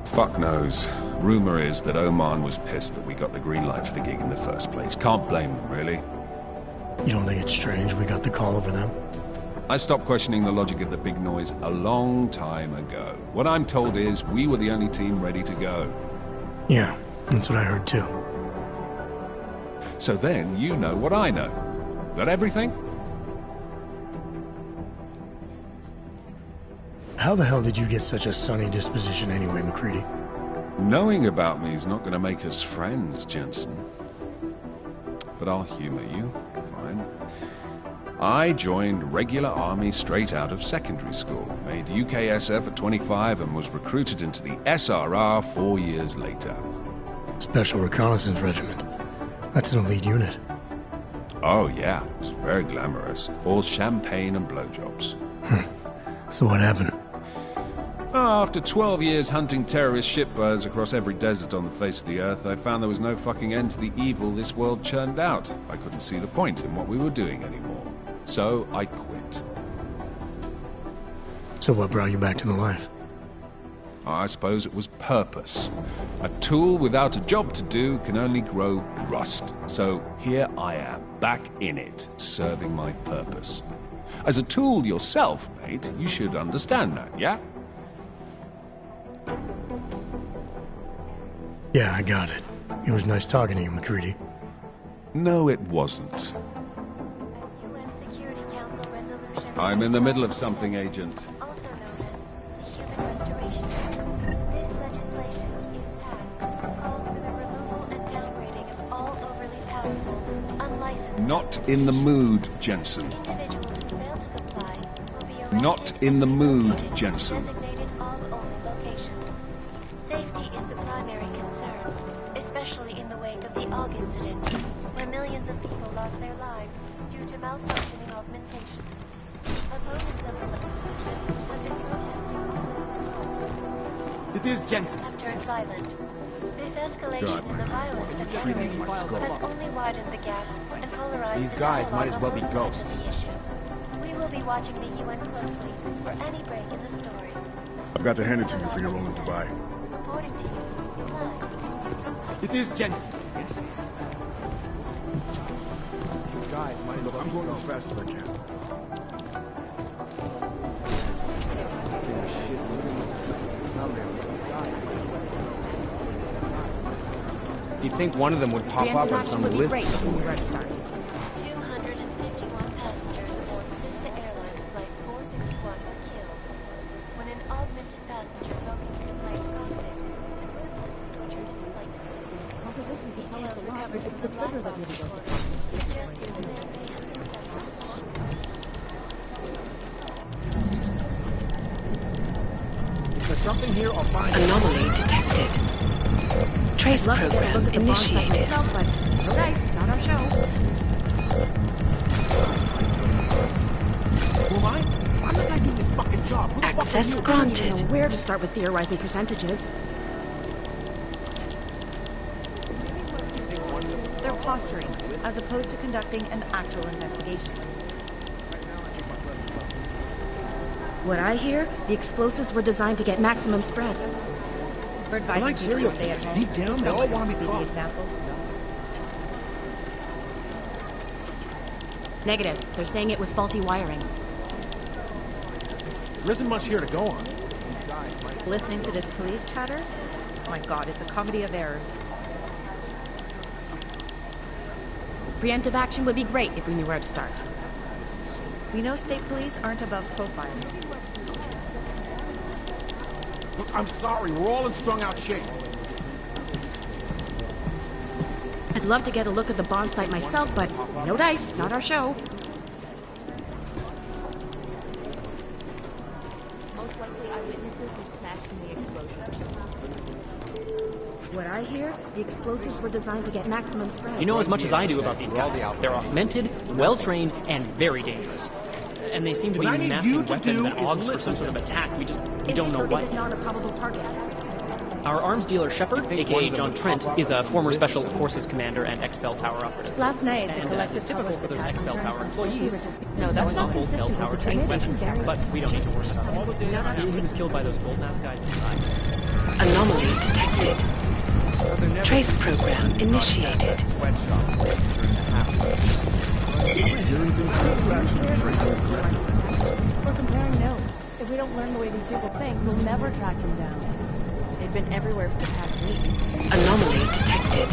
Fuck knows. Rumor is that Oman was pissed that we got the green light for the gig in the first place. Can't blame them, really. You don't think it's strange we got the call over them? I stopped questioning the logic of the big noise a long time ago. What I'm told is we were the only team ready to go. Yeah, that's what I heard too. So then you know what I know. That everything? How the hell did you get such a sunny disposition anyway, McCready? Knowing about me is not going to make us friends, Jensen. But I'll humor you. Fine. I joined regular army straight out of secondary school, made UKSF at 25 and was recruited into the SRR 4 years later. Special Reconnaissance Regiment. That's an elite unit. Oh yeah, it's very glamorous. All champagne and blowjobs. So what happened? After 12 years hunting terrorist shipbirds across every desert on the face of the earth, I found there was no fucking end to the evil this world churned out. I couldn't see the point in what we were doing anymore. So I quit. So what brought you back to the life? I suppose it was purpose. A tool without a job to do can only grow rust. So here I am, back in it, serving my purpose. As a tool yourself, mate, you should understand that, yeah? Yeah, I got it. It was nice talking to you, McCready. No, it wasn't. I'm in the middle of something, Agent. Not in the mood, Jensen. Not in the mood, Jensen. Safety is the primary concern, especially in the wake of the AUG incident, where millions of people lost their lives due to malfunctioning augmentation. Opponents of the legislation have been protesting. It is Jensen. Have turned violent. This escalation in the violence and rhetoric has only widened the gap and polarized These guys might as well be ghosts. The issue. We will be watching the UN closely for any break in the story. I've got to hand it to you for your role in Dubai. Reporting to you live. It is Jensen. Yes. These guys might Look, I'm going as fast as I can. You'd think one of them would pop up on some list. 251 passengers aboard Sister Airlines Flight 451 were killed when an augmented passenger located the plane's cockpit and ruthlessly butchered its flight crew. Details recovered from the black box recorder suggest that the man may have been There's something here or find Anomaly detected. Trace program initiated. No dice, not our show. Who am I? I'm the guy doing this fucking job. Who the fuck Access are you? granted. I don't know where to start with theorizing percentages. They're posturing, as opposed to conducting an actual investigation. What I hear, the explosives were designed to get maximum spread. We're I like advising serial people to stay at killers. home. Deep down, they all want to be The caught. example. Negative. They're saying it was faulty wiring. There isn't much here to go on. Listening to this police chatter? My god, it's a comedy of errors. Preemptive action would be great if we knew where to start. We know state police aren't above profiling. Look, I'm sorry. We're all in strung out shape. I'd love to get a look at the bomb site myself, but no dice, not our show. Most likely eyewitnesses were smashed in the explosion. What I hear, the explosives were designed to get maximum spread. You know as much as I do about these guys. They're augmented, well-trained, and very dangerous. And they seem to be What I need you massing to weapons do and is augs for listen some sort of to attack. We don't know Is what. it not a probable target? Our arms dealer Shepard, aka John Trent, is a former Special Forces commander and ex-Bell Tower operative. Last night, the And collective it's typical for those ex-Bell Tower employees. No, that's not old Bell consistent Tower with the trained committee's weapons, but we don't need to worry about that. He was killed by those gold mask guys inside. Anomaly detected. Trace program initiated. We're comparing notes. If we don't learn the way these people think, we'll never track them down. They've been everywhere for the past week. Anomaly detected.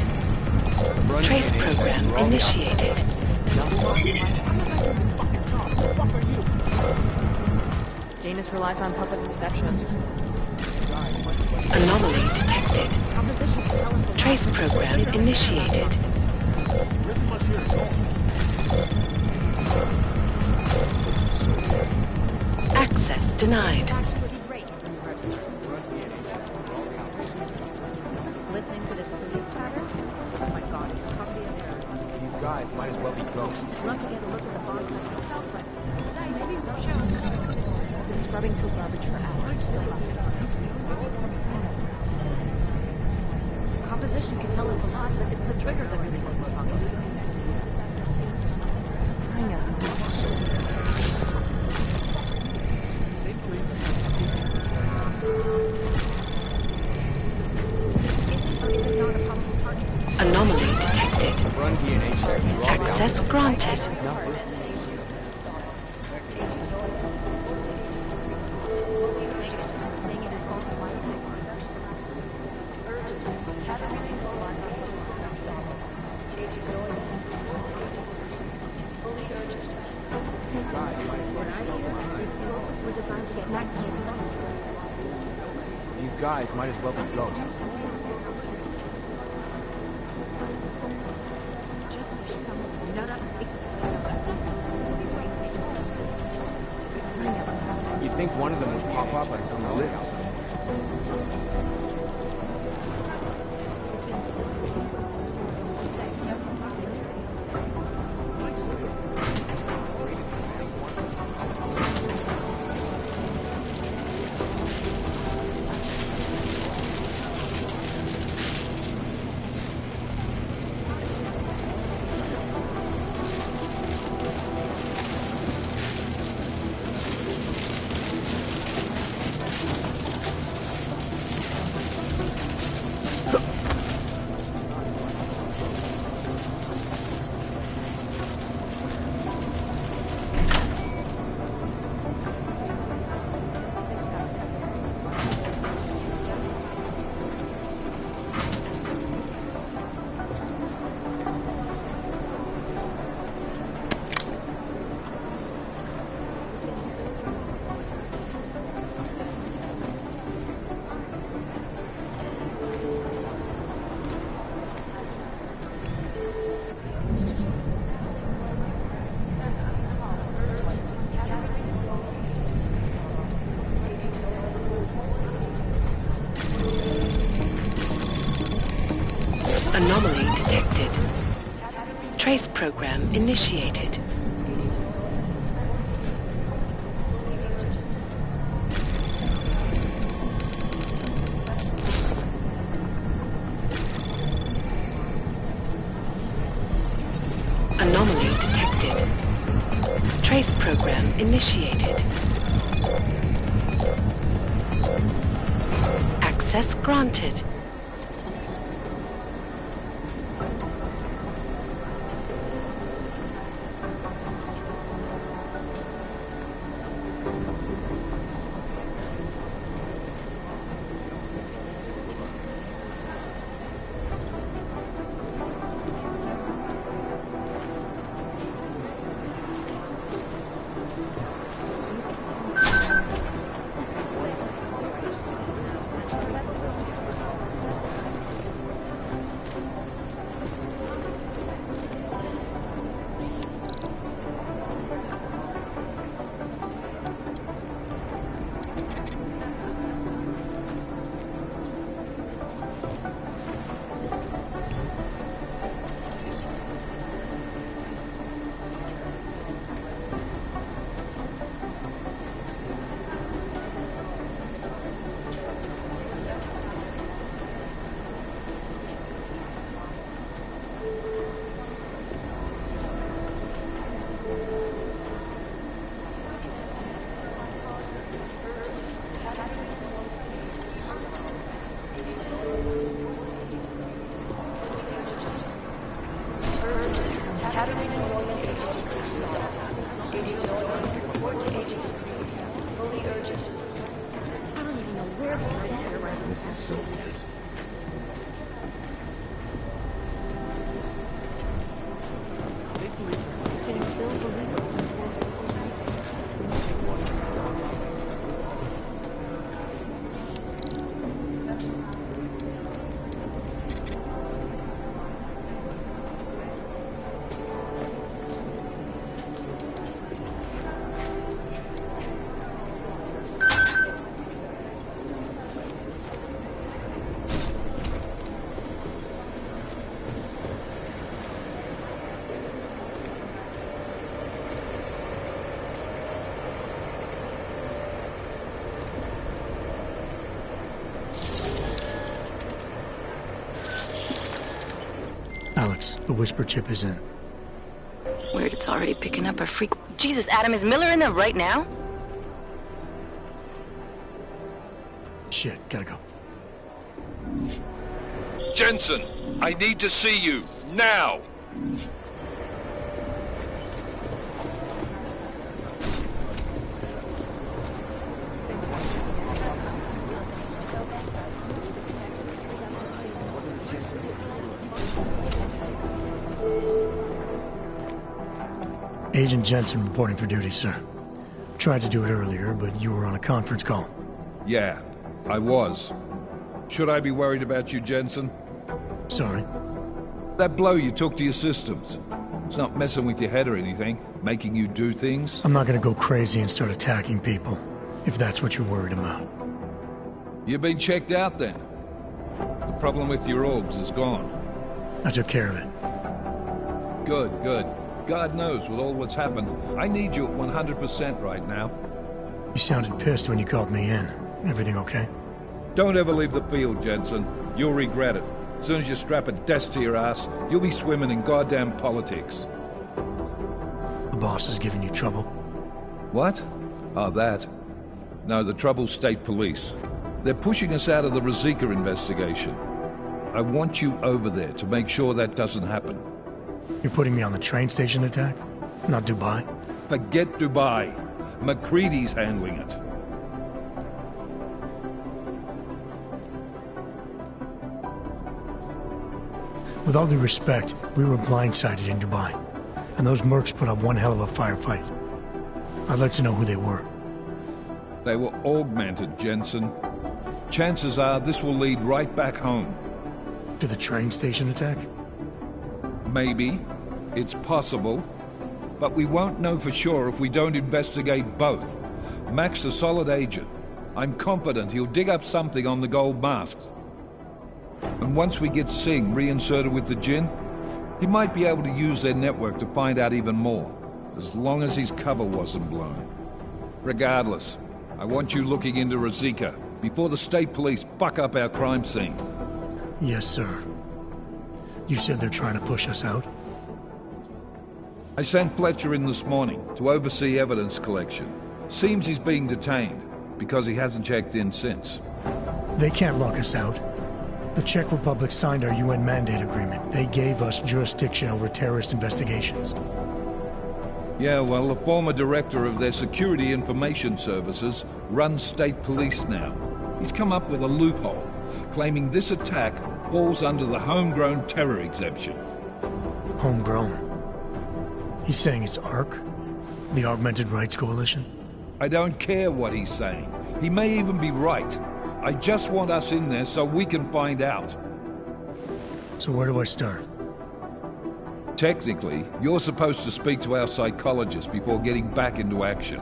Trace program initiated. Janus relies on public perception. Anomaly detected. Trace program initiated. Access denied. Listening to this police chatter? Oh my god, it's a comedy of errors. These guys might as well be ghosts. I'd love to get a look at the bomb site myself, but maybe no show. I've been scrubbing through garbage for hours. Composition can tell us a lot, but it's the trigger that really gets me talking. Crying out loud. Anomaly detected. Access granted. These guys might as well be ghosts. Just wish someone would nut up and take the You'd think one of them would pop up on some list somewhere. program initiated. Anomaly detected. Trace program initiated. Access granted. This is so weird. Alex, the whisper chip is in. Weird, it's already picking up a freak. Jesus, Adam, is Miller in there right now? Shit, gotta go. Jensen, I need to see you, now! Agent Jensen reporting for duty, sir. Tried to do it earlier, but you were on a conference call. Yeah, I was. Should I be worried about you, Jensen? Sorry? That blow you took to your systems. It's not messing with your head or anything, making you do things? I'm not gonna go crazy and start attacking people, if that's what you're worried about. You've been checked out then? The problem with your orbs is gone. I took care of it. Good, good. God knows, with all that's happened, I need you at 100% right now. You sounded pissed when you called me in. Everything okay? Don't ever leave the field, Jensen. You'll regret it. As soon as you strap a desk to your ass, you'll be swimming in goddamn politics. The boss is giving you trouble? What? Oh, that? No, the trouble's state police. They're pushing us out of the Rosika investigation. I want you over there to make sure that doesn't happen. You're putting me on the train station attack? Not Dubai? Forget Dubai. McCready's handling it. With all due respect, we were blindsided in Dubai. And those mercs put up one hell of a firefight. I'd like to know who they were. They were augmented, Jensen. Chances are this will lead right back home. To the train station attack? Maybe. It's possible. But we won't know for sure if we don't investigate both. Mac's a solid agent. I'm confident he'll dig up something on the gold masks. And once we get Singh reinserted with the Jinn, He might be able to use their network to find out even more, as long as his cover wasn't blown. Regardless, I want you looking into Rosika before the state police fuck up our crime scene. Yes, sir. You said they're trying to push us out? I sent Fletcher in this morning to oversee evidence collection. Seems he's being detained, because he hasn't checked in since. They can't lock us out. The Czech Republic signed our UN mandate agreement. They gave us jurisdiction over terrorist investigations. Yeah, well, the former director of their security information services runs state police now. He's come up with a loophole, claiming this attack falls under the homegrown terror exemption. Homegrown? He's saying it's ARC? The Augmented Rights Coalition? I don't care what he's saying. He may even be right. I just want us in there so we can find out. So where do I start? Technically, you're supposed to speak to our psychologist before getting back into action.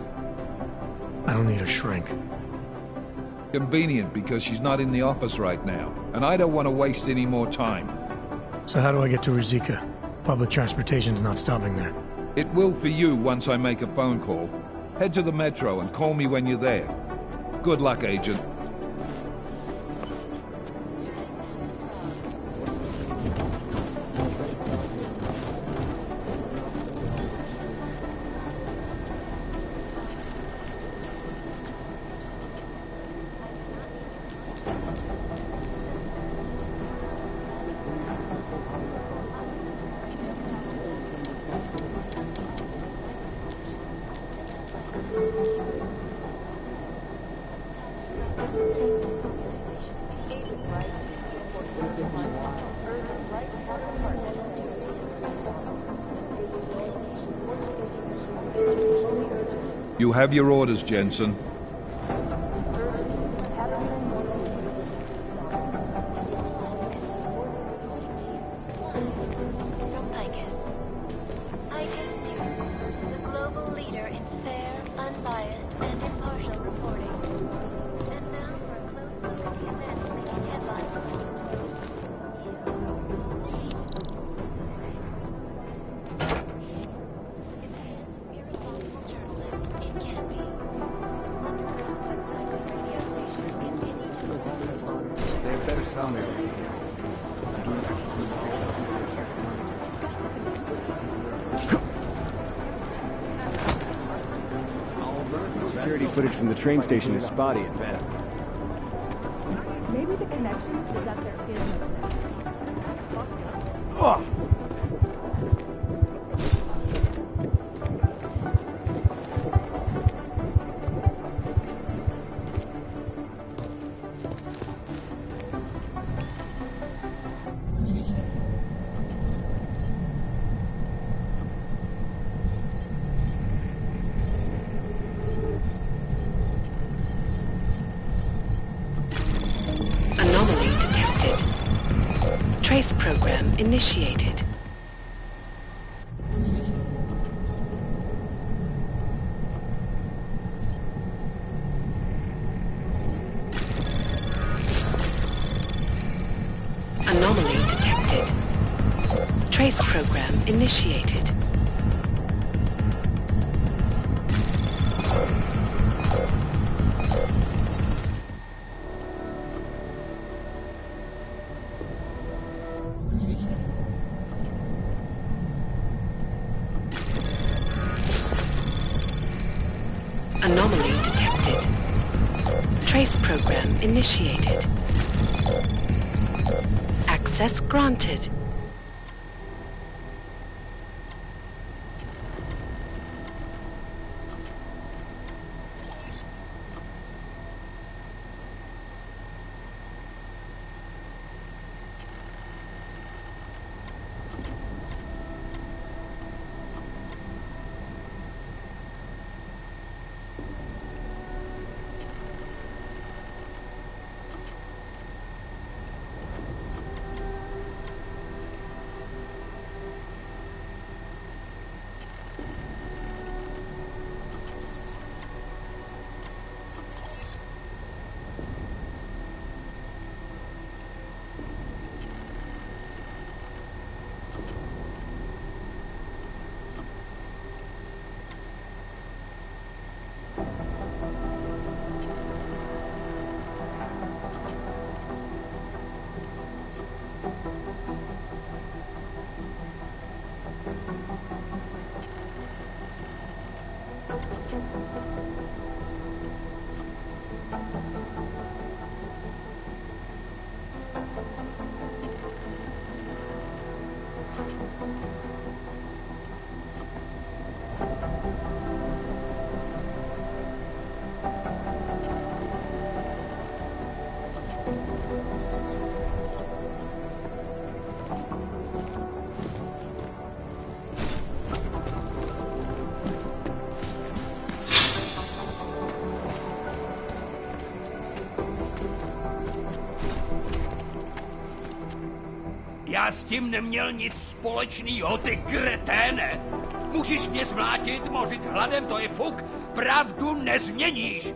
I don't need a shrink. Convenient, because she's not in the office right now, and I don't want to waste any more time. So how do I get to Rosika? Public transportation's not stopping there. It will for you once I make a phone call. Head to the metro and call me when you're there. Good luck, Agent. You have your orders, Jensen. Security footage from the train station is spotty at best. Maybe the connection is that there is no connection. Oh. Anomaly detected. Trace program initiated. Anomaly detected. Trace program initiated. Anomaly detected. Trace program initiated. Access granted. Já s tím neměl nic společného, ty kreténe! Můžeš mě zmlátit, mořit hladem, to je fuk, pravdu nezměníš!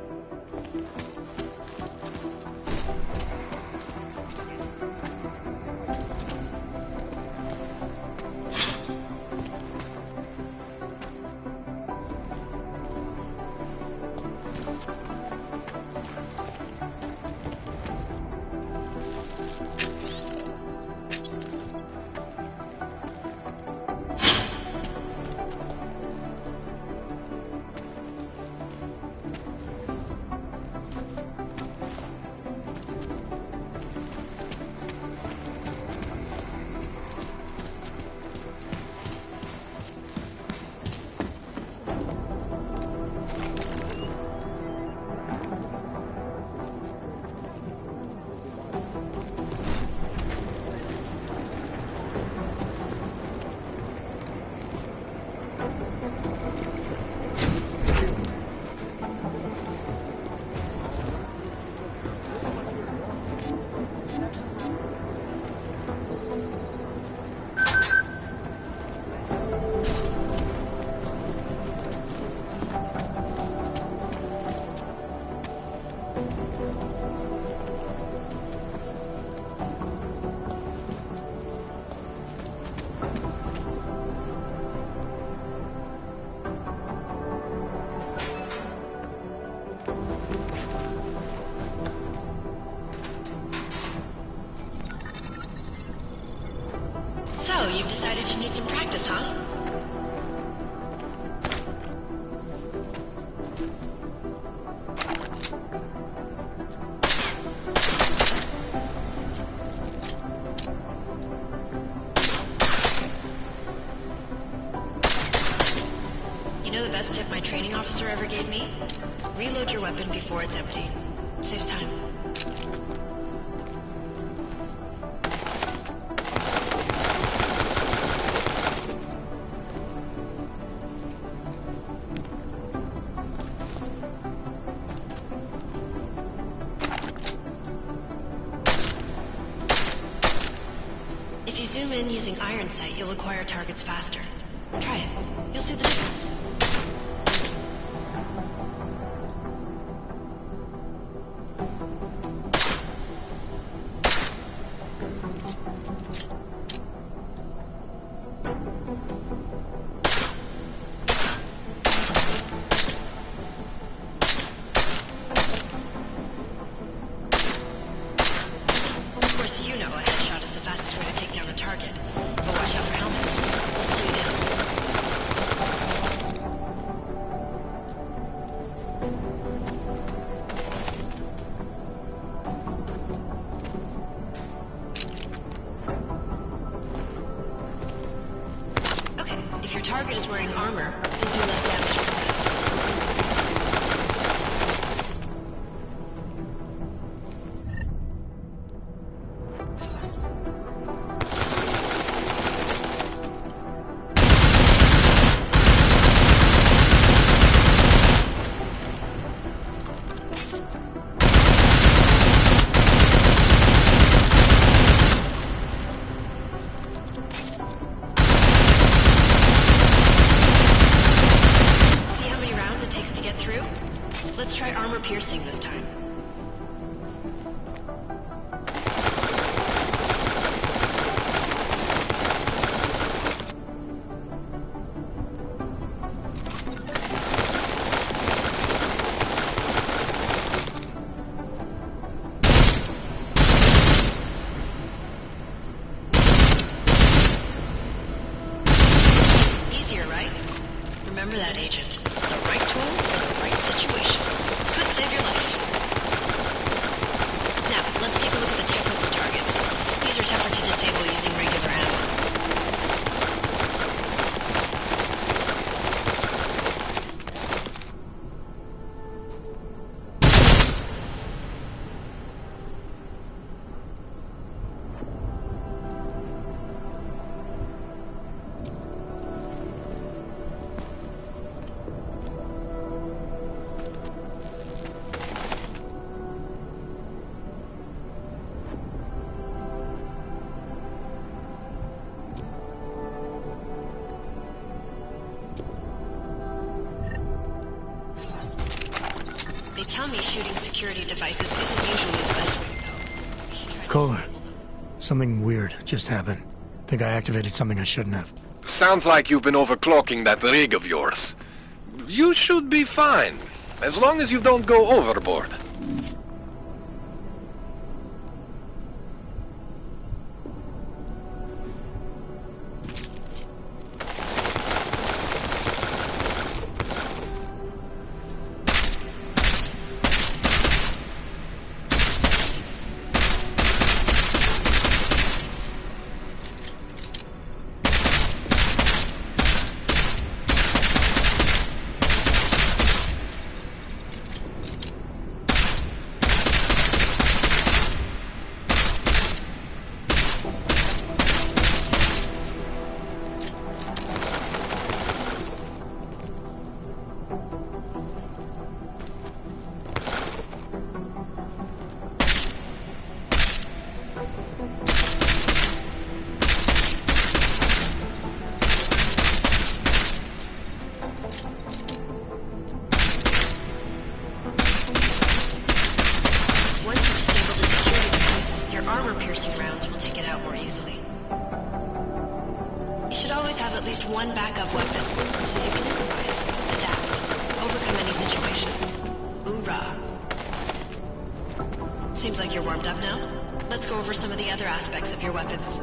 So, you've decided you need some practice, huh? You know the best tip my training officer ever gave me? Reload your weapon before it's empty. Saves time. If you zoom in using iron sight, you'll acquire targets faster. Try it. You'll see the difference. Of course, you know a headshot is the fastest way to take down a target. But watch out for helmets. They'll slow you down. Okay, if your target is wearing armor, then do less damage from that. See how many rounds it takes to get through? Let's try armor piercing this time. Easier, right? Remember Remember that, Agent. The right tool for the right situation. Could save your life. Now, let's take a look at the technical targets. These are tougher to disable using regular ammo. They tell me shooting security devices isn't usually the best way to go. Kohler, something weird just happened. Think I activated something I shouldn't have. Sounds like you've been overclocking that rig of yours. You should be fine, as long as you don't go overboard. Armor-piercing rounds will take it out more easily. You should always have at least one backup weapon, so you can improvise, adapt, overcome any situation. Hoorah! Seems like you're warmed up now. Let's go over some of the other aspects of your weapons.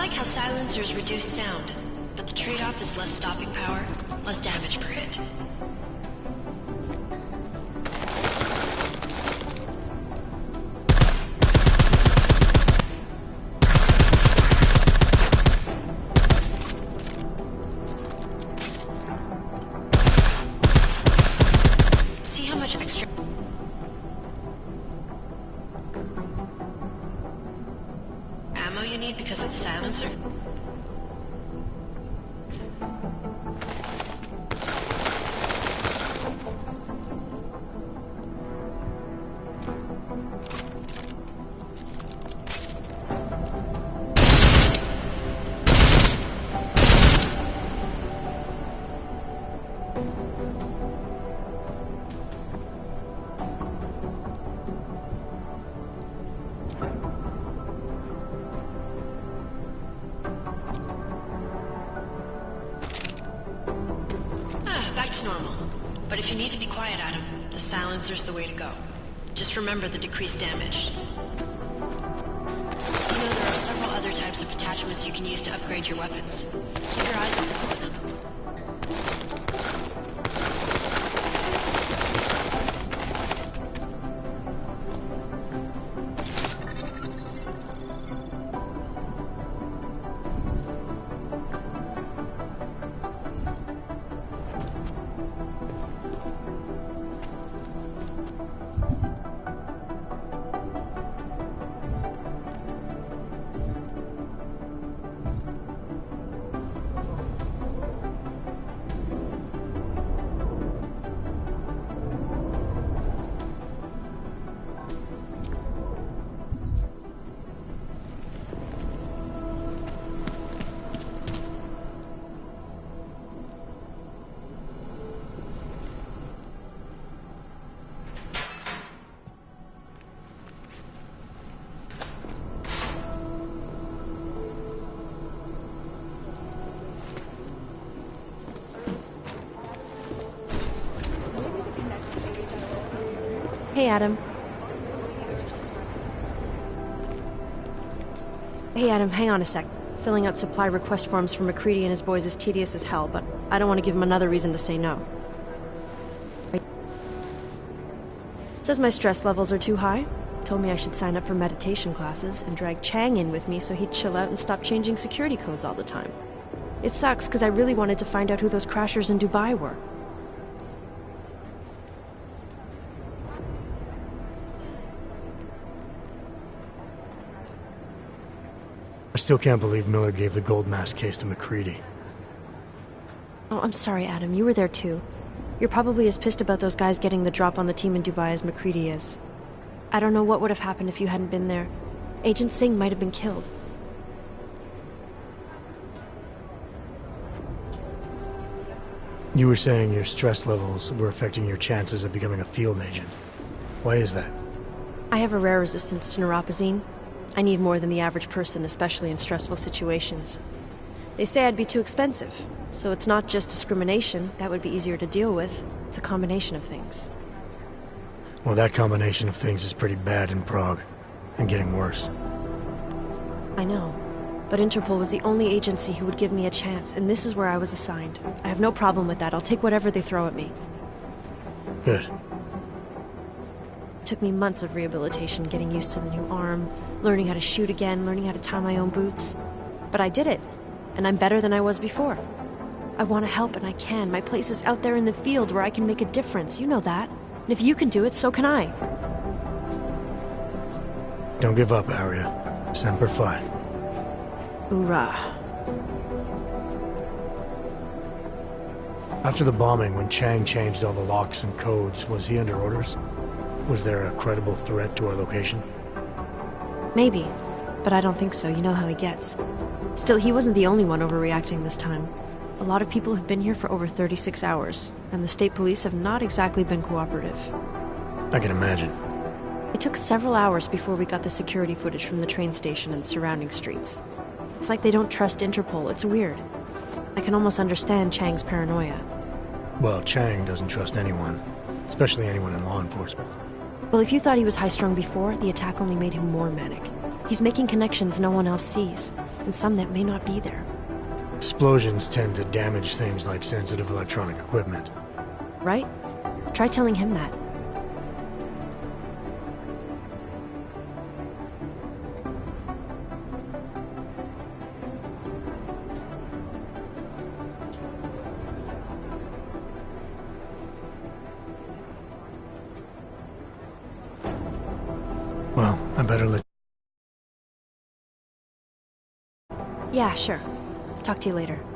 How silencers reduce sound, but the trade-off is less stopping power, less damage per hit. need because of the silencer? Back to normal. But if you need to be quiet, Adam, the silencer's the way to go. Just remember the decreased damage. You know, there are several other types of attachments you can use to upgrade your weapons. Keep your eyes open for them. Hey, Adam. Hey, Adam, hang on a sec. Filling out supply request forms for McCready and his boys is tedious as hell, but I don't want to give him another reason to say no. Says my stress levels are too high. Told me I should sign up for meditation classes and drag Chang in with me so he'd chill out and stop changing security codes all the time. It sucks because I really wanted to find out who those crashers in Dubai were. I still can't believe Miller gave the gold mask case to McCready. Oh, I'm sorry, Adam. You were there too. You're probably as pissed about those guys getting the drop on the team in Dubai as McCready is. I don't know what would have happened if you hadn't been there. Agent Singh might have been killed. You were saying your stress levels were affecting your chances of becoming a field agent. Why is that? I have a rare resistance to neuropazine. I need more than the average person, especially in stressful situations. They say I'd be too expensive, so it's not just discrimination. That would be easier to deal with. It's a combination of things. Well, that combination of things is pretty bad in Prague, and getting worse. I know, but Interpol was the only agency who would give me a chance, and this is where I was assigned. I have no problem with that. I'll take whatever they throw at me. Good. It took me months of rehabilitation, getting used to the new arm, learning how to shoot again, learning how to tie my own boots. But I did it, and I'm better than I was before. I want to help, and I can. My place is out there in the field where I can make a difference. You know that. And if you can do it, so can I. Don't give up, Arya. Semper Fi. Hoorah. After the bombing, when Chang changed all the locks and codes, was he under orders? Was there a credible threat to our location? Maybe, but I don't think so. You know how he gets. Still, he wasn't the only one overreacting this time. A lot of people have been here for over 36 hours, and the state police have not exactly been cooperative. I can imagine. It took several hours before we got the security footage from the train station and surrounding streets. It's like they don't trust Interpol. It's weird. I can almost understand Chang's paranoia. Well, Chang doesn't trust anyone, especially anyone in law enforcement. Well, if you thought he was high-strung before, the attack only made him more manic. He's making connections no one else sees, and some that may not be there. Explosions tend to damage things like sensitive electronic equipment. Right? Try telling him that. Well, I better let Yeah, sure. Talk to you later.